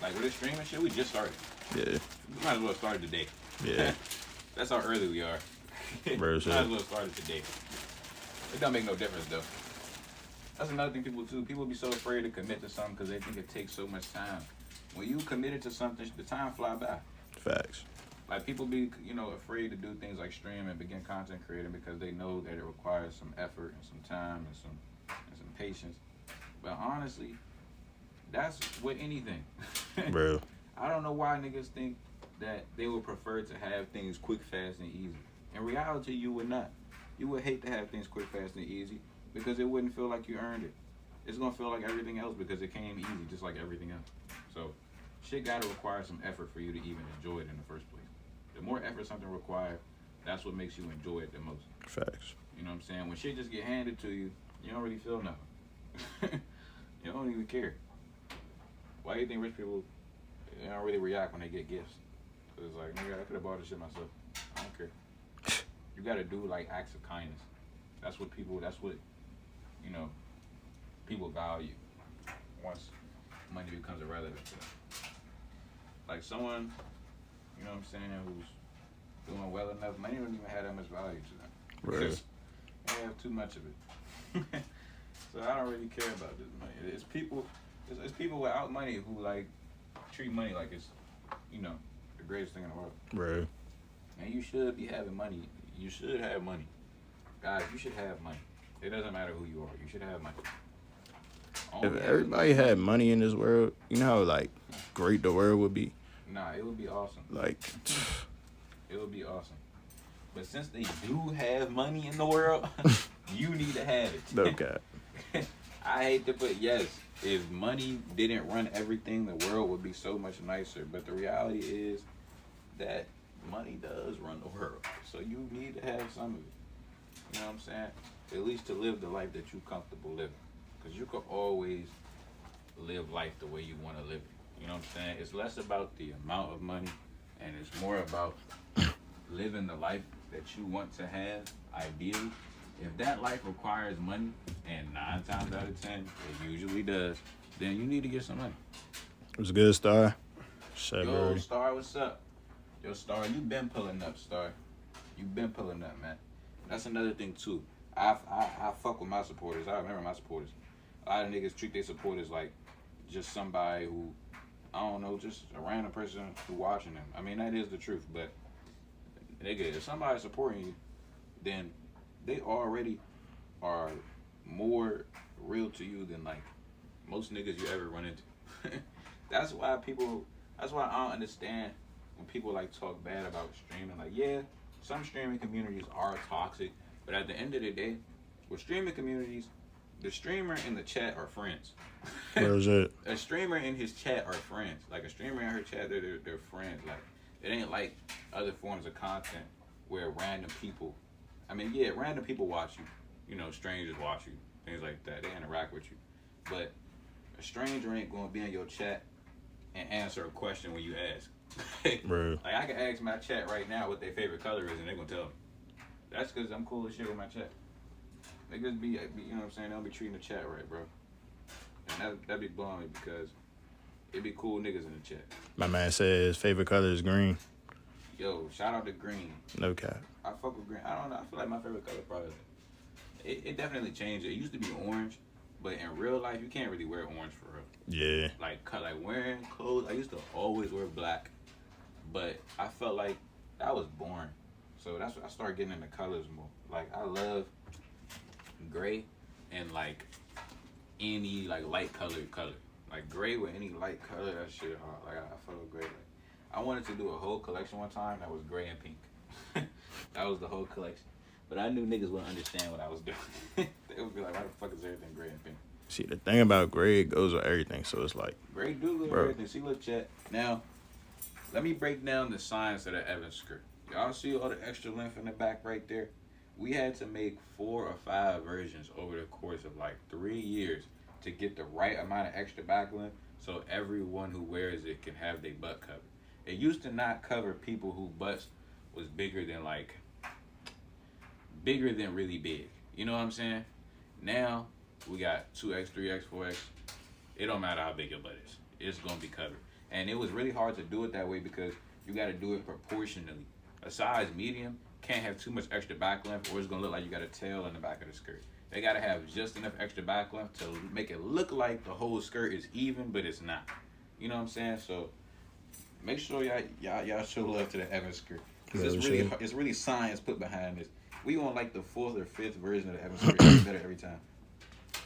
Like, with this streaming shit, we just started. Yeah. We might as well start today. Yeah. That's how early we are. Bro, Might as well start it today. It don't make no difference, though. That's another thing people do. People be so afraid to commit to something because they think it takes so much time. When you committed to something, the time fly by. Facts. Like, people be, afraid to do things like stream and begin content creating because they know that it requires some effort and some time and some patience. But honestly, that's with anything. Bro. I don't know why niggas think that they would prefer to have things quick, fast, and easy. In reality, you would not. You would hate to have things quick, fast, and easy because it wouldn't feel like you earned it. It's gonna feel like everything else because it came easy, just like everything else. So, shit gotta require some effort for you to even enjoy it in the first place. The more effort something requires, that's what makes you enjoy it the most. Facts. You know what I'm saying? When shit just get handed to you, you don't really feel nothing. You don't even care. Why do you think rich people don't really react when they get gifts? Cause it's like, nigga, I could have bought this shit myself. I don't care. You gotta do like acts of kindness. That's what people value once money becomes irrelevant to them. Like someone, you know what I'm saying, who's doing well enough, money don't even have that much value to them. Right. Because they have too much of it. So I don't really care about this money. It's people without money who like treat money like it's, the greatest thing in the world. Bro. And you should be having money. You should have money. Guys, you should have money. It doesn't matter who you are. You should have money. If everybody had money in this world, you know how like great the world would be. Nah, it would be awesome. Like, It would be awesome. But since they do have money in the world, you need to have it. no cap. I hate to put, yes, if money didn't run everything, the world would be so much nicer. But the reality is that money does run the world. So you need to have some of it. You know what I'm saying? At least to live the life that you're comfortable living. Because you can always live life the way you want to live it. You know what I'm saying? It's less about the amount of money and it's more about living the life that you want to have, ideally. If that life requires money, and 9 times out of 10, it usually does, then you need to get some money. It was good, Star. Shit, Yo, bro. Star, what's up? Yo, Star, you been pulling up, Star. You been pulling up, man. That's another thing, too. I fuck with my supporters. I remember my supporters. A lot of niggas treat their supporters like just somebody who, I don't know, just a random person who watching them. I mean, that is the truth, but nigga, if somebody's supporting you, then they already are more real to you than like most niggas you ever run into. That's why I don't understand when people like talk bad about streaming. Like, yeah, some streaming communities are toxic, but at the end of the day, with streaming communities, the streamer and the chat are friends. Where's it? A streamer and his chat are friends. Like a streamer and her chat, they're friends. Like it ain't like other forms of content where random people. I mean, yeah, random people watch you. You know, strangers watch you, things like that. They interact with you, but a stranger ain't gonna be in your chat and answer a question when you ask. Bro. Like I can ask my chat right now what their favorite color is, and they're gonna tell me. That's because I'm cool as shit with my chat. Niggas be, you know what I'm saying? They don't be treating the chat right, bro. And that be blowing me because it be cool niggas in the chat. My man says favorite color is green. Yo, shout out to green. No cap. I fuck with green. I don't know. I feel like my favorite color probably it definitely changed. It used to be orange, but in real life, you can't really wear orange for real. Yeah. Like wearing clothes, I used to always wear black, but I felt like that was boring. So that's when I started getting into colors more. Like I love gray and like any like light colored color. Like gray with any light color, that shit hard. Like I felt great. Like, I wanted to do a whole collection one time that was gray and pink. That was the whole collection. But I knew niggas wouldn't understand what I was doing. They would be like, why the fuck is everything gray and pink? See, the thing about gray, it goes with everything. So it's like, Gray do go with Bro. everything. See, look, chat. Now, let me break down the science of the Evans skirt. Y'all see all the extra length in the back right there? We had to make 4 or 5 versions over the course of like 3 years to get the right amount of extra back length so everyone who wears it can have their butt covered. It used to not cover people whose butts was bigger than really big. You know what I'm saying? Now, we got 2X, 3X, 4X. It don't matter how big your butt is. It's going to be covered. And it was really hard to do it that way because you got to do it proportionally. A size medium can't have too much extra back length or it's going to look like you got a tail in the back of the skirt. They got to have just enough extra back length to make it look like the whole skirt is even, but it's not. You know what I'm saying? So make sure y'all show love to the Evans skirt. Because it's really science put behind this. We on like the 4th or 5th version of the Evans skirt. It's better every time.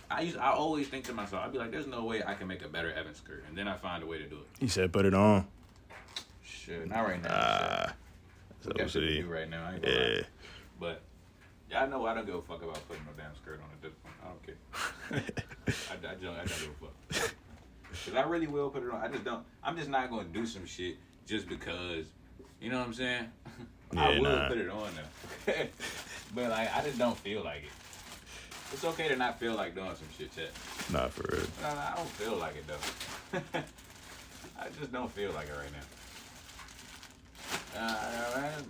I always think to myself, I'd be like, there's no way I can make a better Evans skirt. And then I find a way to do it. he said, put it on. Sure, not right now. We got shit to do right now. I ain't gonna lie. But y'all know I don't give a fuck about putting no damn skirt on at this point. I don't care. I don't give a fuck. Because I really will put it on. I just don't. I'm just not going to do some shit just because. You know what I'm saying? Yeah, I will put it on though. But like, I just don't feel like it. It's okay to not feel like doing some shit, chat. Nah, for real. I don't feel like it though. I just don't feel like it right now.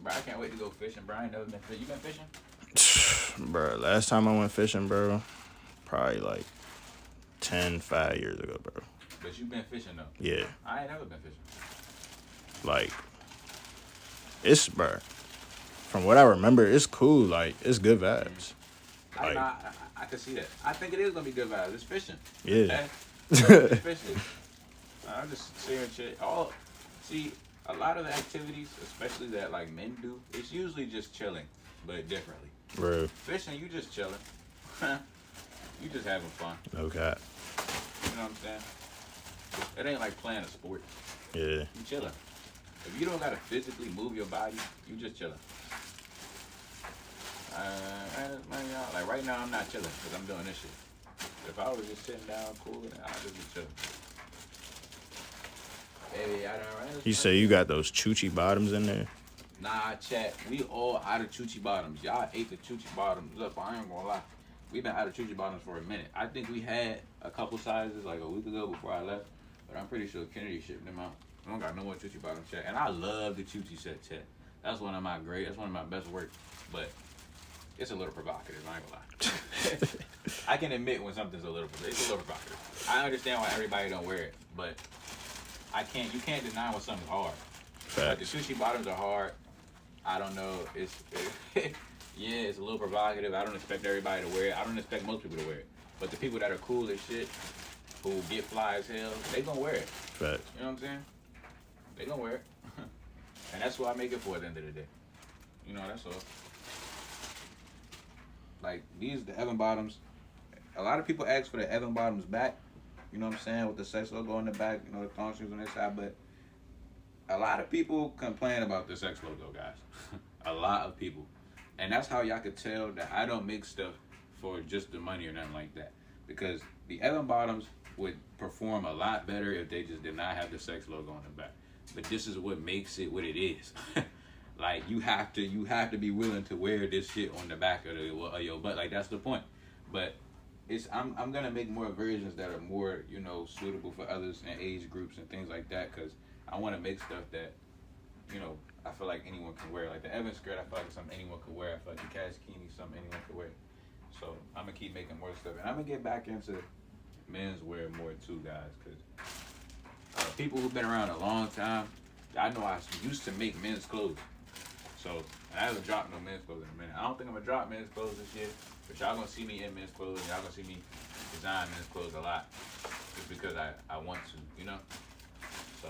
Bro, I can't wait to go fishing. Bro, I ain't never been fishing. You been fishing? Bro, last time I went fishing, bro, probably like 5 years ago, bro. But you been fishing though. Yeah. I ain't never been fishing. Like, it's, bro, from what I remember, it's cool. Like, it's good vibes. Like, I can see that. I think it is gonna be good vibes. It's fishing. yeah. It's fishing. I'm just saying shit. See, a lot of the activities, especially that like men do, it's usually just chilling, but differently. Bro, Fishing, you just chilling. You just having fun. no cap. You know what I'm saying? It ain't like playing a sport. Yeah. You chilling. If you don't gotta physically move your body, you just chilling. Like right now, I'm not chilling because I'm doing this shit. If I was just sitting down, cool, then I'd just be chilling. Baby, I don't. You say you got those choochie bottoms in there? Nah, chat. We all out of choochie bottoms. Y'all ate the choochie bottoms up. I ain't gonna lie. We've been out of choochie bottoms for a minute. I think we had a couple sizes like a week ago before I left, but I'm pretty sure Kennedy shipped them out. I don't got no more choochie bottoms, chat. And I love the choochie set, chat. That's one of my best work. But it's a little provocative, I ain't gonna lie. I can admit when something's a little provocative. I understand why everybody don't wear it, but you can't deny when something's hard. Like the sushi bottoms are hard. I don't know. Yeah, it's a little provocative. I don't expect everybody to wear it. I don't expect most people to wear it. But the people that are cool as shit, who get fly as hell, they gonna wear it. Facts. You know what I'm saying? They gonna wear it. And that's what I make it for at the end of the day. You know, that's all. Like, the Evan bottoms. A lot of people ask for the Evan bottoms back. You know what I'm saying? With the sex logo on the back, you know, the thong shoes on this side. But a lot of people complain about the sex logo, guys. A lot of people. And that's how y'all could tell that I don't make stuff for just the money or nothing like that. Because the Evan bottoms would perform a lot better if they just did not have the sex logo on the back. But this is what makes it what it is. Like, you have to be willing to wear this shit on the back of your butt. Like, that's the point. But I'm gonna make more versions that are more, you know, suitable for others and age groups and things like that. Cause I want to make stuff that, you know, I feel like anyone can wear. Like the Evans skirt, I feel like it's something anyone could wear. I feel like the Kaskini, something anyone could wear. So I'm gonna keep making more stuff, and I'm gonna get back into men's wear more too, guys. Cause people who've been around a long time, I know I used to make men's clothes. So I haven't dropped no men's clothes in a minute. I don't think I'm gonna drop men's clothes this year. But y'all gonna see me in men's clothes. Y'all gonna see me design men's clothes a lot, just because I want to, you know. So,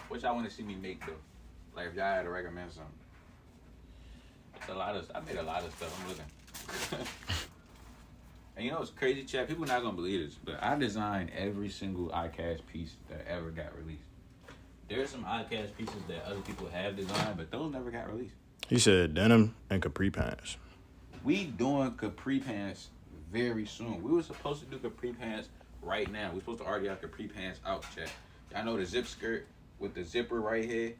what y'all want to see me make though? Like if y'all had to recommend something. It's a lot of. I made a lot of stuff. I'm looking. And you know what's crazy, chat? People not gonna believe this, but I designed every single iCash piece that ever got released. There's some iCash pieces that other people have designed, but those never got released. He said denim and capri pants. We doing capri pants very soon. We were supposed to do capri pants right now. We're supposed to already have capri pants out, chat. Y'all know the zip skirt with the zipper right here?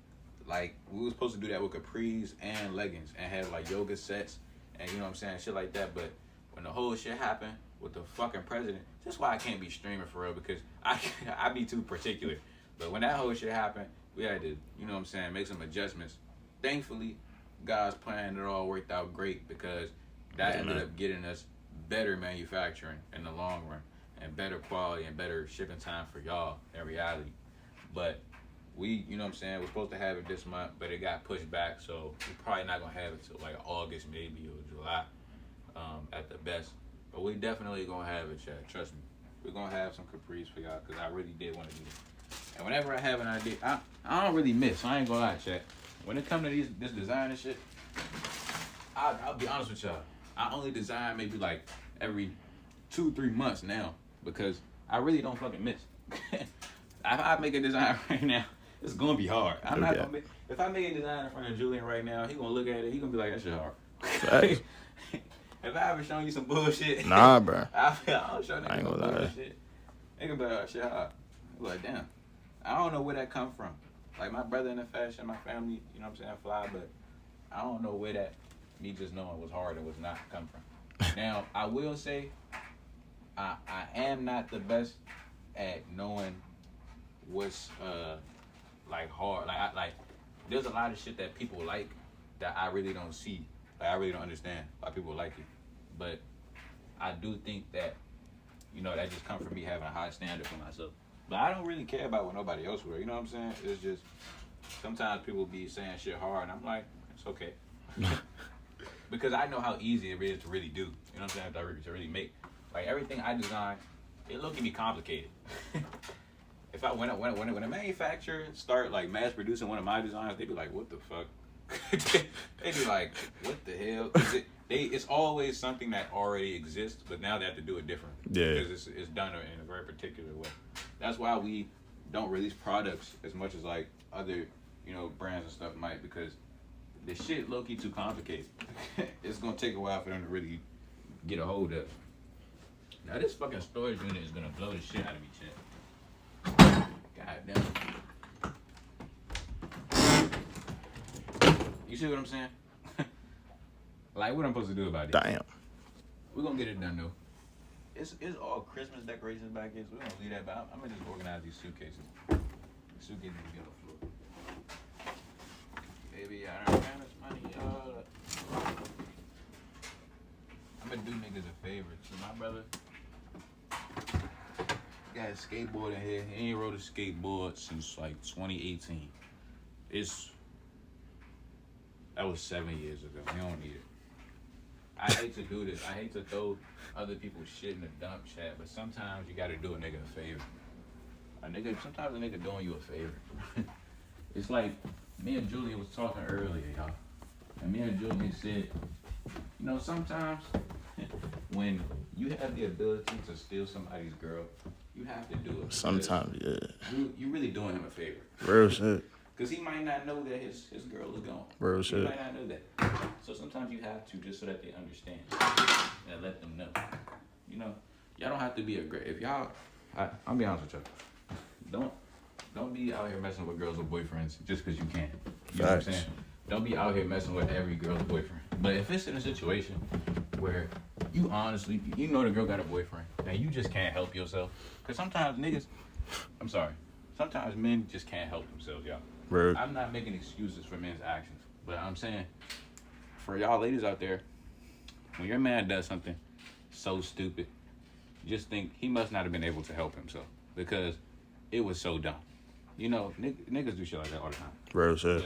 Like, we were supposed to do that with capris and leggings and have like yoga sets and you know what I'm saying, shit like that. But when the whole shit happened with the fucking president, that's why I can't be streaming for real, because I be too particular. But when that whole shit happened, we had to, you know what I'm saying, make some adjustments. Thankfully, God's plan, it all worked out great, because that ended up getting us better manufacturing in the long run and better quality and better shipping time for y'all in reality. But we, you know what I'm saying, we're supposed to have it this month, but it got pushed back, so we're probably not going to have it till like August maybe or July at the best. But we definitely going to have it, Chad. Trust me. We're going to have some capris for y'all, because I really did want to do it. And whenever I have an idea, I don't really miss. I ain't going to lie, Chad. When it comes to this design and shit, I'll be honest with y'all. I only design maybe like every 2-3 months now, because I really don't fucking miss. If I make a design right now, it's gonna be hard. I'm not gonna if I make a design in front of Julian right now, he gonna look at it, he gonna be like, that shit hard. If I ever shown you some bullshit, nah, bro. I'll show I ain't niggas gonna some lie. bullshit. They gonna be like, oh, shit hard. I'm like, damn. I don't know where that come from. Like, my brother in the fashion, my family, you know what I'm saying, fly, but I don't know where that, me just knowing what's hard and what's not come from. Now, I will say, I am not the best at knowing what's like hard. Like there's a lot of shit that people like that I really don't see. Like, I really don't understand why people like it. But I do think that, you know, that just comes from me having a high standard for myself. But I don't really care about what nobody else wear. You know what I'm saying? It's just sometimes people be saying shit hard, and I'm like, it's okay. Because I know how easy it is to really do. You know what I'm saying? To really make. Like, everything I design, it look at me complicated. If I when a manufacturer start like mass producing one of my designs, they be like, what the fuck? They be like, what the hell? It's always something that already exists, but now they have to do it different. Yeah. Because it's done in a very particular way. That's why we don't release products as much as like other, you know, brands and stuff might, because the shit low-key too complicated. It's gonna take a while for them to really get a hold of. Now this fucking storage unit is gonna blow the shit out of me, shit. God damn. You see what I'm saying? Like, what I'm supposed to do about it? Damn. We're gonna get it done though. It's all Christmas decorations back here, so we're gonna leave that, but I'm gonna just organize these suitcases. The suitcases will be on the floor. Baby, I don't have this money, y'all. I'm gonna do niggas a favor. So my brother got a skateboard in here. He ain't rode a skateboard since like 2018. That was 7 years ago. He don't need it. I hate to do this. I hate to throw other people's shit in the dump chat, but sometimes you gotta do a nigga a favor. Sometimes a nigga doing you a favor. It's like me and Julian was talking earlier, y'all. And me and Julian said, you know, sometimes when you have the ability to steal somebody's girl, you have to do it. Sometimes, yeah. You really doing him a favor. Real shit. Because he might not know that his girl is gone. Real He shit. might not know that. So sometimes you have to, just so that they understand. And let them know. You know, y'all don't have to be a great. If y'all, I'll be honest with y'all. Don't be out here messing with girls with boyfriends just because you can. You know what I'm saying? Don't be out here messing with every girl's boyfriend. But if it's in a situation where you honestly, you know the girl got a boyfriend and you just can't help yourself. Because sometimes sometimes men just can't help themselves, y'all. Real. I'm not making excuses for men's actions, but I'm saying for y'all ladies out there, when your man does something so stupid, just think he must not have been able to help himself because it was so dumb. You know, niggas do shit like that all the time. Real shit.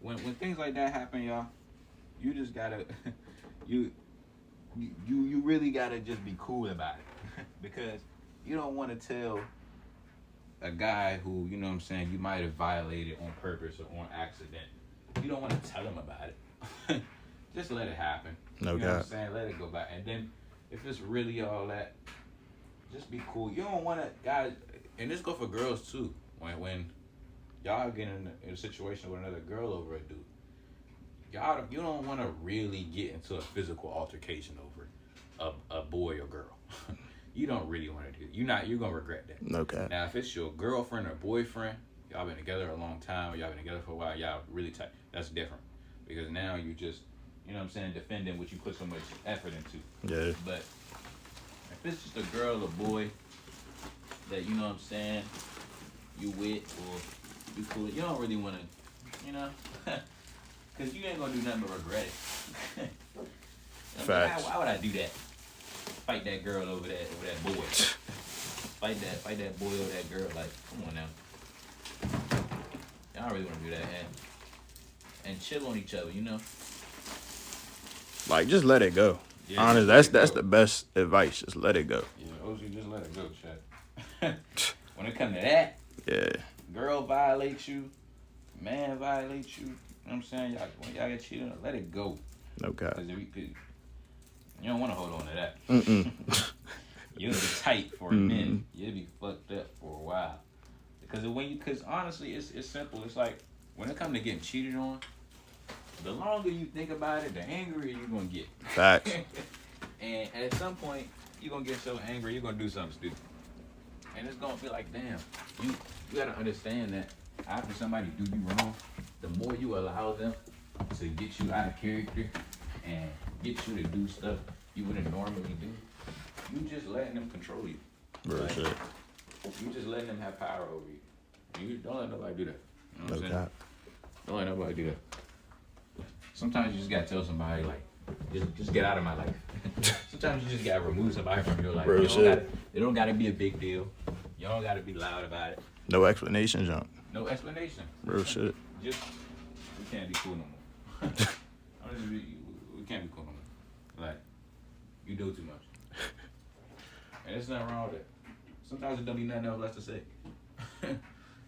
But when things like that happen, y'all, you just gotta you really gotta just be cool about it. Because you don't want to tell a guy who, you know what I'm saying, you might have violated on purpose or on accident. You don't want to tell him about it. Just let it happen. No you know what I'm doubt. saying? Let it go by. And then if it's really all that, just be cool. You don't want to, guys, and this go for girls too. When y'all get in a situation with another girl over a dude, you don't want to really get into a physical altercation over a boy or girl. You don't really want to do that. You're gonna regret that. No cap. Now, if it's your girlfriend or boyfriend, y'all been together a long time, y'all been together for a while, y'all really tight. That's different. Because now you just, you know what I'm saying, defending what you put so much effort into. Yeah. But if it's just a girl or boy that, you know what I'm saying, you with or you cool, you don't really want to, you know, because you ain't going to do nothing but regret it. Facts. Why would I do that? Fight that girl over that boy. Fight that boy over that girl. Like, come on now. I don't really want to do that, and chill on each other, you know. Like, just let it go. Yeah, Honestly, just let that's it the go. best advice. Just let it go. Yeah, OG, just let it go, chat. When it comes to that, Yeah. girl violates you, man violates you. You know what I'm saying? When y'all get cheated on, let it go. No cap. Because you don't want to hold on to that. Mm-mm. You'll be tight for a minute. You'll be fucked up for a while. Because honestly, it's simple. It's like, when it comes to getting cheated on, the longer you think about it, the angrier you're going to get. Facts. And at some point, you're going to get so angry, you're going to do something stupid. And it's going to feel like, damn, you got to understand that after somebody do you wrong, the more you allow them to get you out of character and get you to do stuff you wouldn't normally do, you just letting them control you. Real Like, shit. You just letting them have power over you. You don't let nobody do that. You know what No I'm saying? cap. Don't let nobody do that. Sometimes you just gotta tell somebody, like, just get out of my life. Sometimes you just gotta remove somebody from your life. Real It don't gotta be a big deal. You don't gotta be loud about it. No explanation, junk. No explanation. Real shit. Just, we can't be cool no more. Honestly, we can't be cool no more. Like, you do too much. And there's nothing wrong with it. Sometimes it don't be nothing else left to say.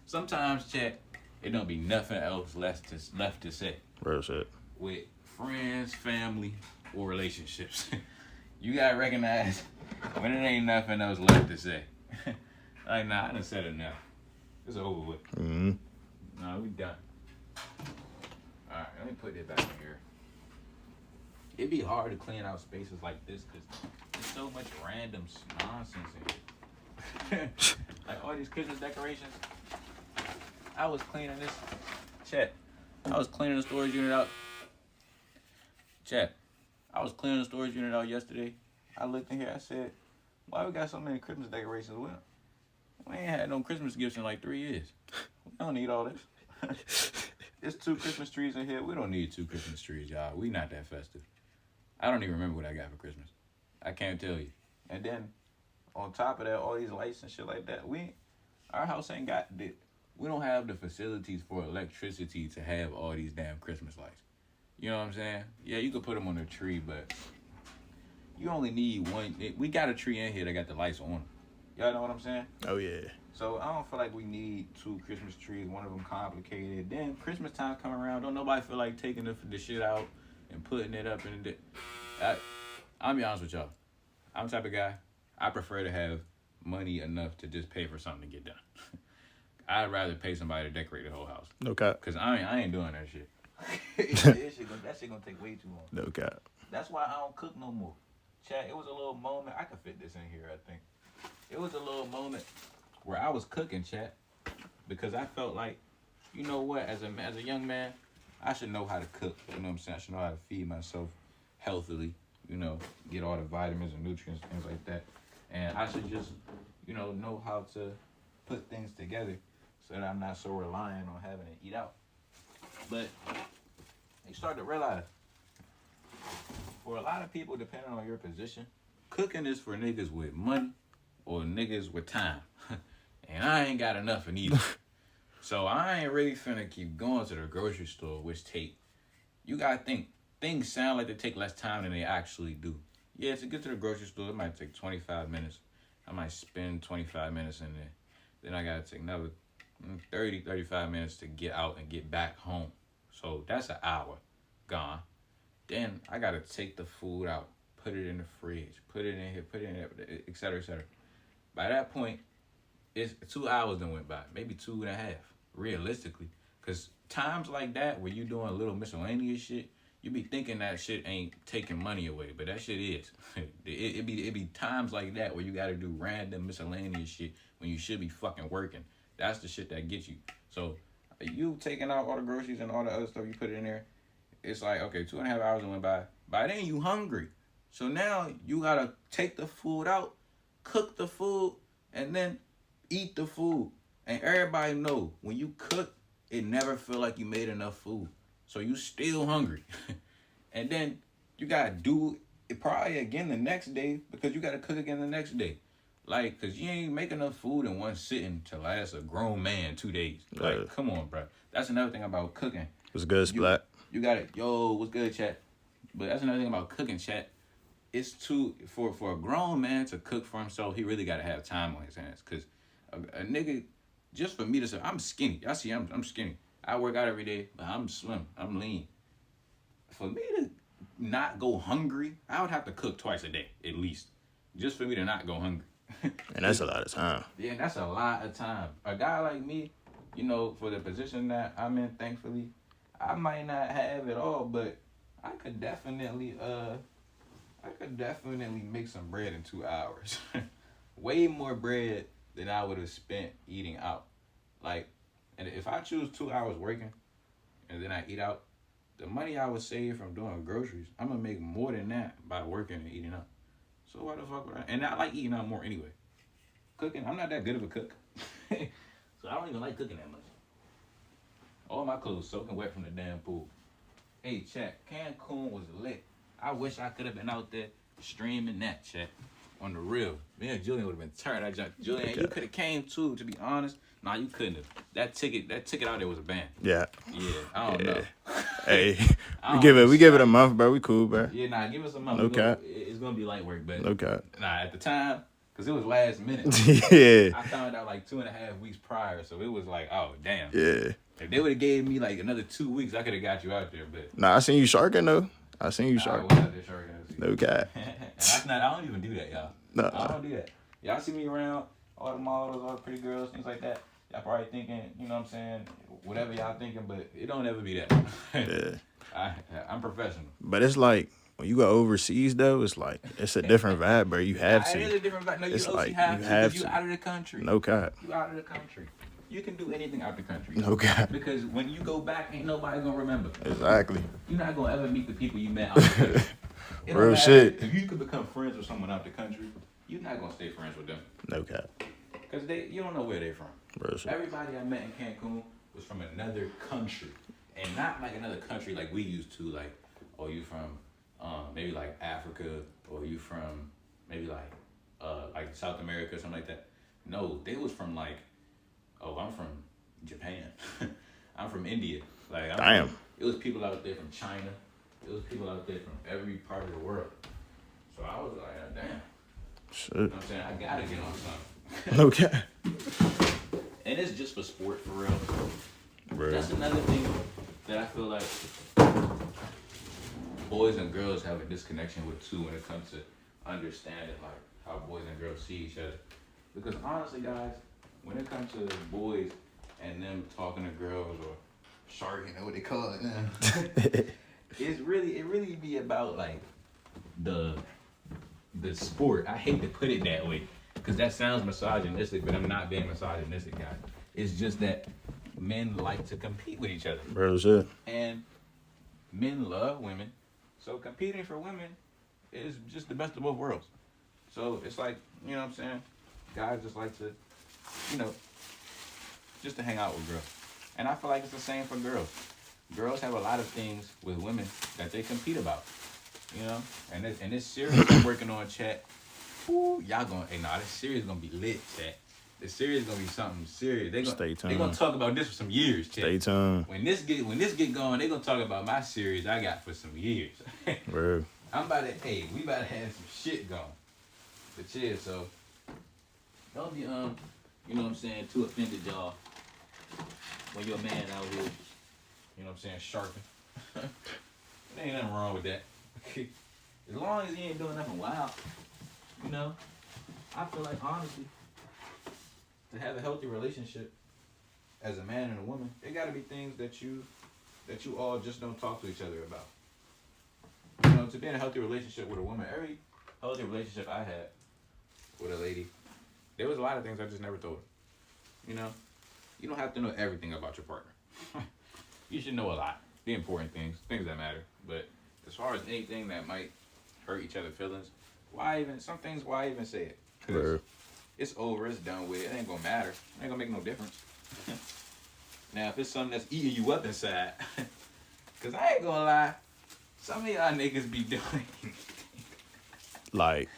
Sometimes, chat, it don't be nothing else left to say. Real shit. With friends, family, or relationships. You gotta recognize when it ain't nothing else left to say. Like, nah, I done said enough. It's over with. Mm-hmm. Nah, we done. Alright, let me put it back in here. It'd be hard to clean out spaces like this because there's so much random nonsense in here. Like all these Christmas decorations. I was cleaning this. Chat. I was cleaning the storage unit out. Chat. I was cleaning the storage unit out yesterday. I looked in here. I said, why we got so many Christmas decorations? We ain't had no Christmas gifts in like 3 years. We don't need all this. There's 2 Christmas trees in here. We don't need 2 Christmas trees, y'all. We not that festive. I don't even remember what I got for Christmas. I can't tell you. And then, on top of that, all these lights and shit like that, our house ain't got the, we don't have the facilities for electricity to have all these damn Christmas lights. You know what I'm saying? Yeah, you could put them on the tree, but you only need one. We got a tree in here that got the lights on. Y'all know what I'm saying? Oh, yeah. So I don't feel like we need 2 Christmas trees, one of them complicated. Then Christmas time come around, don't nobody feel like taking the shit out and putting it up in the... I'll be honest with y'all. I'm the type of guy, I prefer to have money enough to just pay for something to get done. I'd rather pay somebody to decorate the whole house. No cap. Because I ain't doing that shit. That shit gonna take way too long. No cap. That's why I don't cook no more. Chat, it was a little moment. I could fit this in here, I think. It was a little moment where I was cooking, chat, because I felt like, you know what, as a young man, I should know how to cook. You know what I'm saying? I should know how to feed myself healthily, you know, get all the vitamins and nutrients, things like that. And I should just, you know how to put things together so that I'm not so reliant on having to eat out. But you start to realize, for a lot of people, depending on your position, cooking is for niggas with money or niggas with time. And I ain't got enough of neither. So I ain't really finna keep going to the grocery store, which you gotta think, things sound like they take less time than they actually do. Yeah, to get to the grocery store, it might take 25 minutes. I might spend 25 minutes in there. Then I gotta take another 30, 35 minutes to get out and get back home. So that's an hour gone. Then I gotta take the food out, put it in the fridge, put it in here, put it in there, et cetera, et cetera. By that point, it's 2 hours that went by, maybe 2.5, realistically. Because times like that, where you doing a little miscellaneous shit, you be thinking that shit ain't taking money away, but that shit is. it be times like that where you gotta do random miscellaneous shit when you should be fucking working. That's the shit that gets you. So you taking out all the groceries and all the other stuff you put it in there, it's like, okay, 2.5 hours went by. By then you hungry. So now you gotta take the food out, cook the food, and then eat the food. And everybody know when you cook, it never feel like you made enough food. So you still hungry. And then you gotta do it probably again the next day because you gotta cook again the next day. Like, cause you ain't make enough food in one sitting to last a grown man 2 days. Like, come on, bro. That's another thing about cooking. What's good, Splat? You got it. Yo, what's good, chat? But that's another thing about cooking, chat. It's for a grown man to cook for himself, he really gotta have time on his hands. Cause a nigga, just for me to say, I'm skinny. Y'all see, I'm skinny. I work out every day, but I'm slim. I'm lean. For me to not go hungry, I would have to cook twice a day, at least. Just for me to not go hungry. And that's a lot of time. Yeah, that's a lot of time. A guy like me, you know, for the position that I'm in, thankfully, I might not have it all, but I could definitely make some bread in 2 hours. Way more bread than I would have spent eating out. Like, and if I choose 2 hours working and then I eat out, the money I would save from doing groceries, I'm gonna make more than that by working and eating out. So why the fuck would I? And I like eating out more anyway. Cooking, I'm not that good of a cook. So I don't even like cooking that much. All my clothes soaking wet from the damn pool. Hey, chat, Cancun was lit. I wish I could have been out there streaming that, chat. On the real. Me and Julian would have been tired. Julian, you could have came too, to be honest. Nah, you couldn't have. That ticket out there was a band. Yeah. Yeah, I don't know. Hey, we give it a month, bro. We cool, bro. Yeah, nah, give us a month. No cap. It's gonna be light work, but No cap. Nah, at the time, cause it was last minute. Yeah. I found out like 2.5 weeks prior, so it was like, oh damn. Yeah. If they would have gave me like another 2 weeks, I could have got you out there, but Nah, I seen you sharking though. I seen you I sharking. was out there sharking. No cap. And that's not. I don't even do that, y'all. No. I don't do that. Y'all see me around, all the models, all the pretty girls, things like that. Y'all probably thinking, you know what I'm saying, whatever y'all thinking, but it don't ever be that. Yeah. I'm professional. But it's like when you go overseas though, it's like it's a different vibe, bro. You have It is to. a different vibe. No, you It's also like, have you to, have because you to. out of the country. No cap. You out of the country. You can do anything out the country. No cap. Because when you go back, ain't nobody gonna remember. Exactly. You're not gonna ever meet the people you met out the country. It don't Real matter. shit. If you could become friends with someone out the country, you're not gonna stay friends with them. No cap. Because you don't know where they're from. Real shit. Everybody I met in Cancun was from another country. And not like another country like we used to, like, oh, you from maybe like Africa, or you from maybe like South America or something like that. No, they was from like, oh, I'm from Japan. I'm from India. Like, Damn. It was people out there from China. It was people out there from every part of the world. So I was like, damn. Shit. You know what I'm saying? I gotta get on something. No cap. And it's just for sport, for real. Bro. That's another thing that I feel like boys and girls have a disconnection with too when it comes to understanding like how boys and girls see each other. Because honestly, guys, when it comes to boys and them talking to girls or sharking or what they call it, it really be about like the sport. I hate to put it that way because that sounds misogynistic, but I'm not being misogynistic, guys. It's just that men like to compete with each other. Real shit. And men love women. So competing for women is just the best of both worlds. So it's like, you know what I'm saying? Guys just like to, you know, just to hang out with girls. And I feel like it's the same for girls. Girls have a lot of things with women that they compete about. You know? And this series I'm working on, chat. Ooh, y'all gonna, hey, nah, this series gonna be lit, chat. The series gonna be something serious. Stay They tuned. gonna talk about this for some years, Chad. Stay tuned. When this get going, they gonna talk about my series I got for some years. Bro. I'm about to, we about to have some shit going. But yeah, so Don't be you know what I'm saying, too offended, y'all. When you're a man out here, you know what I'm saying, sharpen. There ain't nothing wrong with that. as long as he ain't doing nothing wild, you know, I feel like honestly, To have a healthy relationship as a man and a woman, there gotta be things that you all just don't talk to each other about. You know, to be in a healthy relationship with a woman, every healthy relationship I had with a lady, there was a lot of things I just never told her. You know, you don't have to know everything about your partner. You should know a lot, the important things that matter. But as far as anything that might hurt each other's feelings, why even say it? 'Cause Bro. it's over, it's done with. It ain't gonna matter. It ain't gonna make no difference. Now, if it's something that's eating you up inside, cause I ain't gonna lie, some of y'all niggas be doing. Like,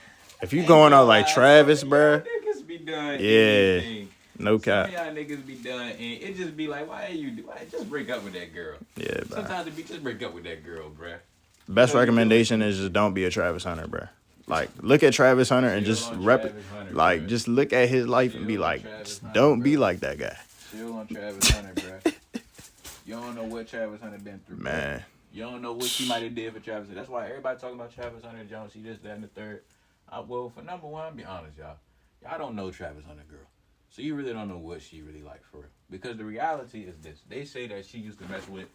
if you going out like Travis, bro, Niggas be doing. Yeah. anything. no Some cap. of y'all niggas be done, and it just be like, why just break up with that girl? Yeah, bro. Sometimes it be just break up with that girl, bruh. Best recommendation is just don't be a Travis Hunter, bro. Like, look at Travis Hunter and Chill just on rep, Travis Hunter, like, bruh. just look at his life and be Chill on like, Travis just Hunter, don't be bro. like that guy, Chill on Travis Hunter, bruh. You don't know what Travis Hunter been through, bruh. man. You don't know what she might have did for Travis. That's why everybody talking about Travis Hunter Jones. She this, that, and the third. Well, for number one, I'll be honest, y'all. Y'all don't know Travis Hunter girl. So you really don't know what she really like for real. Because the reality is this. They say that she used to mess with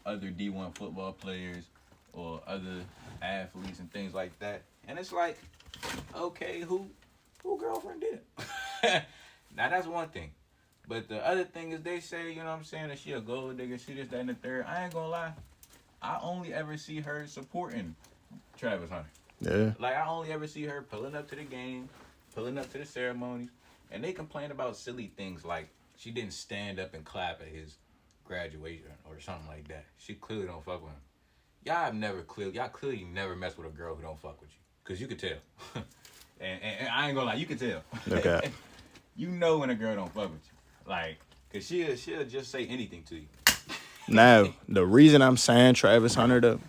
other D1 football players or other athletes and things like that. And it's like, okay, who girlfriend did it? Now that's one thing. But the other thing is they say, you know what I'm saying, that she a gold digger, she this, that, and the third. I ain't gonna lie. I only ever see her supporting Travis Hunter. Yeah, Like, I only ever see her pulling up to the game, pulling up to the ceremonies, and they complain about silly things like she didn't stand up and clap at his graduation or something like that. She clearly don't fuck with him. Y'all clearly never mess with a girl who don't fuck with you. Because you could tell. and I ain't gonna lie, you could tell. Okay. You know when a girl don't fuck with you. Like, because she'll just say anything to you. Now, the reason I'm saying Travis Hunter, though,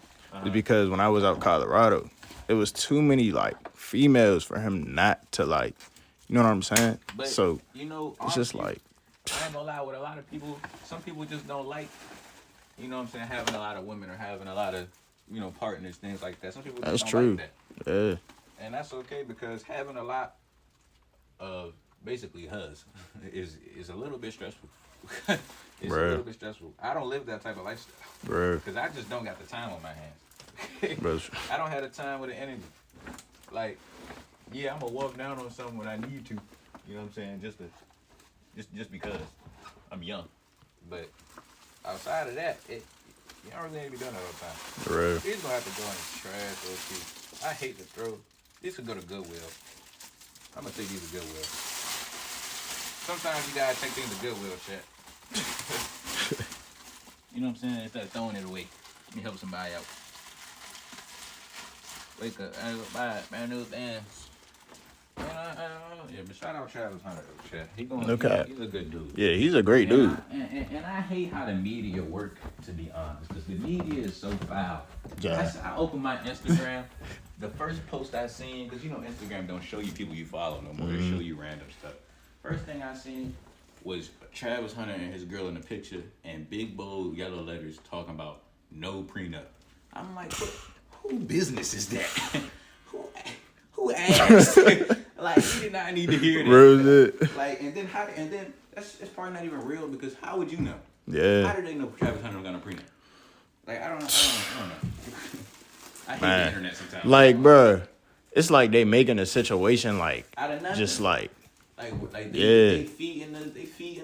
is because when I was out Colorado, it was too many, like, females for him not to, like, you know what I'm saying? But, So, you know, it's just honestly, like, I ain't gonna lie, with a lot of people, some people just don't like, you know what I'm saying, having a lot of women or having a lot of, you know, partners, things like that. Some people just that's don't true. like that. Yeah, And that's okay because having a lot of basically hus is a little bit stressful. It's a Bruh. little bit stressful. I don't live that type of lifestyle bro. because I just don't got the time on my hands. Bro, I don't have the time or the energy. Like, yeah, I'm gonna walk down on something when I need to. You know what I'm saying? Just because I'm young. But outside of that, you don't really need to be doing that all the time. bro. These gonna have to go in the trash or too. I hate to throw. These could go to Goodwill. I'm gonna take these to Goodwill. Sometimes you gotta take things to Goodwill, chat. you know what I'm saying, instead of throwing it away, let me help somebody out. Wake up, I go buy brand new things. Yeah, but shout out Travis Hunter, though, chat. No cap. He's a good dude. Yeah, he's a great dude. And I hate how the media work, to be honest, because the media is so foul. Yeah. I opened my Instagram. The first post I seen, because you know Instagram don't show you people you follow no more. They show you random stuff. First thing I seen was Travis Hunter and his girl in the picture and big bold yellow letters talking about no prenup. I'm like, who business is that? who asked? Like, you did not need to hear that. Real shit. Like, and then that's probably not even real because how would you know? How Yeah, did they know Travis Hunter was gonna prenup? Like, I don't know. I hate Man. the internet sometimes. like, bro, it's like they making a situation like, Out of nothing. just like, Like Yeah. they feed in the you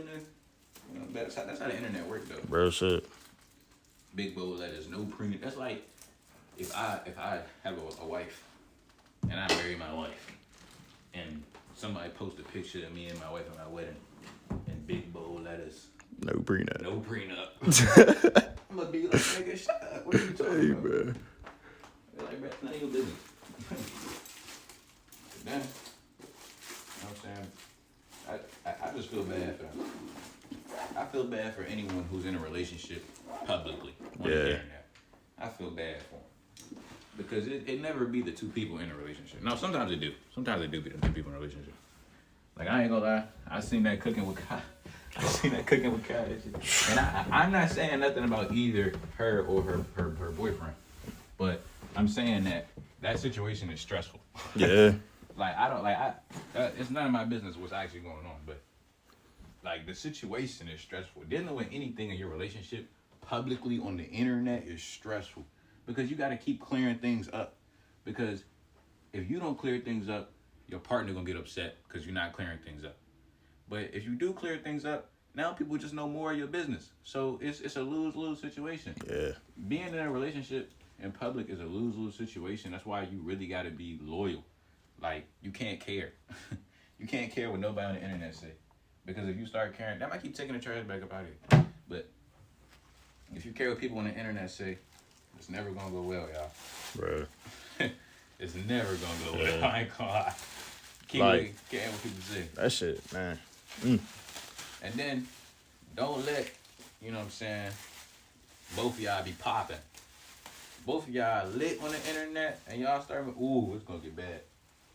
know, that's how the internet works though. real shit. Big bold letters, no prenup. That's like if I have a wife and I marry my wife and somebody post a picture of me and my wife at my wedding and big bold letters, No prenup. no prenup. I'm gonna be like, nigga, shut up. What are you talking Hey, about? bro. They're like, bro, it's none of your business. Then, you know what I'm saying? I just feel bad for them. I feel bad for anyone who's in a relationship publicly on the internet. I feel bad for them. Because it never be the two people in a relationship. No, sometimes it do. Sometimes it do be the two people in a relationship. Like, I ain't gonna lie. I seen that cooking with Kai. And I'm not saying nothing about either her or her boyfriend. But I'm saying that situation is stressful. Yeah. It's none of my business what's actually going on, but like the situation is stressful. Dealing with anything in your relationship publicly on the internet is stressful because you got to keep clearing things up. Because if you don't clear things up, your partner gonna get upset because you're not clearing things up. But if you do clear things up, now people just know more of your business. So it's a lose-lose situation. Yeah. Being in a relationship in public is a lose-lose situation. That's why you really got to be loyal. Like, you can't care. You can't care what nobody on the internet say. Because if you start caring, that might keep taking the trash back up out of here. But if you care what people on the internet say, it's never going to go well, y'all. Bro. It's never going to go well. I ain't going to lie. Keep caring what people say. That shit, man. And then, don't let, you know what I'm saying, both of y'all be popping. Both of y'all lit on the internet, and y'all start with, ooh, it's going to get bad.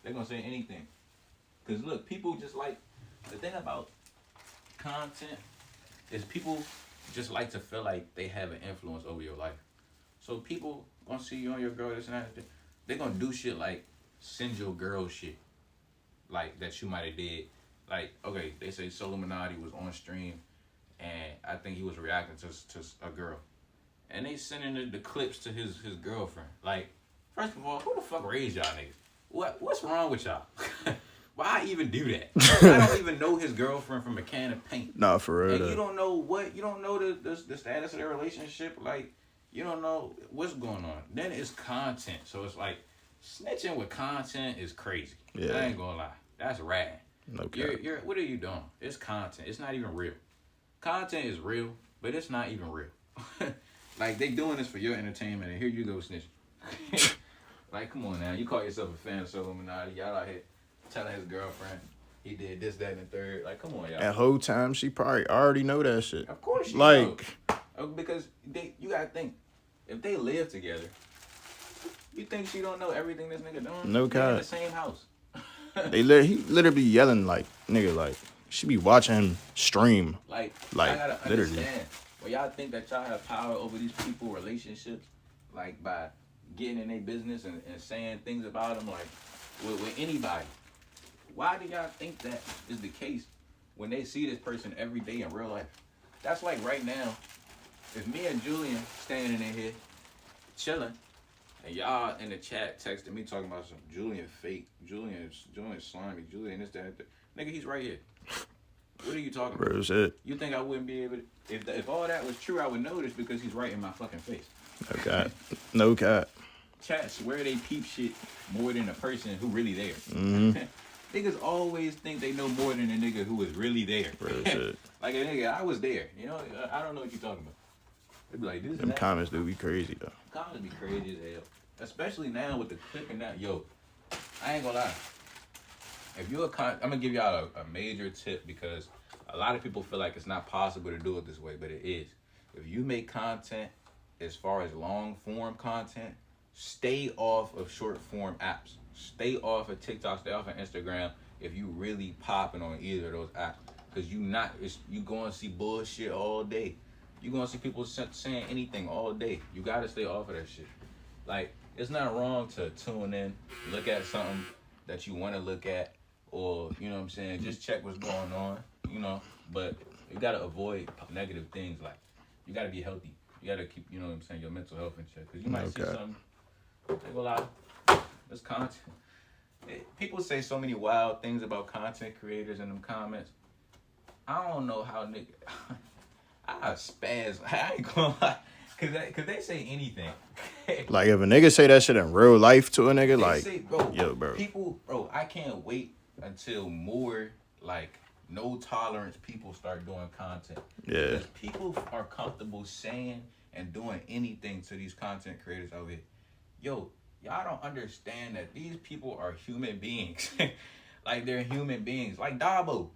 They're going to say anything. Because, look, people just like, the thing about content is people just like to feel like they have an influence over your life. So people going to see you on your girl, this and that. They're going to do shit like send your girl shit. Like, that you might have did. Like, okay, they say Soluminati was on stream, and I think he was reacting to a girl. And they sending the clips to his girlfriend. Like, first of all, who the fuck raised y'all niggas? What's wrong with y'all? Why even do that? I don't even know his girlfriend from a can of paint. Nah, for real. And you don't know the status of their relationship. Like, you don't know what's going on. Then it's content. So it's like, snitching with content is crazy. Yeah. I ain't gonna lie. That's rad. Okay. What are you doing? It's content. It's not even real. Content is real, but it's not even real. Like, they doing this for your entertainment, and here you go snitching. Like, come on now. You call yourself a fan of Illuminati. Y'all out here telling his girlfriend he did this, that, and the third. Like, come on, y'all. That whole time, she probably already know that shit. Of course she like, knows. Because you got to think, if they live together, you think she don't know everything this nigga doing? No They're in cap. the same house. he literally yelling like, nigga, like, she be watching him stream. Like Like, I gotta literally. understand. Well, y'all think that y'all have power over these people relationships, like by getting in their business and saying things about them, like with anybody. Why do y'all think that is the case when they see this person every day in real life? That's like right now, if me and Julian standing in here chilling, and y'all in the chat texting me talking about some Julian fake, Julian slimy, Julian this, that, that. Nigga, he's right here. What are you talking about? Bro, shit. You think I wouldn't be able to? If all that was true, I would notice because he's right in my fucking face. No cap. No cap. Chat swear they peep shit more than a person who really there. Mm-hmm. Niggas always think they know more than a nigga who was really there. Real shit. Like a nigga, I was there. You know, I don't know what you're talking about. They be like, this Them is that. comments do be crazy, though. Comments be crazy as hell. Especially now with the clip and that. Yo, I ain't gonna lie. If you're I'm gonna give y'all a major tip because a lot of people feel like it's not possible to do it this way, but it is. If you make content as far as long form content, stay off of short form apps. Stay off of TikTok, stay off of Instagram if you really popping on either of those apps. Cause you gonna see bullshit all day. You gonna see people saying anything all day. You gotta stay off of that shit. Like, it's not wrong to tune in, look at something that you wanna look at, or, you know what I'm saying, just check what's going on, you know, but you gotta avoid negative things. Like, you gotta be healthy. You gotta keep, you know what I'm saying, your mental health in check. Cause you might see something, ain't gonna lie, this content. People say so many wild things about content creators in them comments. I don't know how nigga, I spaz, I ain't gonna lie, cause they say anything. Like, if a nigga say that shit in real life to a nigga, They like, say, bro, yo, bro. People, bro, I can't wait until more, like, no tolerance people start doing content. Yeah. Because people are comfortable saying and doing anything to these content creators out here. Yo, y'all don't understand that these people are human beings. Like, they're human beings. Like Dabo.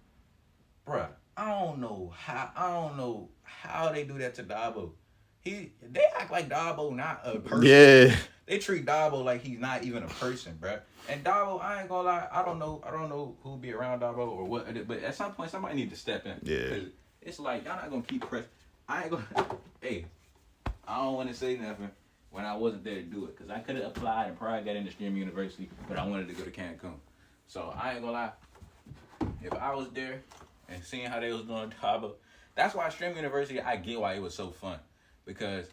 bruh, I don't know how they do that to Dabo. They act like Dabo not a person. Yeah. They treat Dabo like he's not even a person, bruh. And Dabo, I ain't gonna lie, I don't know who'll be around Dabo or what, but at some point somebody need to step in. Yeah. 'Cause it's like y'all not gonna keep pressing. I ain't gonna. Hey, I don't want to say nothing when I wasn't there to do it, because I could have applied and probably got into Stream University, but I wanted to go to Cancun. So I ain't gonna lie. If I was there and seeing how they was doing Dabo, that's why Stream University, I get why it was so fun, because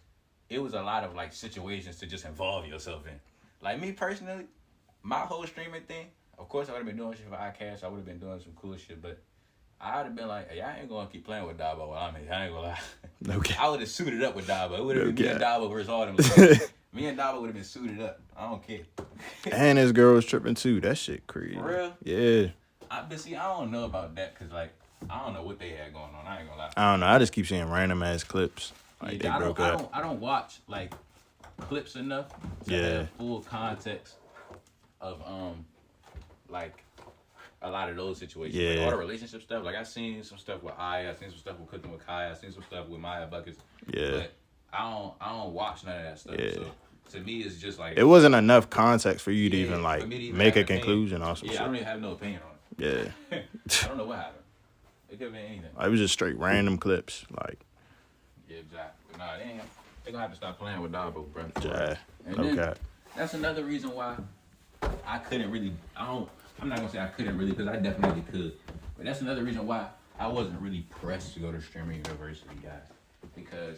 it was a lot of like situations to just involve yourself in. Like me personally, my whole streaming thing, of course I would have been doing shit for iCash, I would have been doing some cool shit, but I would have been like, hey, I ain't gonna keep playing with Dabo while I'm here. I ain't gonna lie. Okay. I would have suited up with Dabo. It would have been me and Dabo versus all them. Me and Dabo would have been suited up. I don't care. And his girl was tripping too. That shit crazy. For real? Yeah. But see, I don't know about that, because like, I don't know what they had going on. I ain't gonna lie. I don't know. I just keep seeing random ass clips. Like Yeah, they broke up. I don't watch like clips enough to Yeah. have full context of like a lot of those situations. Like, Yeah. all the relationship stuff. Like I seen some stuff with I seen some stuff with Cooking with Kai, I seen some stuff with Maya Buckets. Yeah. But I don't watch none of that stuff. Yeah. So to me it's just like It wasn't enough context for you to Yeah, even for like me to even make have a an opinion. conclusion on some yeah, I don't shit. even have no opinion on Yeah. it. I don't know what happened. It could have been anything. It was just straight random clips. Like, Yeah, exactly. Nah, they gonna have to stop playing with Dabo, bro. yeah. And then- Okay. That's another reason why I couldn't really. I'm not gonna say I couldn't really, because I definitely could. But that's another reason why I wasn't really pressed to go to Streaming University, guys. Because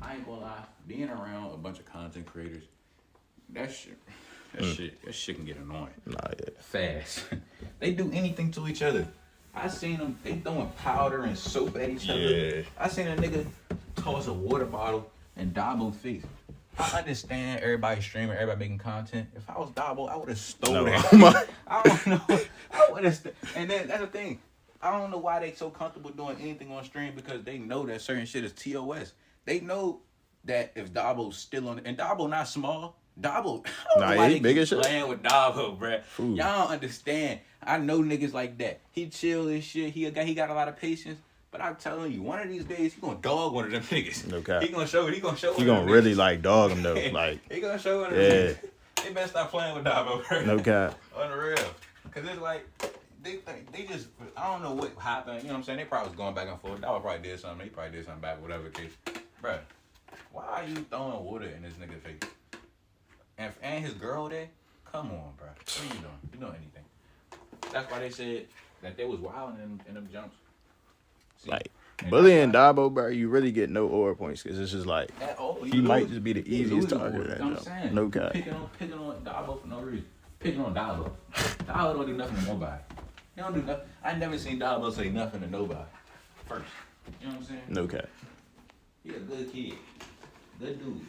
I ain't gonna lie, being around a bunch of content creators, that shit can get annoying Nah, yeah. fast. They do anything to each other. I seen them. They throwing powder and soap at each other. Yeah. I seen a nigga toss a water bottle in Dabo's face. I understand everybody streaming, everybody making content. If I was Dabo, I would have stole No, that. oh my- I don't know. I would have. And then that's the thing. I don't know why they so comfortable doing anything on stream, because they know that certain shit is TOS. They know that if Dabo's still on, and Dabo not small. Dabo, I don't Nah, know why he they big keep as shit. playing with Dabo, bruh. Ooh. Y'all don't understand. I know niggas like that. He chill as shit. He got a lot of patience. But I'm telling you, one of these days he gonna dog one of them niggas. No cap. He gonna show. He one gonna of them really niggas. like dog him though. Like, He gonna show one of Yeah. them niggas. They better stop playing with Dabo, bro. no cap. On the real. Cause it's like they just, I don't know what happened. You know what I'm saying? They probably was going back and forth. Dabo probably did something. He probably did something back, whatever the case. Bruh, why are you throwing water in this nigga's face? And his girl there? Come on, bro. What are you doing? You doing anything? That's why they said that they was wilding in them jumps. See? Like, And bullying that's Dabo, bro, you really get no aura points because it's just like why- he might just be the easiest target You at that know what I'm jump. saying? No cap. Picking on Dabo for no reason. Picking on Dabo. Dabo don't do nothing to nobody. He don't do nothing. I never seen Dabo say nothing to nobody first. You know what I'm saying? No cap. He a good kid. Good dude. You know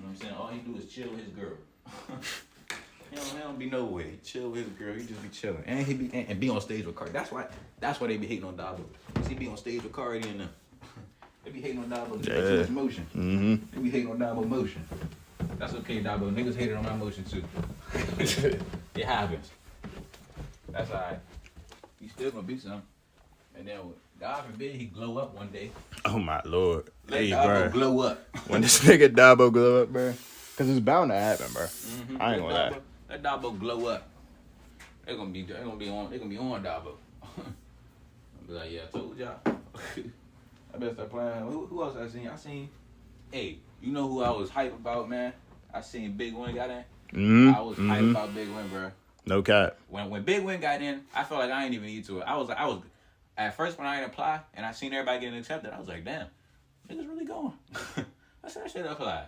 what I'm saying? All he do is chill with his girl. He don't be nowhere. He chill with his girl. He just be chilling. And he be and be on stage with Cardi. That's why they be hating on Dabo. Cause he be on stage with Cardi and them. They be hating on Dabo. They Yeah. too much motion. Mm-hmm. They be hating on Dabo motion. That's okay, Dabo. Niggas hated on my motion too. It happens. That's alright. He still gonna be something. And then God forbid he glow up one day. Oh my lord. Let Hey, Dabo bro. glow up. When this nigga Dabo glow up, bro, because it's bound to happen, bro. I ain't gonna lie. Let Dabo glow up. They gonna be on Dabo. I'll be like, yeah, I told y'all. I better start playing. Who else I seen? Hey, you know who I was hype about, man? I seen Big Win got in. Mm-hmm. I was hype about Big Win, bro. No cap. When Big Win got in, I felt like I ain't even need to. I was at first when I didn't apply and I seen everybody getting accepted, I was like, damn, niggas really going. I said I should have applied.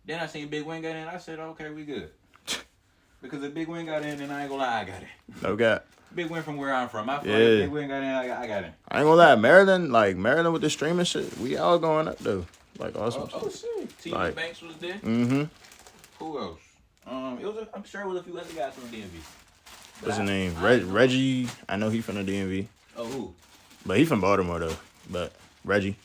Then I seen Big Win got in, I said, okay, we good. Because if Big Win got in, then I ain't gonna lie, I got it. No cap. Big Win from where I'm from. I feel Yeah. like if Big Win got in, I got it. I ain't gonna lie. Maryland with the streaming shit, we all going up though. Like awesome. Oh shit. T.D. Like- Banks was there. Mm-hmm. Who else? I'm sure it was a few other guys from the DMV. But What's his name? I ain't know. Reggie. I know he from the DMV, Oh, who? but he from Baltimore though. But Reggie.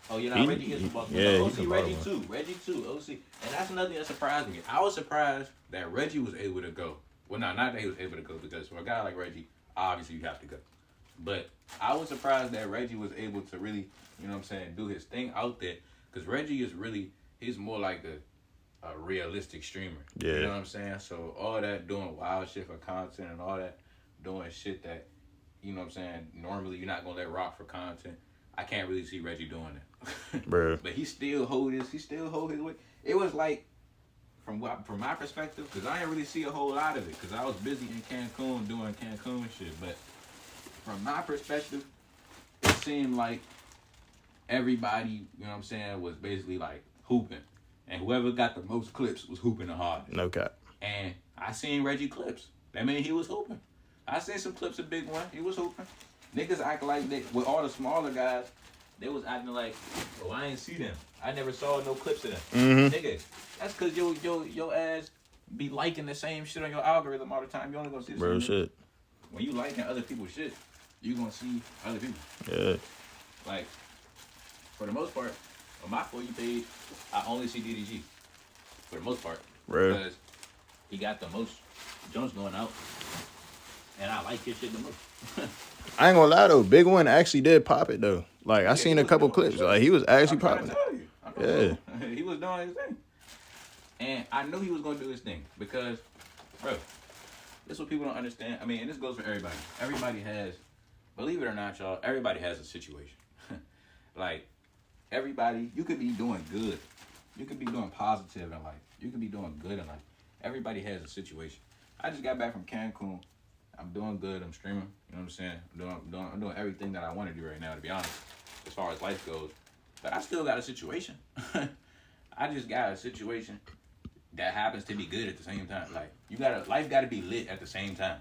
Oh, you know, He- Reggie is from Baltimore. yeah, he OC from Reggie Baltimore. too. Reggie too. OC. And that's another thing that surprised me. I was surprised that Reggie was able to go. Well, not that he was able to go, because for a guy like Reggie, obviously you have to go. But I was surprised that Reggie was able to really, you know what I'm saying, do his thing out there. Because Reggie is really, he's more like a realistic streamer. Yeah. You know what I'm saying? So all that doing wild shit for content and all that, doing shit that, you know what I'm saying, normally you're not going to let rock for content. I can't really see Reggie doing that. Bro. But he still hold his way. It was like, from my perspective, because I didn't really see a whole lot of it, because I was busy in Cancun doing Cancun shit. But from my perspective, it seemed like everybody, you know what I'm saying, was basically like hooping. And whoever got the most clips was hooping the hardest. No cap. And I seen Reggie clips. That mean he was hooping. I seen some clips of Big One. He was hooping. Niggas act like they, with all the smaller guys, they was acting like, oh, I ain't see them. I never saw no clips of them. Mm-hmm. Nigga, that's because your ass be liking the same shit on your algorithm all the time. You only gonna see the Bro, same shit. When you liking other people's shit, you gonna see other people. Yeah. Like, for the most part, on my For You page, I only see DDG. For the most part. Bro. Because he got the most Jones going out. And I like his shit the most. I ain't gonna lie though, Big One actually did pop it though. Like I seen a couple clips. Like he was actually popping it. Yeah. He was doing his thing. And I knew he was gonna do his thing. Because, bro, this is what people don't understand. I mean, and this goes for everybody. Everybody has, believe it or not, y'all, everybody has a situation. Like, everybody, you could be doing good. You could be doing positive in life. You could be doing good in life. Everybody has a situation. I just got back from Cancun. I'm doing good. I'm streaming. You know what I'm saying? I'm doing everything that I want to do right now, to be honest, as far as life goes. But I still got a situation. I just got a situation that happens to be good at the same time. Like, life gotta be lit at the same time.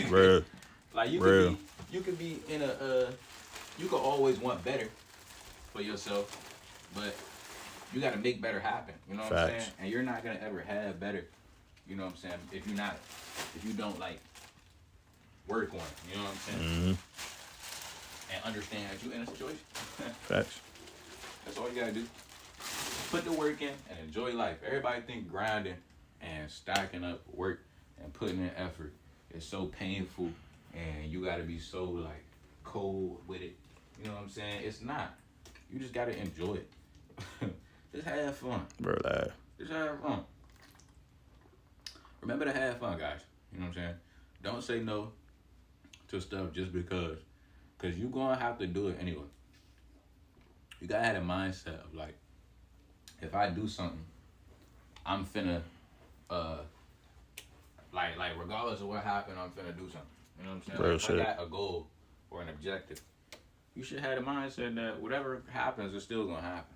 Bro. Like you could be in you could always want better for yourself, but you gotta make better happen. You know what I'm saying? And you're not gonna ever have better, you know what I'm saying, if you don't like work on it. You know what I'm saying? Mm-hmm. And understand that you're in a situation. Facts. That's all you gotta do. Put the work in and enjoy life. Everybody think grinding and stacking up work and putting in effort is so painful and you gotta be so like cold with it. You know what I'm saying? It's not. You just gotta enjoy it. Just have fun. Bro, like. Just have fun. Remember to have fun, guys. You know what I'm saying? Don't say no to stuff just because. Because you're going to have to do it anyway. You got to have a mindset of like, if I do something, I'm finna, like regardless of what happened, I'm finna do something. You know what I'm saying? Real Like, shit. if I got a goal or an objective, you should have the mindset that whatever happens is still gonna happen.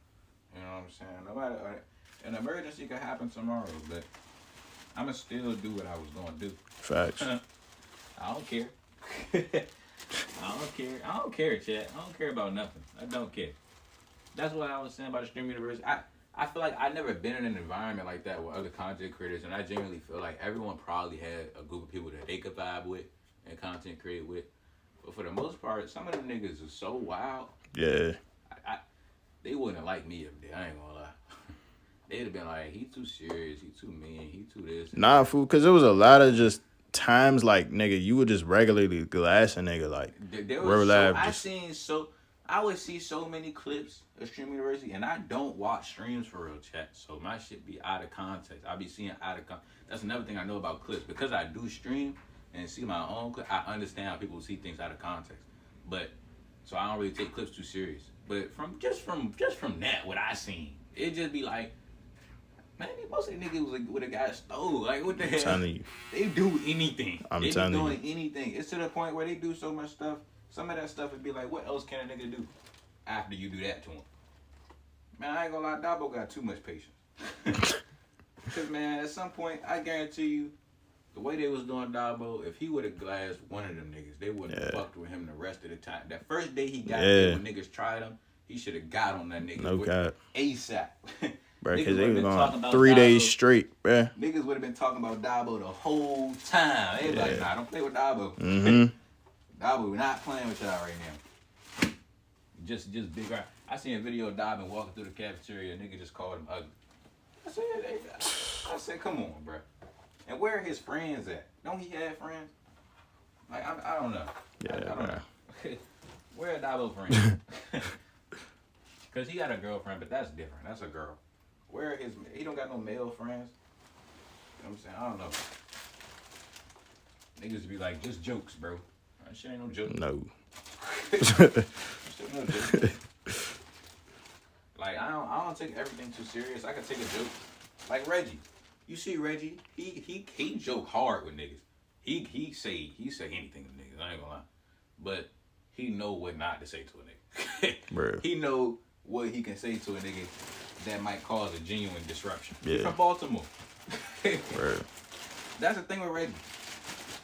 You know what I'm saying? No matter, an emergency could happen tomorrow, but I'ma still do what I was gonna do. Facts. I don't care. I don't care. I don't care, chat. I don't care about nothing. I don't care. That's what I was saying about the stream universe. I feel like I've never been in an environment like that with other content creators, and I genuinely feel like everyone probably had a group of people that they could vibe with and content create with. But for the most part, some of them niggas are so wild. Yeah. They wouldn't like me up there. I ain't gonna lie. They'd have been like, he too serious, he too mean, he too this. Nah, fool, because there was a lot of just times like, nigga, you would just regularly glass a nigga like. There Real was life I would see so many clips of Stream University, and I don't watch streams for real, chat. So my shit be out of context. I be seeing out of context. That's another thing I know about clips. Because I do stream and see my own clip, I understand how people see things out of context. But so I don't really take clips too serious. But from that, what I seen, it just be like, man, most of the niggas with a guy stole. Like, what the hell? Telling you. They do anything. I'm they telling be you. doing anything. It's to the point where they do so much stuff. Some of that stuff would be like, what else can a nigga do after you do that to him? Man, I ain't gonna lie, Dabo got too much patience. Because, man, at some point, I guarantee you, the way they was doing Dabo, if he would have glassed one of them niggas, they wouldn't have fucked with him the rest of the time. That first day he got there when niggas tried him, he should have got on that nigga No cap. ASAP. Bro, Niggas because they would've was been talking on about 3 days Dabo. straight, bruh. Niggas would have been talking about Dabo the whole time. They was like, nah, don't play with Dabo. Mm-hmm. Dabo, we're not playing with y'all right now. Just big. I seen a video of Dobbin walking through the cafeteria. A nigga just called him ugly. I said, come on, bro. And where are his friends at? Don't he have friends? Like, I don't know. Yeah, I don't bro. know. Where a Dabo friend? Cause he got a girlfriend, but that's different. That's a girl. Where his? He don't got no male friends. You know what I'm saying? I don't know. Niggas be like, just jokes, bro. That shit ain't no joke. No. Shit no joke. Like I don't take everything too serious. I can take a joke. Like Reggie. You see Reggie? He joke hard with niggas. He say anything to niggas. I ain't gonna lie. But he know what not to say to a nigga. Bro. He know what he can say to a nigga that might cause a genuine disruption. Yeah. He from Baltimore. Bro. That's the thing with Reggie.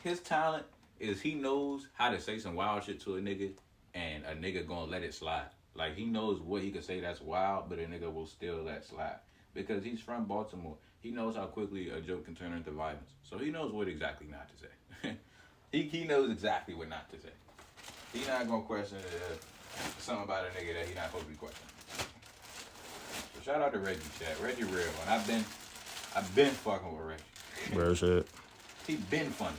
His talent is he knows how to say some wild shit to a nigga and a nigga gonna let it slide. Like he knows what he can say that's wild, but a nigga will still let slide. Because he's from Baltimore. He knows how quickly a joke can turn into violence. So he knows what exactly not to say. he knows exactly what not to say. He not gonna question something about a nigga that he not supposed to be questioning. So shout out to Reggie, Chad. Reggie real one. I've been fucking with Reggie. Bro, shit. He been funny.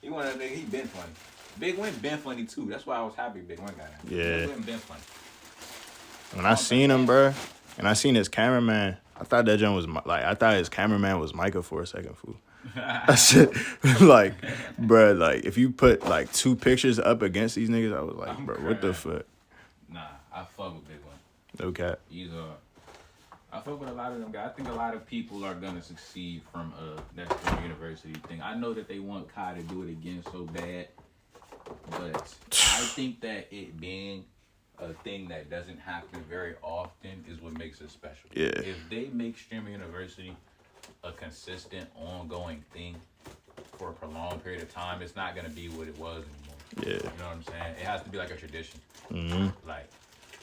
He one of the niggas, he been funny. Big Win been funny too. That's why I was happy Big Win got out. Yeah. Big Win been funny. When I seen him, bro, and I seen his cameraman, I thought that joint was I thought his cameraman was Micah for a second, fool. I said, like, bro, like if you put like two pictures up against these niggas, I was like, I'm bro, what the crying. fuck? Nah, I fuck with Big Win. No cap. He's I fuck with a lot of them guys. I think a lot of people are gonna succeed from that Stern University thing. I know that they want Kai to do it again so bad, but I think that it being a thing that doesn't happen very often is what makes it special. Yeah. If they make Streamer University a consistent, ongoing thing for a prolonged period of time, it's not gonna be what it was anymore. Yeah. You know what I'm saying? It has to be like a tradition. Mm-hmm. Like,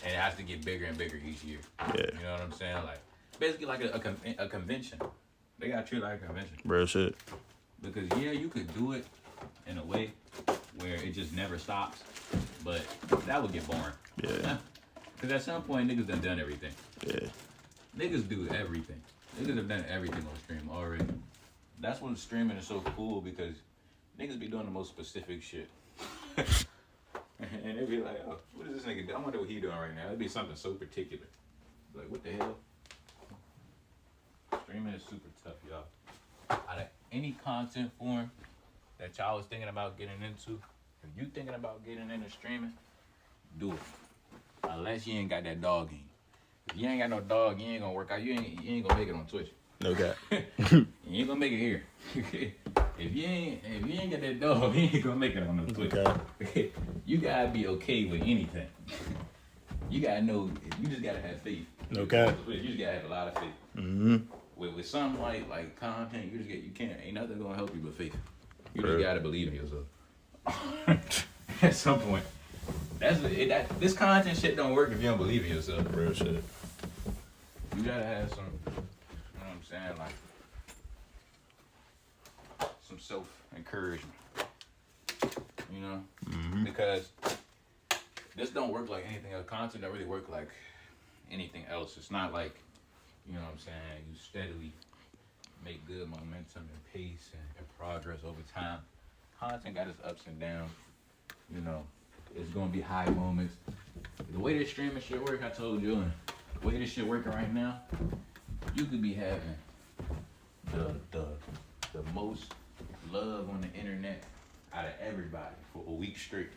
and it has to get bigger and bigger each year. Yeah. You know what I'm saying? Like, basically like a convention. They got treated like a convention. Bro, shit. Because, yeah, you could do it in a way where it just never stops, but that would get boring. Yeah. Because at some point, niggas done everything. Yeah. Niggas do everything. Niggas have done everything on stream already. That's when streaming is so cool because niggas be doing the most specific shit. And they be like, oh, what is this nigga doing? I wonder what he doing right now. It'd be something so particular. Like, what the hell? Streaming is super tough, y'all. Out of any content form that y'all was thinking about getting into, if you thinking about getting into streaming, do it. Unless you ain't got that dog in you. If you ain't got no dog, you ain't gonna work out. You ain't gonna make it on Twitch. No cap. You ain't gonna make it here. If you ain't got that dog, you ain't gonna make it on no Twitch. Okay. You gotta be okay with anything. You gotta know. You just gotta have faith. No cap. You just gotta have a lot of faith. Mm-hmm. With something like content, you can't. Ain't nothing gonna help you but faith. You Bro. just gotta believe in yourself. At some point, this content shit don't work if you don't believe in yourself. Real shit. You gotta have some. You know what I'm saying? Like some self encouragement. You know, because this don't work like anything else. Content don't really work like anything else. It's not like, you know what I'm saying, you steadily make good momentum and pace and progress over time. Content got its ups and downs. You know, it's gonna be high moments. The way this streaming shit work, I told you, and the way this shit working right now, you could be having the most love on the internet out of everybody for a week straight.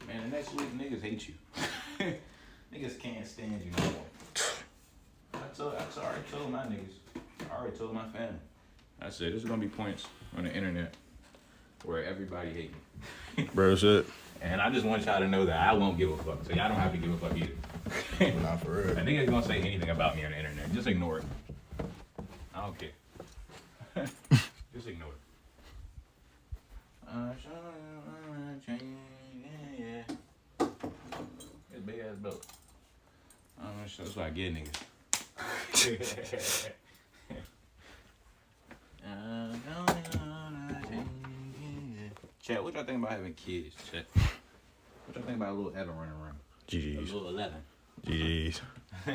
Man, the next week niggas hate you. Niggas can't stand you no more. I already told my niggas. I already told my family. I said there's gonna be points on the internet where everybody hate me. Bro, shit. And I just want y'all to know that I won't give a fuck. So y'all don't have to give a fuck either. Not for real. A nigga's gonna say anything about me on the internet. Just ignore it. I don't care. Just ignore it. It's big ass belt. That's what I get niggas. Chat, what y'all think about having kids, chat? What y'all think about a little Evan running around? A GG's. little 11. GG's.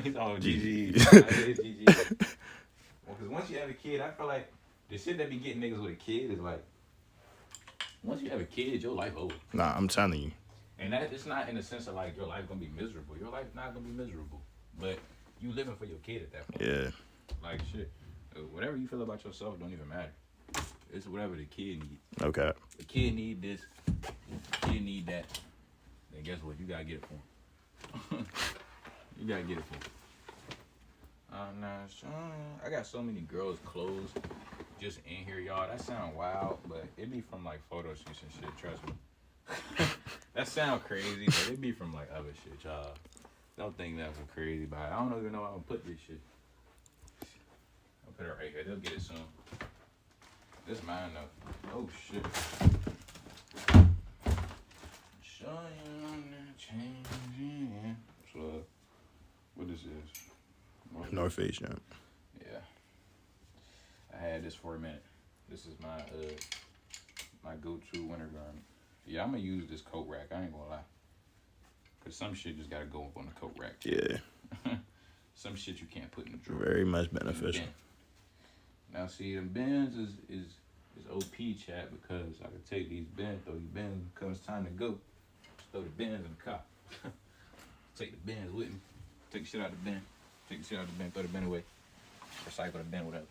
He's all GG's. GG's. GG's. Well, because once you have a kid, I feel like the shit that be getting niggas with a kid is like, once you have a kid, your life over. Nah, I'm telling you. And that it's not in the sense of like your life gonna be miserable. Your life not gonna be miserable, but you living for your kid at that point. Yeah. Like shit, whatever you feel about yourself don't even matter. It's whatever the kid need. Okay. The kid need this. The kid need that. Then guess what? You gotta get it for him. You gotta get it for him. I got so many girls' clothes just in here, y'all. That sound wild, but it be from like photo shoots and shit. Trust me. That sound crazy, but it be from like other shit, y'all. Don't think that's crazy, but I don't even know how I'm gonna put this shit. I'll put it right here. They'll get it soon. This mine though. Oh shit. Showing the changing. So, what this is? North Face, yeah. Yeah. I had this for a minute. This is my my go-to winter garment. Yeah, I'm gonna use this coat rack. I ain't gonna lie. Cause some shit just gotta go up on the coat rack. Yeah. Some shit you can't put in the drawer. Very much beneficial. Now see, the bins is OP chat because I can take these bins, throw these bins when it comes time to go. Just throw the bins in the car. Take the bins with me. Take the shit out of the bin. Take the shit out of the bin, throw the bin away. Recycle the bin, whatever.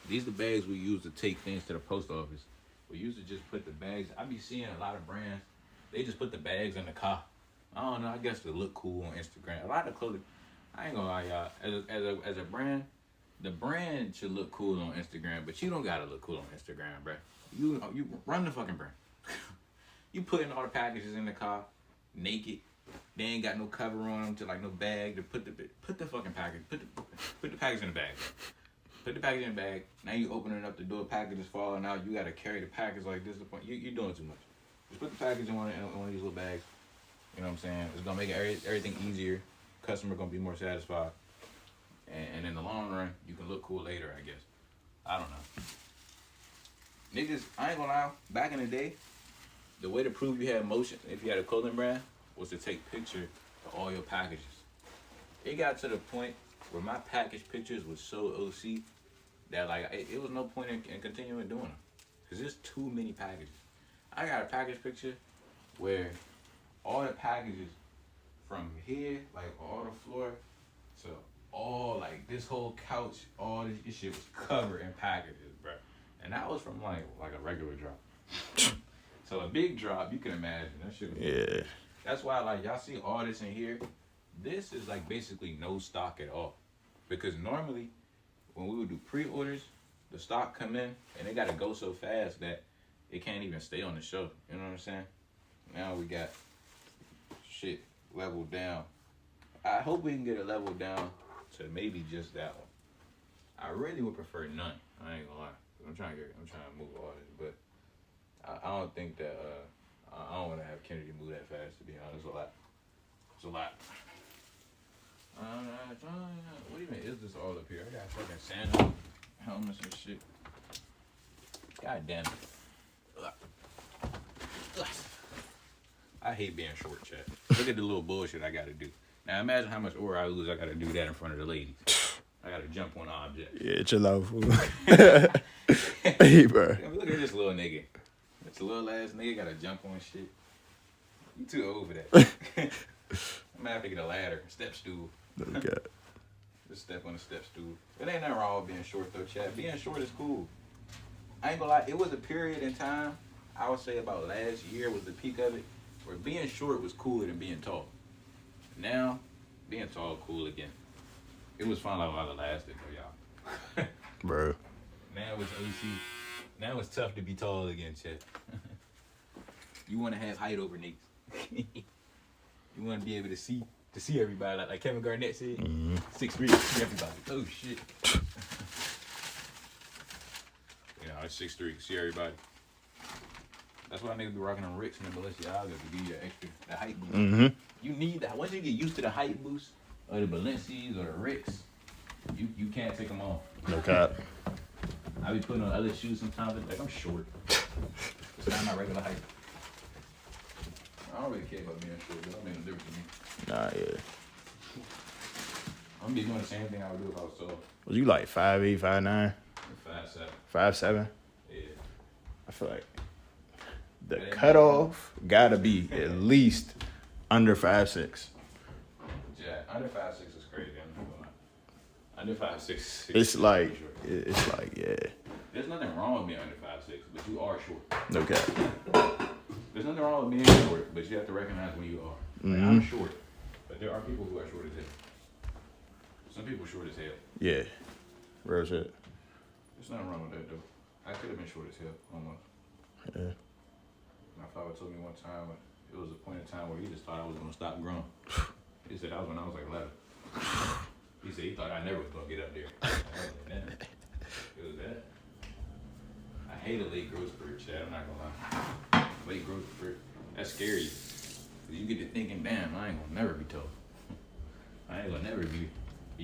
These are the bags we use to take things to the post office. We used to just put the bags. I be seeing a lot of brands, they just put the bags in the car. I don't know, I guess to look cool on Instagram. A lot of clothing, I ain't gonna lie, y'all. As a brand, the brand should look cool on Instagram, but you don't gotta look cool on Instagram, bruh. You run the fucking brand. You putting all the packages in the car, naked. They ain't got no cover on them to like no bag to put the fucking package. Put the package in the bag. Put the package in the bag. Now you opening up the door, packages falling out. You gotta carry the package like this. You're doing too much. Just put the package in one of these little bags. You know what I'm saying? It's gonna make everything easier. Customer gonna be more satisfied. And in the long run, you can look cool later, I guess. I don't know. Niggas, I ain't gonna lie. Back in the day, the way to prove you had motion, if you had a clothing brand, was to take picture of all your packages. It got to the point where my package pictures was so OC that like it was no point in continuing doing them. Cause there's too many packages. I got a package picture where all the packages from here, like all the floor, to all like this whole couch, all this shit was covered in packages, bro. And that was from like a regular drop. So a big drop, you can imagine that shit was Yeah. That's why, like, y'all see all this in here. This is, like, basically no stock at all. Because normally, when we would do pre-orders, the stock come in, and they got to go so fast that it can't even stay on the shelf. You know what I'm saying? Now we got shit leveled down. I hope we can get it leveled down to maybe just that one. I really would prefer none. I ain't gonna lie. I'm trying to move all this, but I don't think that, I don't want to have Kennedy move that fast, to be honest. It's a lot. It's a lot. What even is this all up here? I got fucking sand helmets and shit. God damn it. Ugh. I hate being short, chat. Look at the little bullshit I gotta do. Now imagine how much ore I lose. I gotta do that in front of the ladies. I gotta jump on objects. Yeah, chill out, fool. Hey, bro. Look at this little nigga. This little ass nigga gotta jump on shit. You too old for that. I'm gonna have to get a ladder, step stool. Okay. Just step on a step stool. It ain't nothing wrong with being short though, chat. Being short is cool. I ain't gonna lie, it was a period in time, I would say about last year was the peak of it, where being short was cooler than being tall. Now, being tall cool again. It was fun like while it lasted though, y'all. Bro. Now it's OC. Now it's tough to be tall again, chat. You want to have height over niggas. You want to be able to see everybody, like Kevin Garnett said. 6'3", see everybody. Oh shit. You know, it's 6'3", see everybody. That's why niggas be rocking them Ricks and the Balenciagas to give you the height boost. Mm-hmm. You need that. Once you get used to the height boost, or the Balenci's or the Ricks, you can't take them off. No cap. I be putting on other shoes sometimes, like I'm short. It's not my regular height. I don't really care about being short, but that makes no difference to me. Nah, yeah. I'm gonna be doing the same thing I would do if I was tall. Was you like 5'8", 5'9"? 5'7". 5'7"? Yeah. I feel like the cutoff gotta be at least under 5'6". Yeah, under 5'6" is crazy. I'm not gonna lie. Under 5'6". It's like yeah. There's nothing wrong with being under 5'6", but you are short. No cap. There's nothing wrong with being short, but you have to recognize when you are. Like, I'm short, but there are people who are short as hell. Some people short as hell. Yeah. Real shit. There's nothing wrong with that though. I could have been short as hell almost. Yeah. My father told me one time, it was a point in time where he just thought I was gonna stop growing. He said that was when I was like 11. He said he thought I never was gonna get up there. I was like, damn. It was that. I hated late growth spurt, Chad. I'm not gonna lie. Late growth spurt. That's scary. You get to thinking, damn, I ain't gonna never be tall. I ain't gonna never be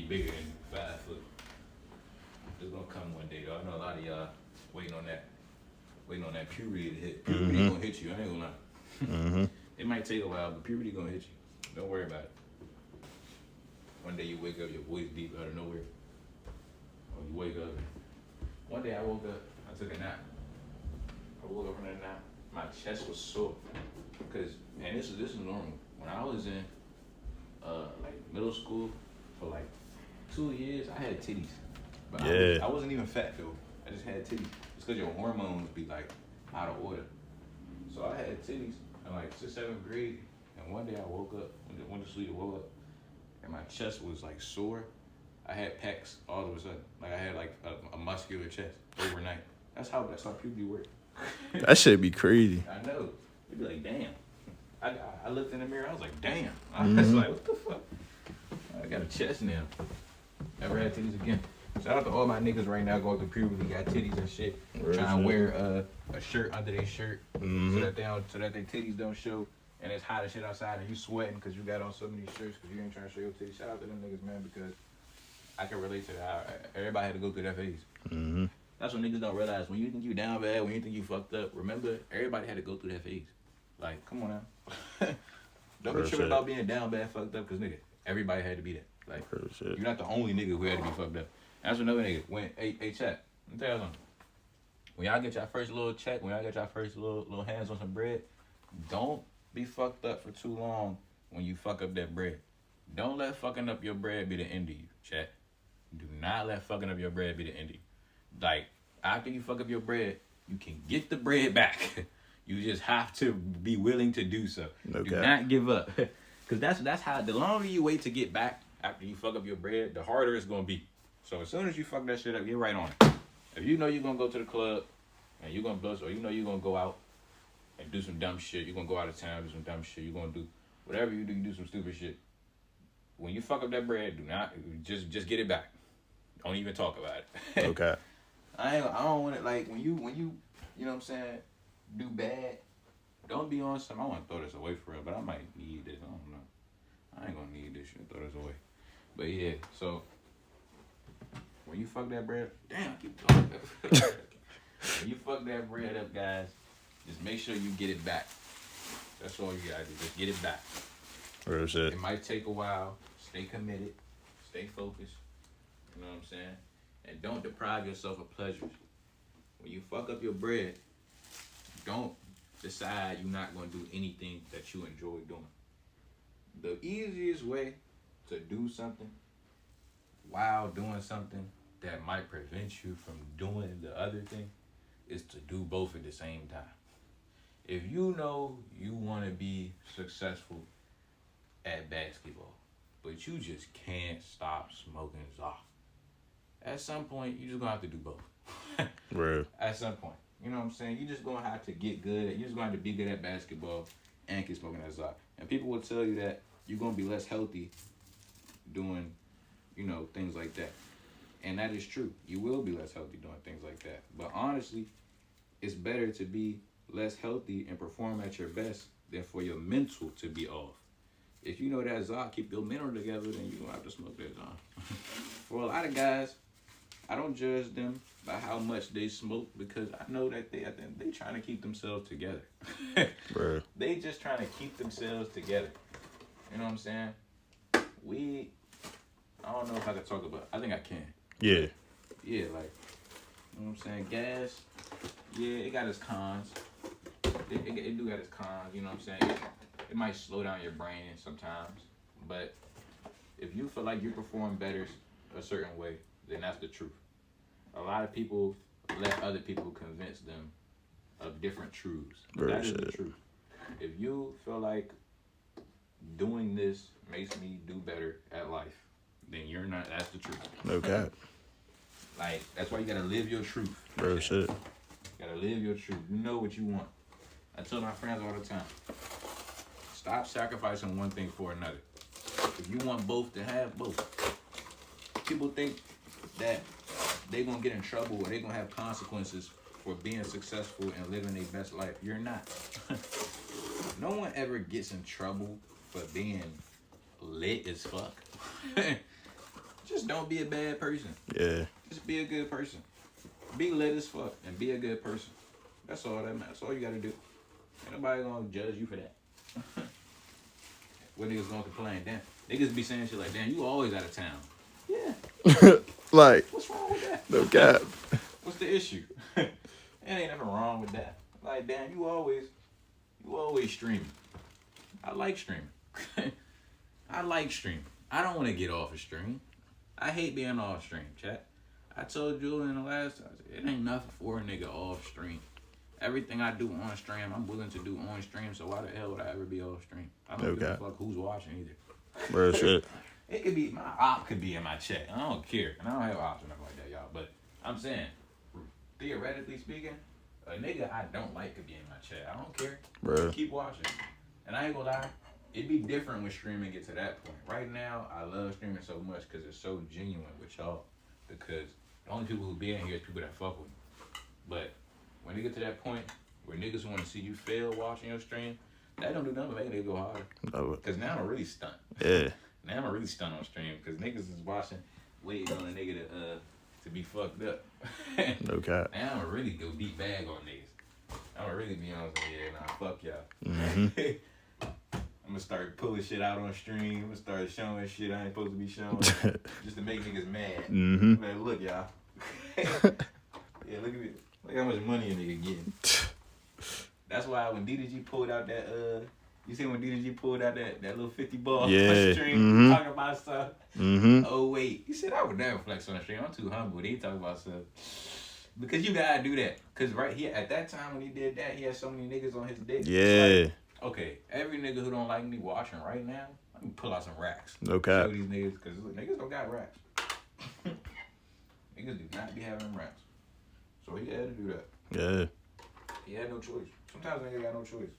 bigger than 5 foot. It's gonna come one day though. I know a lot of y'all waiting on that puberty to hit. Puberty gonna hit you. I ain't gonna lie. It might take a while, but puberty gonna hit you. Don't worry about it. One day you wake up, your voice deep out of nowhere. Or you wake up. One day I woke up, I took a nap. I woke up from that nap. My chest was sore. Because, and this is normal. When I was in like middle school for like 2 years, I had titties. But I wasn't even fat though. I just had titties. It's because your hormones be like out of order. So I had titties in like 6th, 7th grade. And one day I woke up, went to sleep and woke up, and my chest was like sore. I had pecs all of a sudden. Like I had like a muscular chest overnight. That's how puberty works. That shit be crazy. I know. You'd be like, damn. I looked in the mirror, I was like, damn. I was like, what the fuck? I got a chest now. Never had titties again. Shout out to all my niggas right now going through puberty, got titties and shit. Trying to wear a shirt under their shirt so that their titties don't show. And it's hot as shit outside and you sweating because you got on so many shirts because you ain't trying to show your titties. Shout out to them niggas, man, because I can relate to that. Everybody had to go through that phase. That's what niggas don't realize. When you think you down bad, when you think you fucked up, remember, everybody had to go through that phase. Like, come on now. Don't be tripping about being down bad, fucked up, because, nigga, everybody had to be that. Like, you're not the only nigga who had to be fucked up. That's another nigga. Hey, chat. Let me tell you something. When y'all get your first little check, when y'all get your first little hands on some bread, don't be fucked up for too long when you fuck up that bread. Don't let fucking up your bread be the end of you, chat. Do not let fucking up your bread be the end of you. Like, after you fuck up your bread, you can get the bread back. You just have to be willing to do so. Okay. Do not give up. Because that's how, the longer you wait to get back after you fuck up your bread, the harder it's going to be. So as soon as you fuck that shit up, get right on it. If you know you're going to go to the club and you're going to bust, or you know you're going to go out and do some dumb shit, you're going to go out of town, do some dumb shit, you're going to do whatever you do some stupid shit. When you fuck up that bread, do not, just get it back. Don't even talk about it. Okay. I don't want it, like, when you know what I'm saying, do bad, don't be on some, I want to throw this away for real, but I might need this, I don't know. I ain't going to need this shit, throw this away. But yeah, so, when you fuck that bread, damn, I keep talking. When you fuck that bread up, guys, just make sure you get it back. That's all you gotta do, just get it back. Real shit. It might take a while, stay committed, stay focused, you know what I'm saying? And don't deprive yourself of pleasures. When you fuck up your bread, don't decide you're not going to do anything that you enjoy doing. The easiest way to do something while doing something that might prevent you from doing the other thing is to do both at the same time. If you know you want to be successful at basketball, but you just can't stop smoking Zoc, at some point, you're just going to have to do both. Real. At some point. You know what I'm saying? You're just going to have to get good. You're just going to have to be good at basketball and keep smoking that Zoc. And people will tell you that you're going to be less healthy doing, you know, things like that. And that is true. You will be less healthy doing things like that. But honestly, it's better to be less healthy and perform at your best than for your mental to be off. If you know that Zoc keep your mental together, then you're going to have to smoke that Zoc. For a lot of guys, I don't judge them by how much they smoke because I know that they trying to keep themselves together. Bro. They just trying to keep themselves together. You know what I'm saying? Weed, I don't know if I can talk about it. I think I can. Yeah. Yeah, like, you know what I'm saying? Gas, yeah, it got its cons. it do got its cons, you know what I'm saying? It might slow down your brain sometimes, but if you feel like you perform better a certain way, then that's the truth. A lot of people let other people convince them of different truths. That is the truth. If you feel like doing this makes me do better at life, then you're not. That's the truth. No cap. Like, that's why you gotta live your truth. Bro, shit. You gotta live your truth. You know what you want. I tell my friends all the time, stop sacrificing one thing for another. If you want both, to have both. People think that they gonna get in trouble or they gonna have consequences for being successful and living their best life. You're not. No one ever gets in trouble for being lit as fuck. Just don't be a bad person. Yeah. Just be a good person. Be lit as fuck and be a good person. That's all that matters. That's all you gotta do. Ain't nobody gonna judge you for that. What niggas gonna complain? Damn, niggas be saying shit like, damn, you always out of town. Yeah. Like, What's wrong with that? no cap. What's the issue? It ain't nothing wrong with that. Like, damn, you always streaming. I like streaming. I like streaming. I don't want to get off a stream. I hate being off stream, chat. I told Julian the last time, it ain't nothing for a nigga off stream. Everything I do on stream, I'm willing to do on stream, so why the hell would I ever be off stream? I don't give a fuck who's watching either. Bro, shit. It could be, my op could be in my chat. I don't care. And I don't have ops or nothing like that, y'all. But I'm saying, theoretically speaking, a nigga I don't like could be in my chat. I don't care. Bro. Keep watching. And I ain't gonna lie, it'd be different when streaming get to that point. Right now, I love streaming so much because it's so genuine with y'all. Because the only people who be in here is people that fuck with me. But when they get to that point where niggas want to see you fail watching your stream, that don't do nothing but make niggas go harder. No. Because now I'm really stunned. Yeah. Now I'm really stunned on stream because niggas is watching, waiting on a nigga to be fucked up. No cap. Now I'm really go deep bag on niggas. I'm really be honest with you, nah, fuck y'all. Mm-hmm. I'm gonna start pulling shit out on stream. I'm gonna start showing shit I ain't supposed to be showing just to make niggas mad. Mm-hmm. Man, look, y'all. Yeah, look at me. Look how much money a nigga getting. That's why when DDG pulled out that, you see when DDG pulled out that little 50 ball on Yeah. stream, talking about stuff. Mm-hmm. Oh, wait. He said, I would never flex on the stream. I'm too humble. He talk about stuff. Because you gotta do that. Because right here, at that time when he did that, he had so many niggas on his dick. Yeah. Like, okay, every nigga who don't like me watching right now, let me pull out some racks. No cap. Show these niggas, because niggas don't got racks. Niggas do not be having racks. So he had to do that. Yeah. He had no choice. Sometimes niggas got no choice.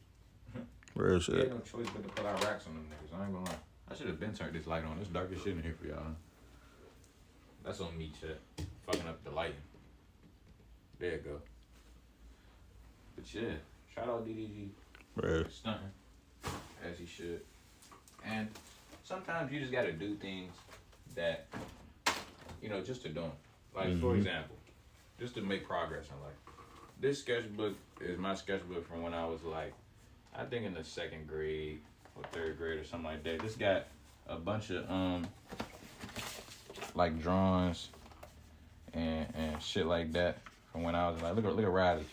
Real He had shit. no choice but to pull out racks on them niggas. I ain't gonna lie. I should have been turned this light on. It's dark as shit in here for y'all. That's on me, chat. Fucking up the lighting. There you go. But yeah, shout out DDG. Bro. Stunting. As he should. And sometimes you just gotta do things that, you know, just to do them. Like, for example, just to make progress in life. This sketchbook is my sketchbook from when I was like, I think in the 2nd grade or 3rd grade or something like that. This got a bunch of like drawings and shit like that from when I was like, look at Riley.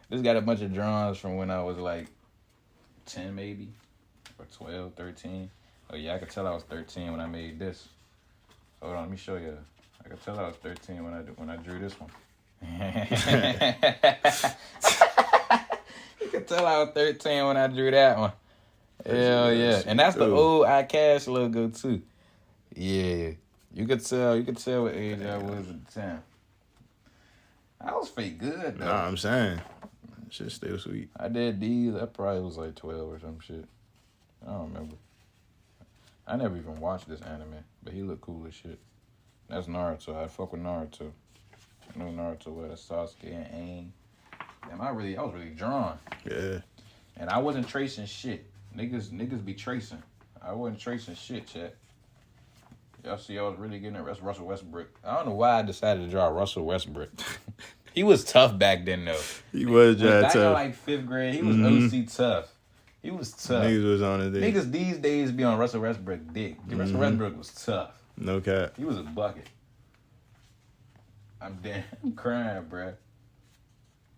This got a bunch of drawings from when I was like 10 maybe or 12, 13. Oh yeah, I could tell I was 13 when I made this. Hold on, let me show you. I could tell I was 13 when I drew this one. You could tell I was 13 when I drew that one. Hell yeah. And that's the old iCash logo too. Yeah. You could tell what age I was at the time. I was fake good though. Nah, I'm saying. Shit still sweet. I did these. I probably was like 12 or some shit. I don't remember. I never even watched this anime, but he looked cool as shit. That's Naruto. I fuck with Naruto. I know Naruto with Sasuke and Aang. Damn, I was really drawn. Yeah. And I wasn't tracing shit. Niggas be tracing. I wasn't tracing shit, chat. Y'all see I was really getting it. That's Russell Westbrook. I don't know why I decided to draw Russell Westbrook. He was tough back then, though. He was Back tough. in like 5th grade, he was OC tough. He was tough. Niggas was on his dick. Niggas these days be on Russell Westbrook dick. Russell Westbrook was tough. No cap. He was a bucket. I'm crying, bruh.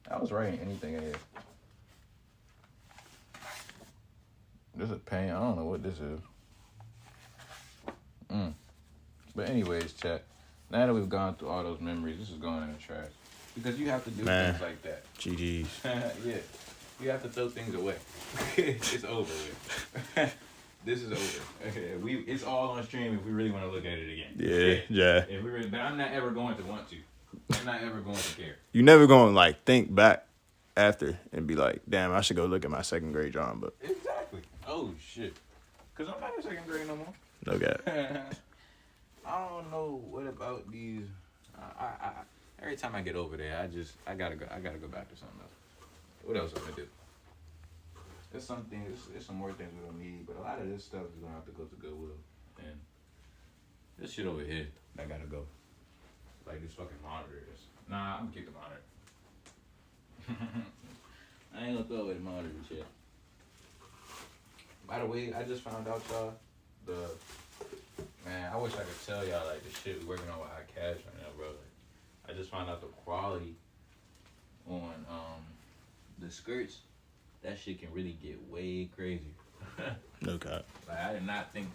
I was writing anything in here. This is pain. I don't know what this is. But anyways, chat. Now that we've gone through all those memories, this is going in the trash. Because you have to do Man. things like that. GG's. Yeah. You have to throw things away. It's over with. This is over. Okay, it's all on stream if we really want to look at it again. Yeah. If we really, but I'm not ever going to want to. I'm not ever going to care. You never gonna like think back after and be like, damn, I should go look at my second grade drawing book. Exactly. Oh shit. Cause I'm not in second grade no more. No gap. I don't know what about these. I every time I get over there, I gotta go back to something else. What else I'm gonna do? There's some things. There's some more things we don't need, but a lot of this stuff is gonna have to go to Goodwill. And this shit over here, that gotta go. Like this fucking monitor is. Nah, I'm gonna keep the monitor. I ain't gonna throw away the monitor shit. By the way, I just found out, y'all, man, I wish I could tell y'all, like, the shit we working on with iCash right now, bro. Like, I just found out the quality on, The skirts, that shit can really get way crazy. No cap. like, I did not think,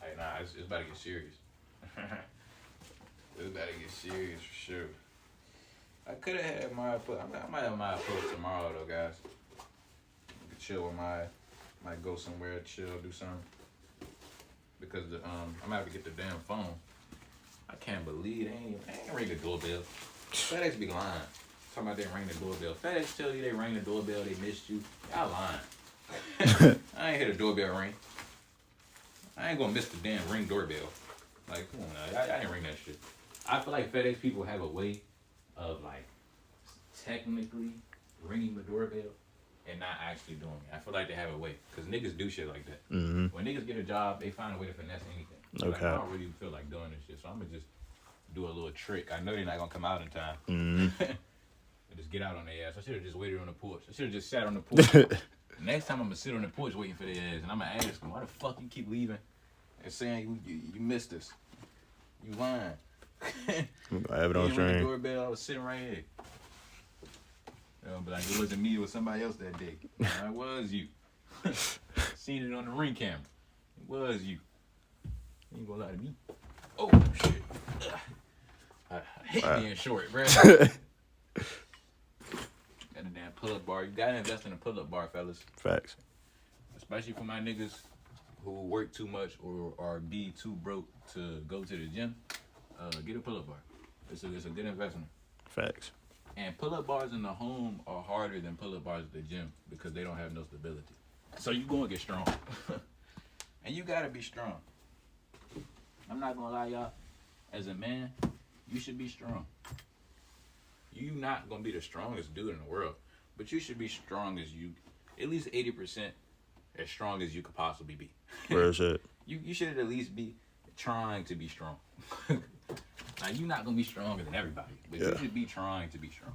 like, nah, it's about to get serious. It's about to get serious for sure. I could have had my put. I might have my put tomorrow, though, guys. We could chill with might go somewhere, chill, do something. Because I'm gonna have to get the damn phone. I can't believe they ain't ring the doorbell. FedEx be lying. Talking about they ring the doorbell. FedEx tell you they rang the doorbell, they missed you. Y'all lying. I ain't hear the doorbell ring. I ain't gonna miss the damn ring doorbell. Like, come on now, I ain't ring that shit. I feel like FedEx people have a way of like technically ringing the doorbell and not actually doing it. I feel like they have a way, cause niggas do shit like that. Mm-hmm. When niggas get a job, they find a way to finesse anything. Like, Okay. I don't really feel like doing this shit, so I'm gonna just do a little trick. I know they're not gonna come out in time. Mm-hmm. And just get out on their ass. I should have just waited on the porch. I should have just sat on the porch. Next time I'm gonna sit on the porch waiting for their ass, and I'm gonna ask them, why the fuck you keep leaving and saying you missed us? You lying. I'm gonna have it on You ring the stream. doorbell, I was sitting right here. But like, it wasn't me, it was somebody else that day. It was you. Seen it on the ring camera. It was you. You ain't gonna lie to me. Oh shit. I hate being short, bro. Got a damn pull-up bar. You gotta invest in a pull-up bar, fellas. Facts. Especially for my niggas who work too much or be too broke to go to the gym. Get a pull-up bar. It's a good investment. Facts. And pull-up bars in the home are harder than pull-up bars at the gym because they don't have no stability. So you gonna get strong. And you gotta be strong. I'm not gonna lie, y'all. As a man, you should be strong. You not gonna be the strongest dude in the world, but you should be strong as you, at least 80% as strong as you could possibly be. Real shit. You should at least be trying to be strong. Now, you're not going to be stronger than everybody, but you should be trying to be strong.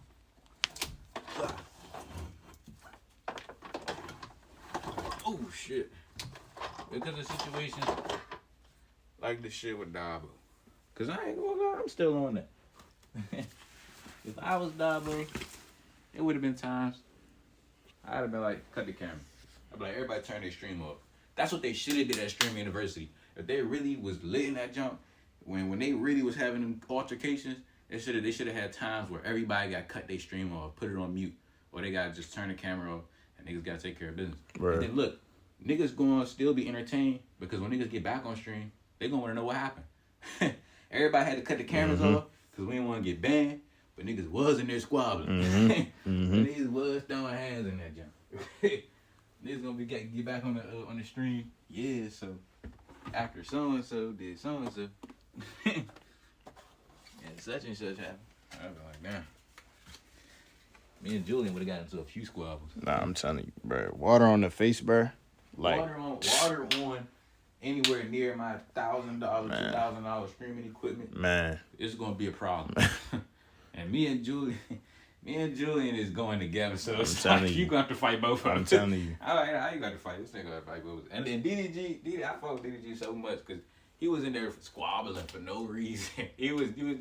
Oh, shit. Because of situations like the shit with Dabo. Because I ain't going to lie, I'm still on that. If I was Dabo, it would have been times I'd have been like, cut the camera. I'd be like, everybody turn their stream off. That's what they should have did at Stream University. If they really was lit in that jump, when they really was having them altercations, they should have had times where everybody got cut their stream off, put it on mute, or they got to just turn the camera off, and niggas got to take care of business. Right. And then look, niggas going to still be entertained because when niggas get back on stream, they going to want to know what happened. Everybody had to cut the cameras off because we didn't want to get banned, but niggas was in there squabbling. Niggas was throwing hands in that jump. Niggas gonna get back on the stream. Yeah, so after so and so did so and so, and such happened. I was like, damn. Me and Julian would have got into a few squabbles. Nah, I'm telling you, bro. Water on the face, bro. Like water on anywhere near my $1,000, $2,000 streaming equipment. Man, It's gonna be a problem. And me and Julian is going together, so it's telling like you. you gonna have to fight both of them. I'm telling you. How you got to fight? This nigga got to fight both. And then DDG, I fuck with DDG so much because he was in there squabbling for no reason. he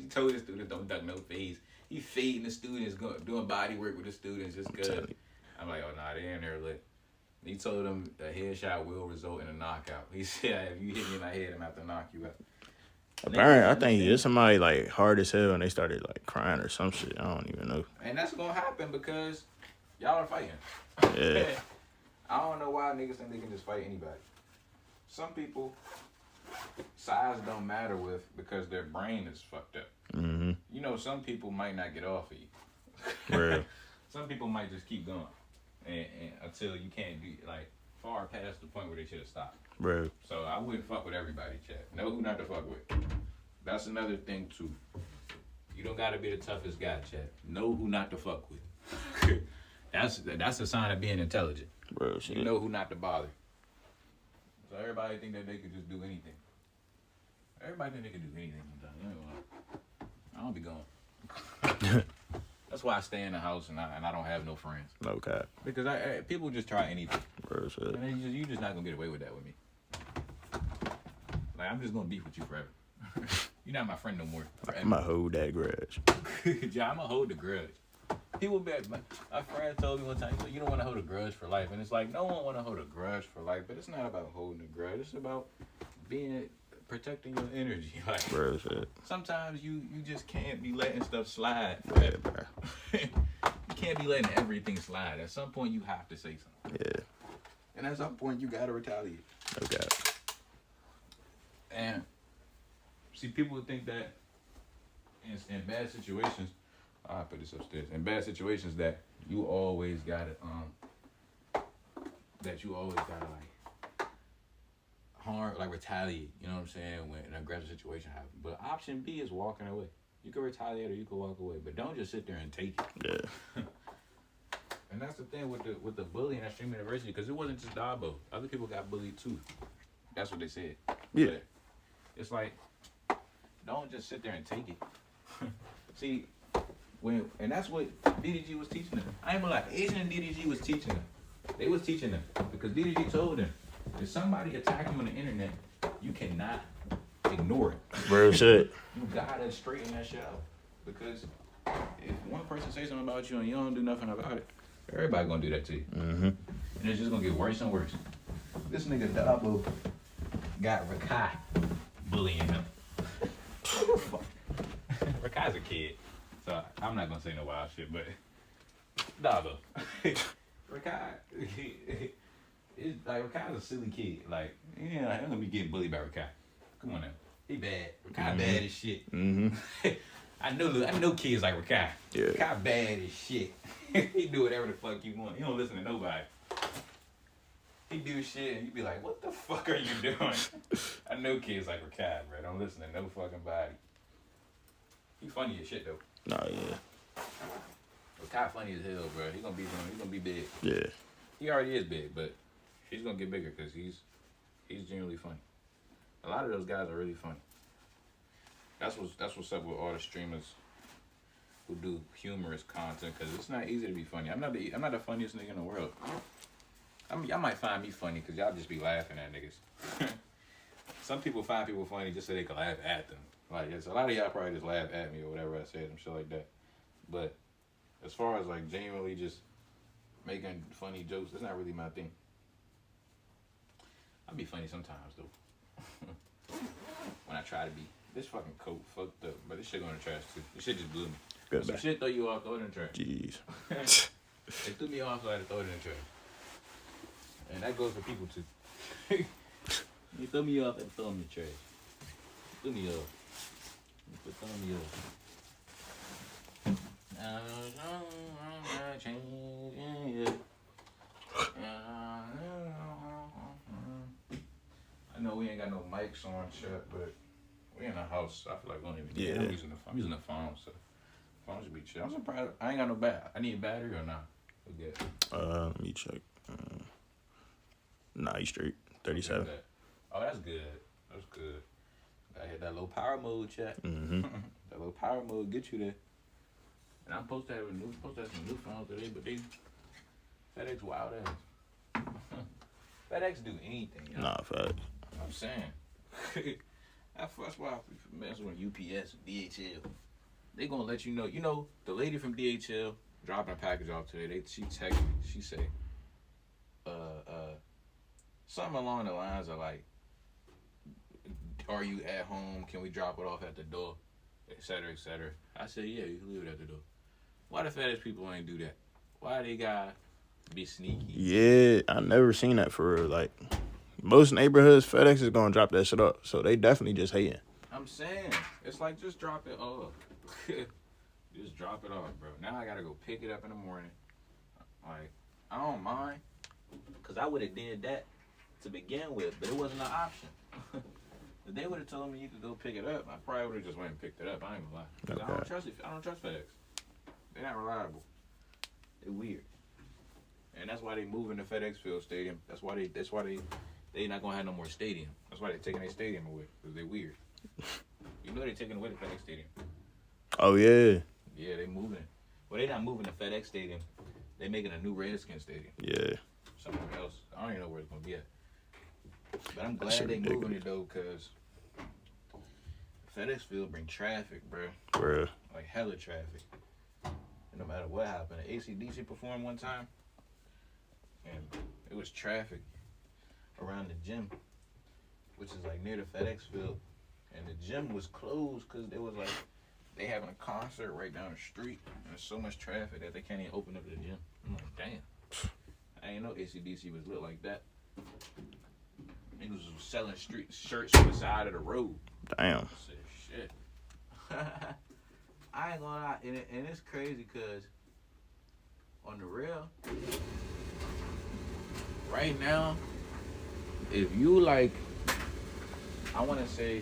told the students don't duck no face. He fading the students, doing body work with the students just because. I'm like, oh nah, they in there lit. He told him a headshot will result in a knockout. He said, if you hit me in my head, I'm going to have to knock you out. Apparently, I think it's somebody like hard as hell and they started like crying or some shit. I don't even know. And that's going to happen because y'all are fighting. Yeah. I don't know why niggas think they can just fight anybody. Some people, size don't matter with because their brain is fucked up. Mm-hmm. You know, some people might not get off of you. Real. Some people might just keep going and until you can't be like far past the point where they should have stopped. Bro. So I wouldn't fuck with everybody, Chad. Know who not to fuck with. That's another thing too. You don't gotta be the toughest guy, Chad. Know who not to fuck with. That's a sign of being intelligent. Bro, shit. You know who not to bother. So everybody think that they could just do anything. Everybody think they can do anything sometimes. You know, I don't be going. That's why I stay in the house and I don't have no friends. No cap. Because people just try anything. Bro, shit. And then you just not gonna get away with that with me. Like I'm just gonna beef with you forever. You're not my friend no more. I'm going to hold that grudge. Yeah, I'm gonna hold the grudge. People be my friend told me one time, you don't want to hold a grudge for life, and it's like no one want to hold a grudge for life, but it's not about holding a grudge. It's about protecting your energy. Like Bro, shit. sometimes you just can't be letting stuff slide. Yeah, bro. You can't be letting everything slide. At some point, you have to say something. Yeah. And at some point, you gotta retaliate. No cap. And see, people would think that in bad situations, I'll put this upstairs. In bad situations, that you always gotta like retaliate. You know what I'm saying? When an aggressive situation happens. But option B is walking away. You can retaliate or you can walk away, but don't just sit there and take it. Yeah. And that's the thing with the bullying at Stream University, because it wasn't just Dabo. Other people got bullied too. That's what they said. Yeah. But it's like, don't just sit there and take it. See, and that's what DDG was teaching them. I ain't gonna lie, Asian and DDG was teaching them. They was teaching them because DDG told them, if somebody attack them on the internet, you cannot ignore it. Bro, shit. You gotta straighten that shit out. Because if one person says something about you and you don't do nothing about it, everybody gonna do that to you. Mm-hmm. And it's just gonna get worse and worse. This nigga Dabo got Rakai bullying him. Rakai's a kid, so I'm not gonna say no wild shit, but Dabo. Rakai, it's like Rakai's a silly kid. Like, yeah, I'm gonna be getting bullied by Rakai. Come on now. He bad. Rakai bad as shit. Mm-hmm. I know kids like Rakai. Yeah. Rakai bad as shit. He do whatever the fuck you want. He don't listen to nobody. He do shit and you be like, what the fuck are you doing? I know kids like Rakai, bro. Don't listen to no fucking body. He funny as shit though. Nah, yeah. Rakai funny as hell, bro. He gonna be big. Yeah. He already is big, but he's gonna get bigger because he's genuinely funny. A lot of those guys are really funny. That's what's up with all the streamers who do humorous content, because it's not easy to be funny. I'm not the funniest nigga in the world. Y'all might find me funny because y'all just be laughing at niggas. Some people find people funny just so they can laugh at them. Like, a lot of y'all probably just laugh at me or whatever I said and shit like that. But as far as like genuinely just making funny jokes, that's not really my thing. I'll be funny sometimes though. When I try to be. This fucking coat fucked up, but this shit going in the trash too. This shit just blew me. Good Some back. shit throw you off, throw it in the trash. Jeez. It threw me off, so I had to throw it in the trash. And that goes for people too. You throw me off and throw them in the trash. Threw me off. You throw me off. I'm changing you. I know we ain't got no mics on shit, but we in the house. So I feel like we don't even need it. Yeah. I'm using the phone, so the phone should be chill. I'm surprised I ain't got no bat. I need a battery or not? We good. Let me check. Nah, you straight. 37. Okay. Oh, that's good. That's good. I hit that low power mode, chat. Mm-hmm. That low power mode get you there. And I'm supposed to have some new phones today, but FedEx wild ass. FedEx do anything. You know? Nah, fact. I'm saying. That's why I mess with UPS and DHL. They gonna let you know. You know, the lady from DHL dropping a package off today. She texted me. She say, something along the lines of like, are you at home? Can we drop it off at the door? Et cetera, et cetera. I said, yeah, you can leave it at the door. Why the FedEx people ain't do that? Why they gotta be sneaky? Yeah, I never seen that for real. Like, most neighborhoods, FedEx is gonna drop that shit off. So they definitely just hating. I'm saying, it's like, just drop it off. Just drop it off, bro. Now I gotta go pick it up in the morning. Like, I don't mind. Cause I would have did that to begin with, but it wasn't an option. If they would have told me you could go pick it up, I probably would have just went and picked it up. I ain't gonna lie. 'Cause Okay. I don't trust FedEx. They're not reliable. they're weird. And that's why they moving to FedEx Field Stadium. That's why they not gonna have no more stadium. That's why they taking their stadium away. Because they weird. You know they taking away the FedEx Stadium. Oh yeah, Yeah, they moving it. Well, they not moving to FedEx Stadium. They making a new Redskins Stadium. yeah. Somewhere else. I don't even know where it's gonna be at. But I'm That glad shit they moving ridiculous. it though, cause FedEx Field bring traffic, bro. Bruh. Like hella traffic. And no matter what happened, AC/DC performed one time, and it was traffic around the gym, which is like near the FedEx Field, and the gym was closed because there was like they having a concert right down the street, and there's so much traffic that they can't even open up the gym. I'm like, damn. I didn't know AC/DC was lit like that. Niggas was selling street shirts on the side of the road. Damn. I said, shit. I ain't gonna lie, and it's crazy because on the real, Right now, if you like, I want to say,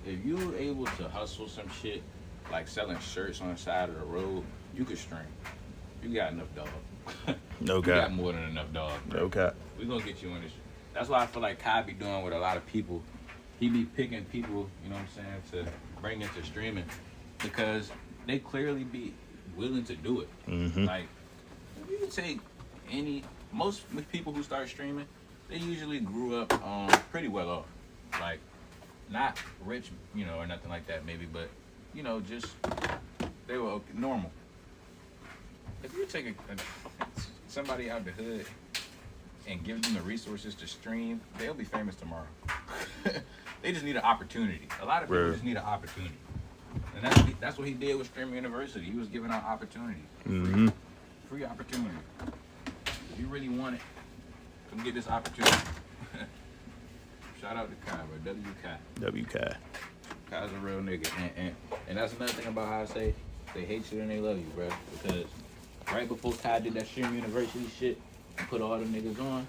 if you able to hustle some shit, like selling shirts on the side of the road, you could stream. You got enough dog. No You got cap. more than enough dog, bro. No cap. We gonna get you in this. That's why I feel like Kai be doing with a lot of people. He be picking people, you know what I'm saying, to bring into streaming because they clearly be willing to do it. Mm-hmm. Like, if you take most people who start streaming, they usually grew up pretty well off. Like, not rich, you know, or nothing like that maybe, but, you know, just, they were okay, normal. If you take somebody out the hood and give them the resources to stream, they'll be famous tomorrow. They just need an opportunity. A lot of people Right. just need an opportunity. And that's what he did with Streaming University. He was giving out opportunities. Mm-hmm. Free opportunity. If you really want it, come get this opportunity. Shout out to Kai, bro. WK. WK. Kai's a real nigga. And that's another thing about how I say they hate you and they love you, bro. Because right before Kai did that Stream University shit and put all them niggas on,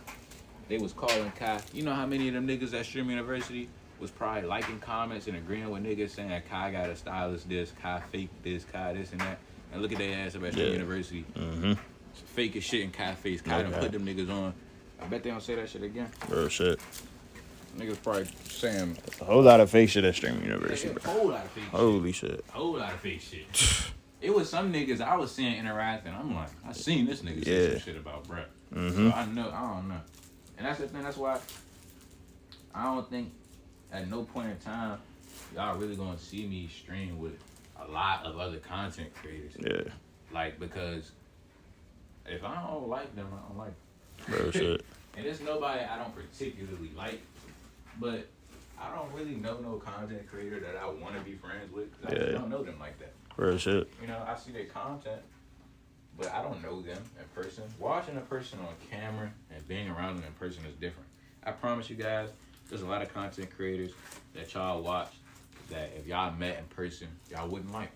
they was calling Kai. You know how many of them niggas at Stream University was probably liking comments and agreeing with niggas saying Kai got a stylist this, Kai fake this, Kai this and that. And look at their ass up at Stream Yeah. University. Mm-hmm. Fake as shit in Kai face. Kai done Okay. put them niggas on. I bet they don't say that shit again. Real shit. Niggas probably saying A whole lot of fake shit at Stream University, a bro. whole lot of fake shit. Holy shit. Whole lot of fake shit. It was some niggas I was seeing interacting. I'm like, I seen this nigga say Yeah. some shit about Brett. Mm-hmm. So I don't know. And that's the thing, that's why I don't think at no point in time y'all really gonna see me stream with a lot of other content creators. Yeah. Like, because if I don't like them, I don't like them. Real shit. And there's nobody I don't particularly like, but I don't really know no content creator that I want to be friends with. 'Cause I just Yeah. don't know them like that. Real shit. You know, I see their content, but I don't know them in person. Watching a person on camera and being around them in person is different. I promise you guys, there's a lot of content creators that y'all watch that if y'all met in person, y'all wouldn't like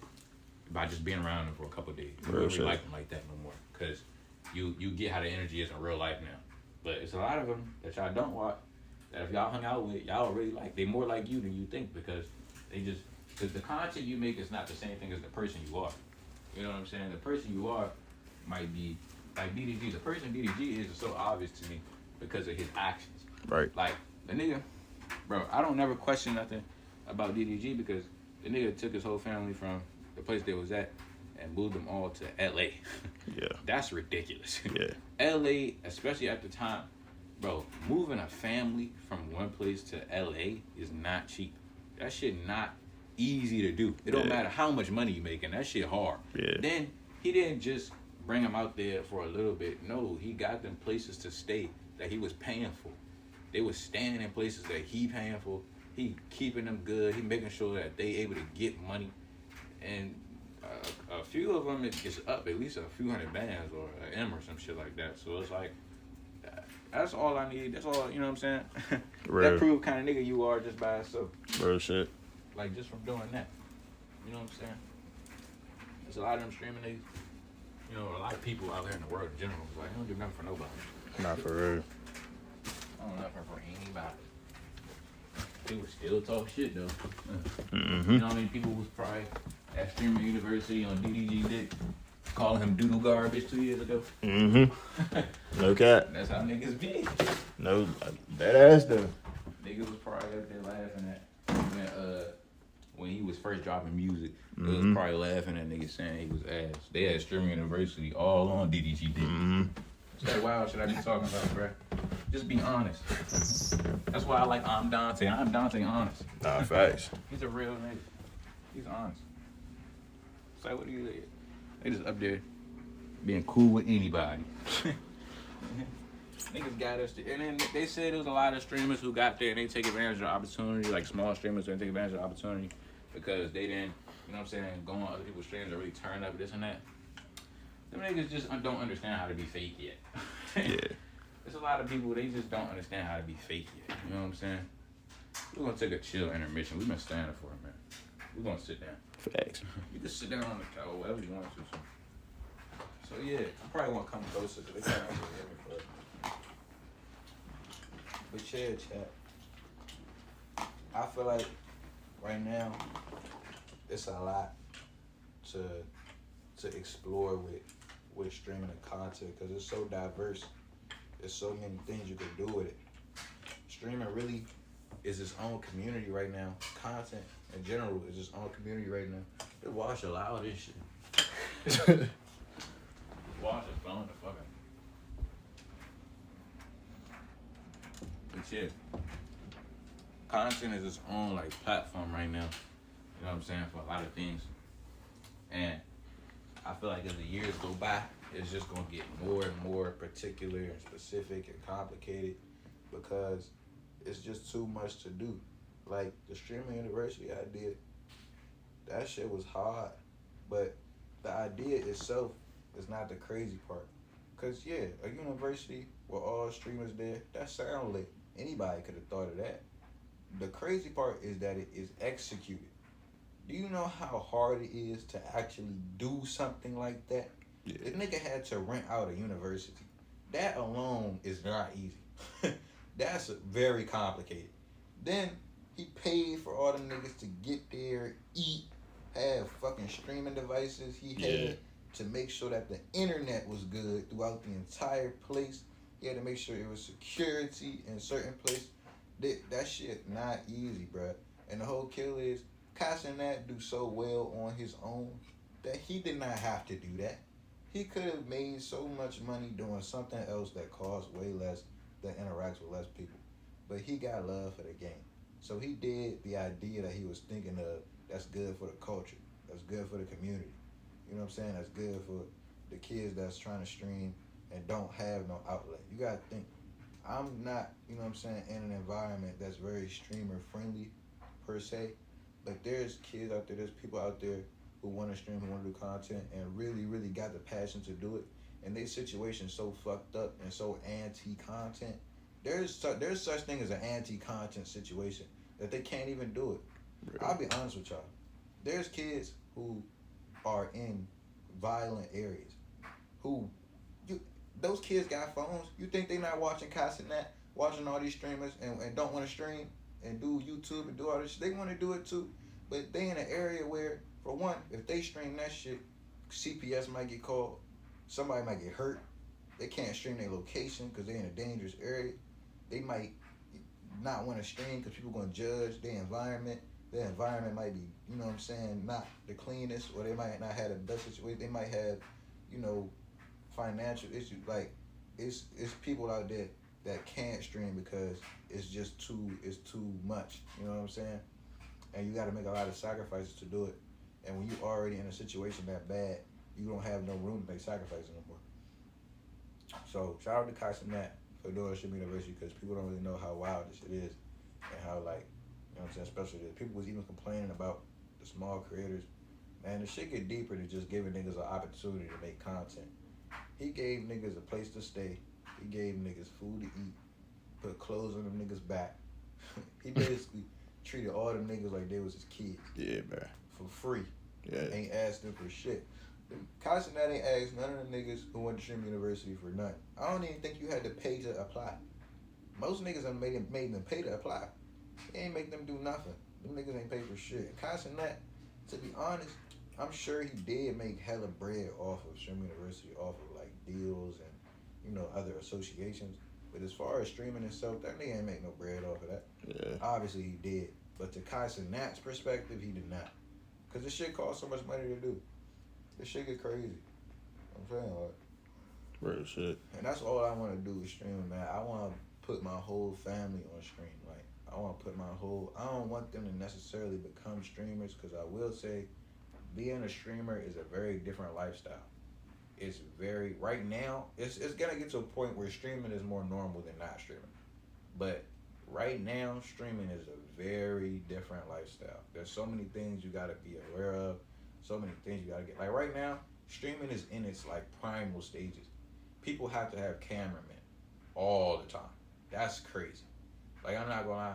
by just being around them for a couple of days. You Real wouldn't shit. really like them like that no more because you get how the energy is in real life now. But it's a lot of them that y'all don't watch that if y'all hung out with, y'all really like. They more like you than you think because because the content you make is not the same thing as the person you are. You know what I'm saying? The person you are might be like DDG. The person DDG is so obvious to me because of his actions. Right. Like the nigga, bro, I don't never question nothing about DDG because the nigga took his whole family from the place they was at and moved them all to LA. Yeah. That's ridiculous. Yeah. LA, especially at the time, bro, moving a family from one place to LA is not cheap. That shit not easy to do. It don't Yeah. matter how much money you making. That shit hard. Yeah. Then he didn't just bring them out there for a little bit. No, he got them places to stay that he was paying for. They was staying in places that he paying for. He keeping them good. He making sure that they able to get money. And a few of them is up at least a few hundred bands or an M or some shit like that. So it's like, that's all I need. That's all, you know what I'm saying? Real. That prove kind of nigga you are just by yourself. Real shit. Like, just from doing that. You know what I'm saying? There's a lot of them streaming niggas. You know, a lot of people out here in the world in general, like, they don't do nothing for nobody. Not for real. I don't know for anybody. People still talk shit, though. Mm-hmm. You know how many people was probably at Streamer University on DDG Dick calling him doodle garbage 2 years ago? Mm-hmm. No cap. That's how niggas be. No, that ass though. Niggas was probably up there laughing at when he was first dropping music. They was probably laughing at niggas saying he was ass. They had Streamer University all on DDG Dick. Mm-hmm. What's that wild shit I be talking about, bruh? Just be honest. That's why I like I'm Dante. I'm Dante honest. Nah, facts. He's a real nigga. He's honest. It's like, what do you think? They just up there being cool with anybody. Niggas got us there. And then they said there was a lot of streamers who got there and they take advantage of the opportunity, like small streamers didn't take advantage of the opportunity because they didn't, you know what I'm saying, go on other people's streams and really turn up this and that. Them niggas just don't understand how to be fake yet. Yeah. There's a lot of people, they just don't understand how to be fake yet. You know what I'm saying? We're gonna take a chill intermission. We've been standing for a minute. We're gonna sit down. Facts. You can sit down on the couch, whatever you want to. So yeah, I probably want to come closer to the camera. But yeah, chat. I feel like right now it's a lot to explore with streaming the content because it's so diverse. There's so many things you can do with it. Streaming really is its own community right now. Content in general is its own community right now. Just watch a lot of this shit. Watch it, blowing the fuck up. But yeah, content is its own like platform right now. You know what I'm saying, for a lot of things. And I feel like as the years go by, it's just gonna get more and more particular and specific and complicated because it's just too much to do. Like the Streamer University idea, that shit was hard, but the idea itself is not the crazy part. Cause yeah, a university with all streamers there, that sound lit. Anybody could have thought of that. The crazy part is that it is executed. Do you know how hard it is to actually do something like that? Yeah. The nigga had to rent out a university. That alone is not easy. That's very complicated. Then he paid for all the niggas to get there, eat, have fucking streaming devices. He had to make sure that the internet was good throughout the entire place. He had to make sure it was security in certain places. That shit not easy, bruh. And the whole kill is Casanat do so well on his own that he did not have to do that. He could have made so much money doing something else that costs way less, that interacts with less people. But he got love for the game. So he did the idea that he was thinking of that's good for the culture, that's good for the community. You know what I'm saying? That's good for the kids that's trying to stream and don't have no outlet. You gotta think, I'm not, you know what I'm saying, in an environment that's very streamer friendly per se, but there's kids out there, there's people out there who want to stream, who want to do content and really, really got the passion to do it. And their situation so fucked up and so anti-content. There's such thing as an anti-content situation that they can't even do it. Really? I'll be honest with y'all. There's kids who are in violent areas those kids got phones. You think they not watching Casanat, watching all these streamers and don't want to stream and do YouTube and do all this shit? They want to do it too, but they in an area where, for one, if they stream that shit, CPS might get called, somebody might get hurt, they can't stream their location because they're in a dangerous area, they might not want to stream because people going to judge their environment might be, you know what I'm saying, not the cleanest, or they might not have the best situation, they might have, you know, financial issues. Like it's people out there that can't stream because it's too much. You know what I'm saying? And you got to make a lot of sacrifices to do it. And when you already in a situation that bad, you don't have no room to make sacrifices no more. So shout out to Casanat for doing Stream University because people don't really know how wild this shit is and how, like, you know what I'm saying, special it is. People was even complaining about the small creators. Man, the shit get deeper than just giving niggas an opportunity to make content. He gave niggas a place to stay. He gave niggas food to eat. Put clothes on them niggas' back. He basically treated all them niggas like they was his kids. Yeah, bro. For free. Yeah. Ain't asked them for shit. Casanat ain't asked none of the niggas who went to Stream University for nothing. I don't even think you had to pay to apply. Most niggas have made them pay to apply. They ain't make them do nothing. Them niggas ain't pay for shit. Casanat, to be honest, I'm sure he did make hella bread off of Stream University, off of like deals and, you know, other associations. But as far as streaming itself, that nigga ain't make no bread off of that. Yeah. Obviously he did. But to Casanat's perspective, he did not. Because this shit costs so much money to do. This shit get crazy. I'm saying, like, Real shit. and that's all I want to do is stream, man. I want to put my whole family on stream. Like, I want to put my whole. I don't want them to necessarily become streamers because I will say, being a streamer is a very different lifestyle. It's very right now. It's gonna get to a point where streaming is more normal than not streaming. But right now, streaming is a very different lifestyle. There's so many things you gotta be aware of. So many things you gotta get. Like right now, streaming is in its like primal stages. People have to have cameramen all the time. That's crazy. Like I'm not gonna lie,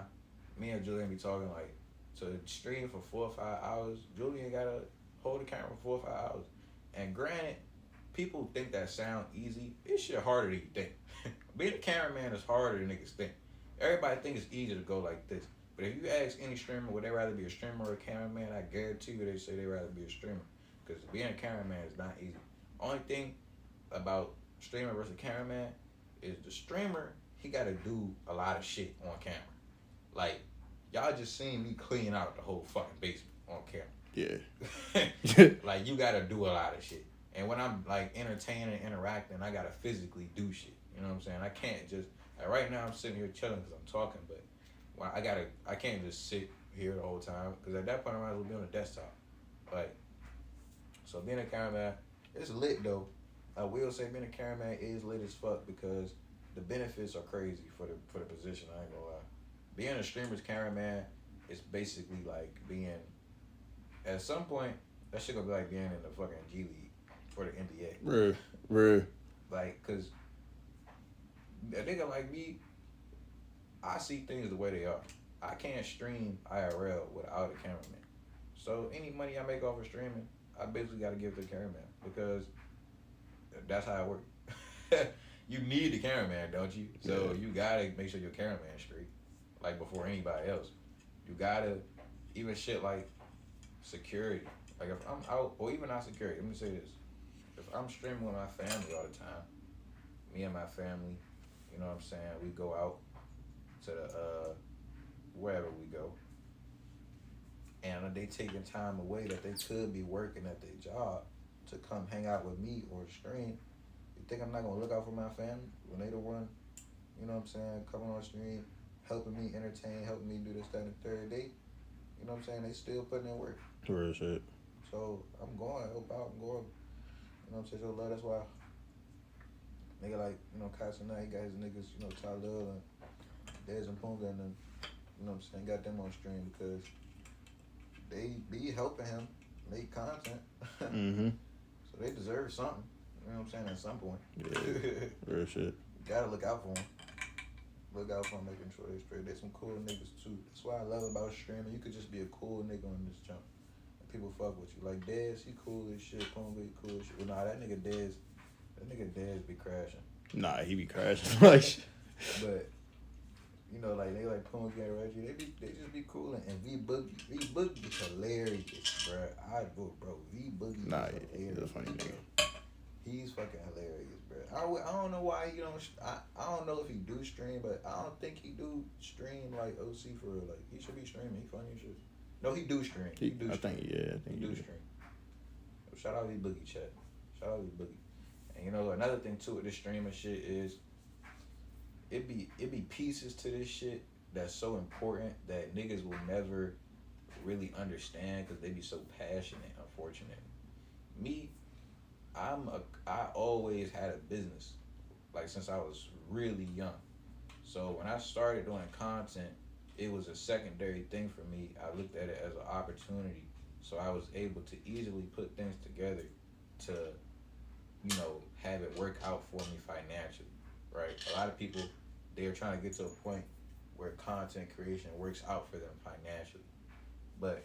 me and Julian be talking like to stream for 4 or 5 hours. Julian gotta hold the camera for 4 or 5 hours. And granted, people think that sound easy. It's shit harder than you think. Being a cameraman is harder than niggas think. Everybody thinks it's easy to go like this. But if you ask any streamer, would they rather be a streamer or a cameraman, I guarantee you they say they'd rather be a streamer. Because being a cameraman is not easy. Only thing about streamer versus cameraman is the streamer, he got to do a lot of shit on camera. Like, y'all just seen me clean out the whole fucking basement on camera. Yeah. Like, you got to do a lot of shit. And when I'm, like, entertaining and interacting, I got to physically do shit. You know what I'm saying? I can't just, like, right now I'm sitting here chilling because I'm talking, but I can't just sit here the whole time because at that point I might as well be on a desktop. Like, so being a cameraman, it's lit though. I will say being a cameraman is lit as fuck because the benefits are crazy for the position. I ain't gonna lie. Being a streamer's cameraman is basically like being, at some point, that shit gonna be like being in the fucking G League for the NBA. Real. Like, cause a nigga like me, I see things the way they are. I can't stream IRL without a cameraman. So any money I make off of streaming, I basically got to give to the cameraman because that's how it works. You need the cameraman, don't you? So you got to make sure your cameraman's straight, like before anybody else. You got to, even shit like security. Like if I'm out, or even not security, let me say this. If I'm streaming with my family all the time, me and my family, you know what I'm saying, we go out to the wherever we go, and they taking time away that they could be working at their job to come hang out with me or stream. You think I'm not gonna look out for my family when they the one, you know what I'm saying, coming on stream, helping me entertain, helping me do this, that, and the third day. You know what I'm saying? They still putting in work. Real shit. So I'm going, help out, I'm going. You know what I'm saying? So love, that's why nigga like, you know, Casanat, he got his niggas, you know, Talil and Dez and Punga and them, you know what I'm saying, got them on stream because they be helping him make content. Mm-hmm. So they deserve something. You know what I'm saying, at some point. Yeah. Real shit. You gotta look out for them. Look out for them, making sure they're straight. There's some cool niggas too. That's what I love about streaming. You could just be a cool nigga on this jump. And people fuck with you. Like Dez, he cool as shit. Punga, he cool as shit. Well, nah, that nigga Dez be crashing. Nah, he be crashing. Like, But you know, like they like Punga and Reggie, they just be cool. And V Boogie is hilarious, bro. V Boogie nah, is he's hilarious. a funny nigga. He's fucking hilarious, bro. I don't know why you don't. I don't know if he do stream, but I don't think he do stream like OC for real. Like he should be streaming. He funny as shit. No, he do stream. He do. I Stream. think He he do do. stream. Shout out V Boogie, chat. Shout out V Boogie. And you know another thing too with this streaming shit is it be pieces to this shit that's so important that niggas will never really understand because they be so passionate. Unfortunately, me, I always had a business like since I was really young. So when I started doing content, it was a secondary thing for me. I looked at it as an opportunity, so I was able to easily put things together to, you know, have it work out for me financially, right? A lot of people, they're trying to get to a point where content creation works out for them financially, but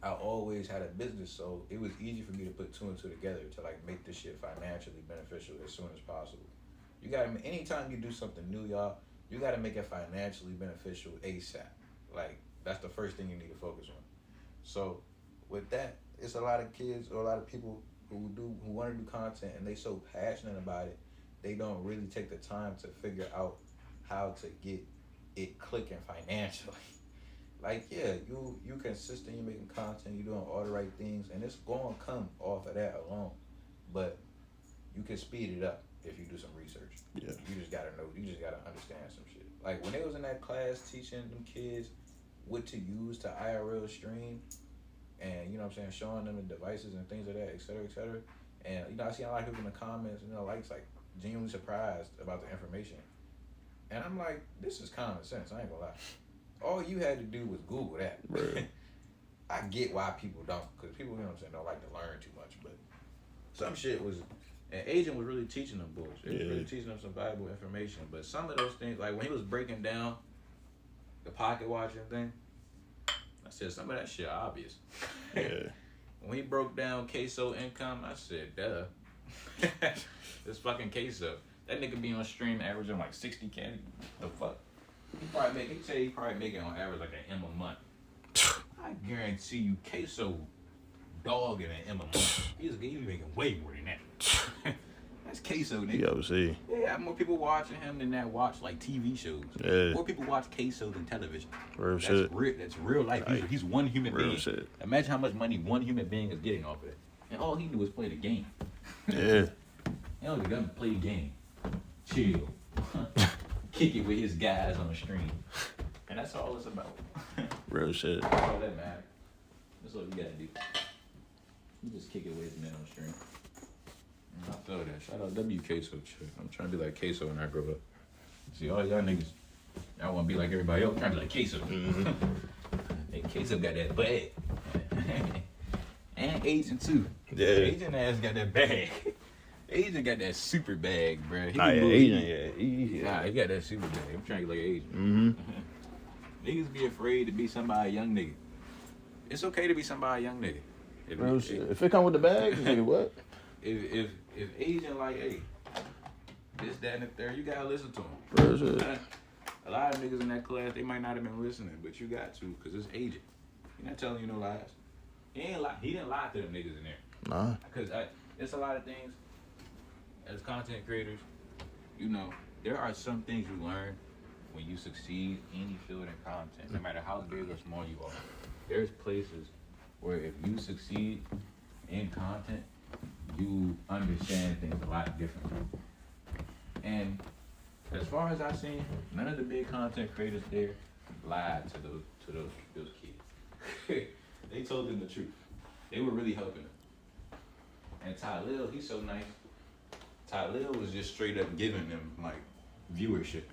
I always had a business, so it was easy for me to put two and two together to like make this shit financially beneficial as soon as possible. You gotta, anytime you do something new, y'all, you gotta make it financially beneficial ASAP. Like, that's the first thing you need to focus on. So with that, it's a lot of kids or a lot of people who want to do content and they so passionate about it, they don't really take the time to figure out how to get it clicking financially. Like, yeah, you consistent, you making content, you doing all the right things, and it's gonna come off of that alone. But you can speed it up if you do some research. Yeah. You just gotta know, you just gotta understand some shit. Like when they was in that class teaching them kids what to use to IRL stream, and you know what I'm saying, showing them the devices and things like that, et cetera, and you know, I see a lot of people in the comments, you know, like genuinely surprised about the information. And I'm like, this is common sense, I ain't gonna lie. All you had to do was Google that. Right. I get why people don't, because people, you know what I'm saying, don't like to learn too much, but some shit was, And Agent was really teaching them boys. He was Yeah. really teaching them some valuable information. But some of those things, like when he was breaking down the pocket watching thing, I said some of that shit obvious. Yeah. When he broke down queso income, I said, duh. This fucking queso. That nigga be on stream averaging like 60K. The fuck? He probably making on average like an M a month. I guarantee you queso dogging an M a month. He be making way more than that. That's queso, nigga. You gotta see. Yeah, more people watching him than that watch like TV shows. Yeah. More people watch queso than television. Real That's shit. real. That's real life. Like, He's one human real being. shit. Imagine how much money one human being is getting off of it. And all he knew was play the game. Yeah. He only got to play the game. Chill. Kick it with his guys on the stream. And that's all it's about. Real shit. That's all that matters. That's all you gotta do. You just kick it with his men on the stream. I feel that. Shout out WK so chill. I'm trying to be like Queso when I grow up. See, all y'all niggas, y'all want to be like everybody else. I'm trying to be like Queso. Hey, Queso got that bag. And Agent too. Yeah. Agent ass got that bag. Agent got that super bag, bruh. He Nah, be yeah, moving. Asian, yeah. Nah, he got that super bag. I'm trying to get like Agent. Mm-hmm. Niggas be afraid to be somebody young nigga. It's okay to be somebody young nigga. Real shit. If it come with the bag, nigga, what? If Asian like, hey, this, that, and the third, you gotta listen to him. Real shit. A lot of niggas in that class, they might not have been listening, but you got to, cause it's Agent. He not telling you no lies. He didn't lie to them niggas in there. Nah. Cause it's a lot of things. As content creators, you know, there are some things you learn when you succeed in any field in content, no matter how big or small you are. There's places where if you succeed in content, you understand things a lot differently. And as far as I've seen, none of the big content creators there lied to those kids. They told them the truth. They were really helping them. And Tylil, he's so nice. Tylil was just straight up giving them like viewership,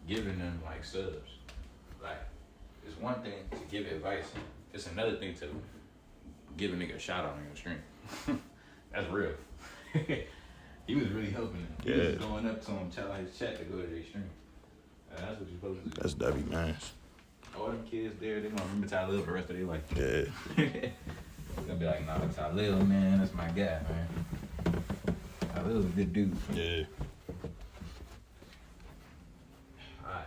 giving them like subs. Like, it's one thing to give advice. It's another thing to give a nigga a shout out on your stream. That's real. He was really helping them. He was just going up to him, telling his chat to go to their stream. That's what you're supposed to do. That's W, man. All them kids there, they gonna remember Tylil for the rest of their life. Yeah. They're gonna be like, nah, Tylil, man, that's my guy, man. Tylil's a good dude. Yeah. Alright.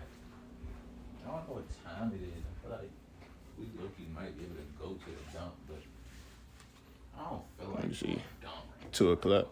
I don't know what time it is. I feel like we low-key might be able to go to the dump, but I don't feel like Let me see. dump. 2 o'clock.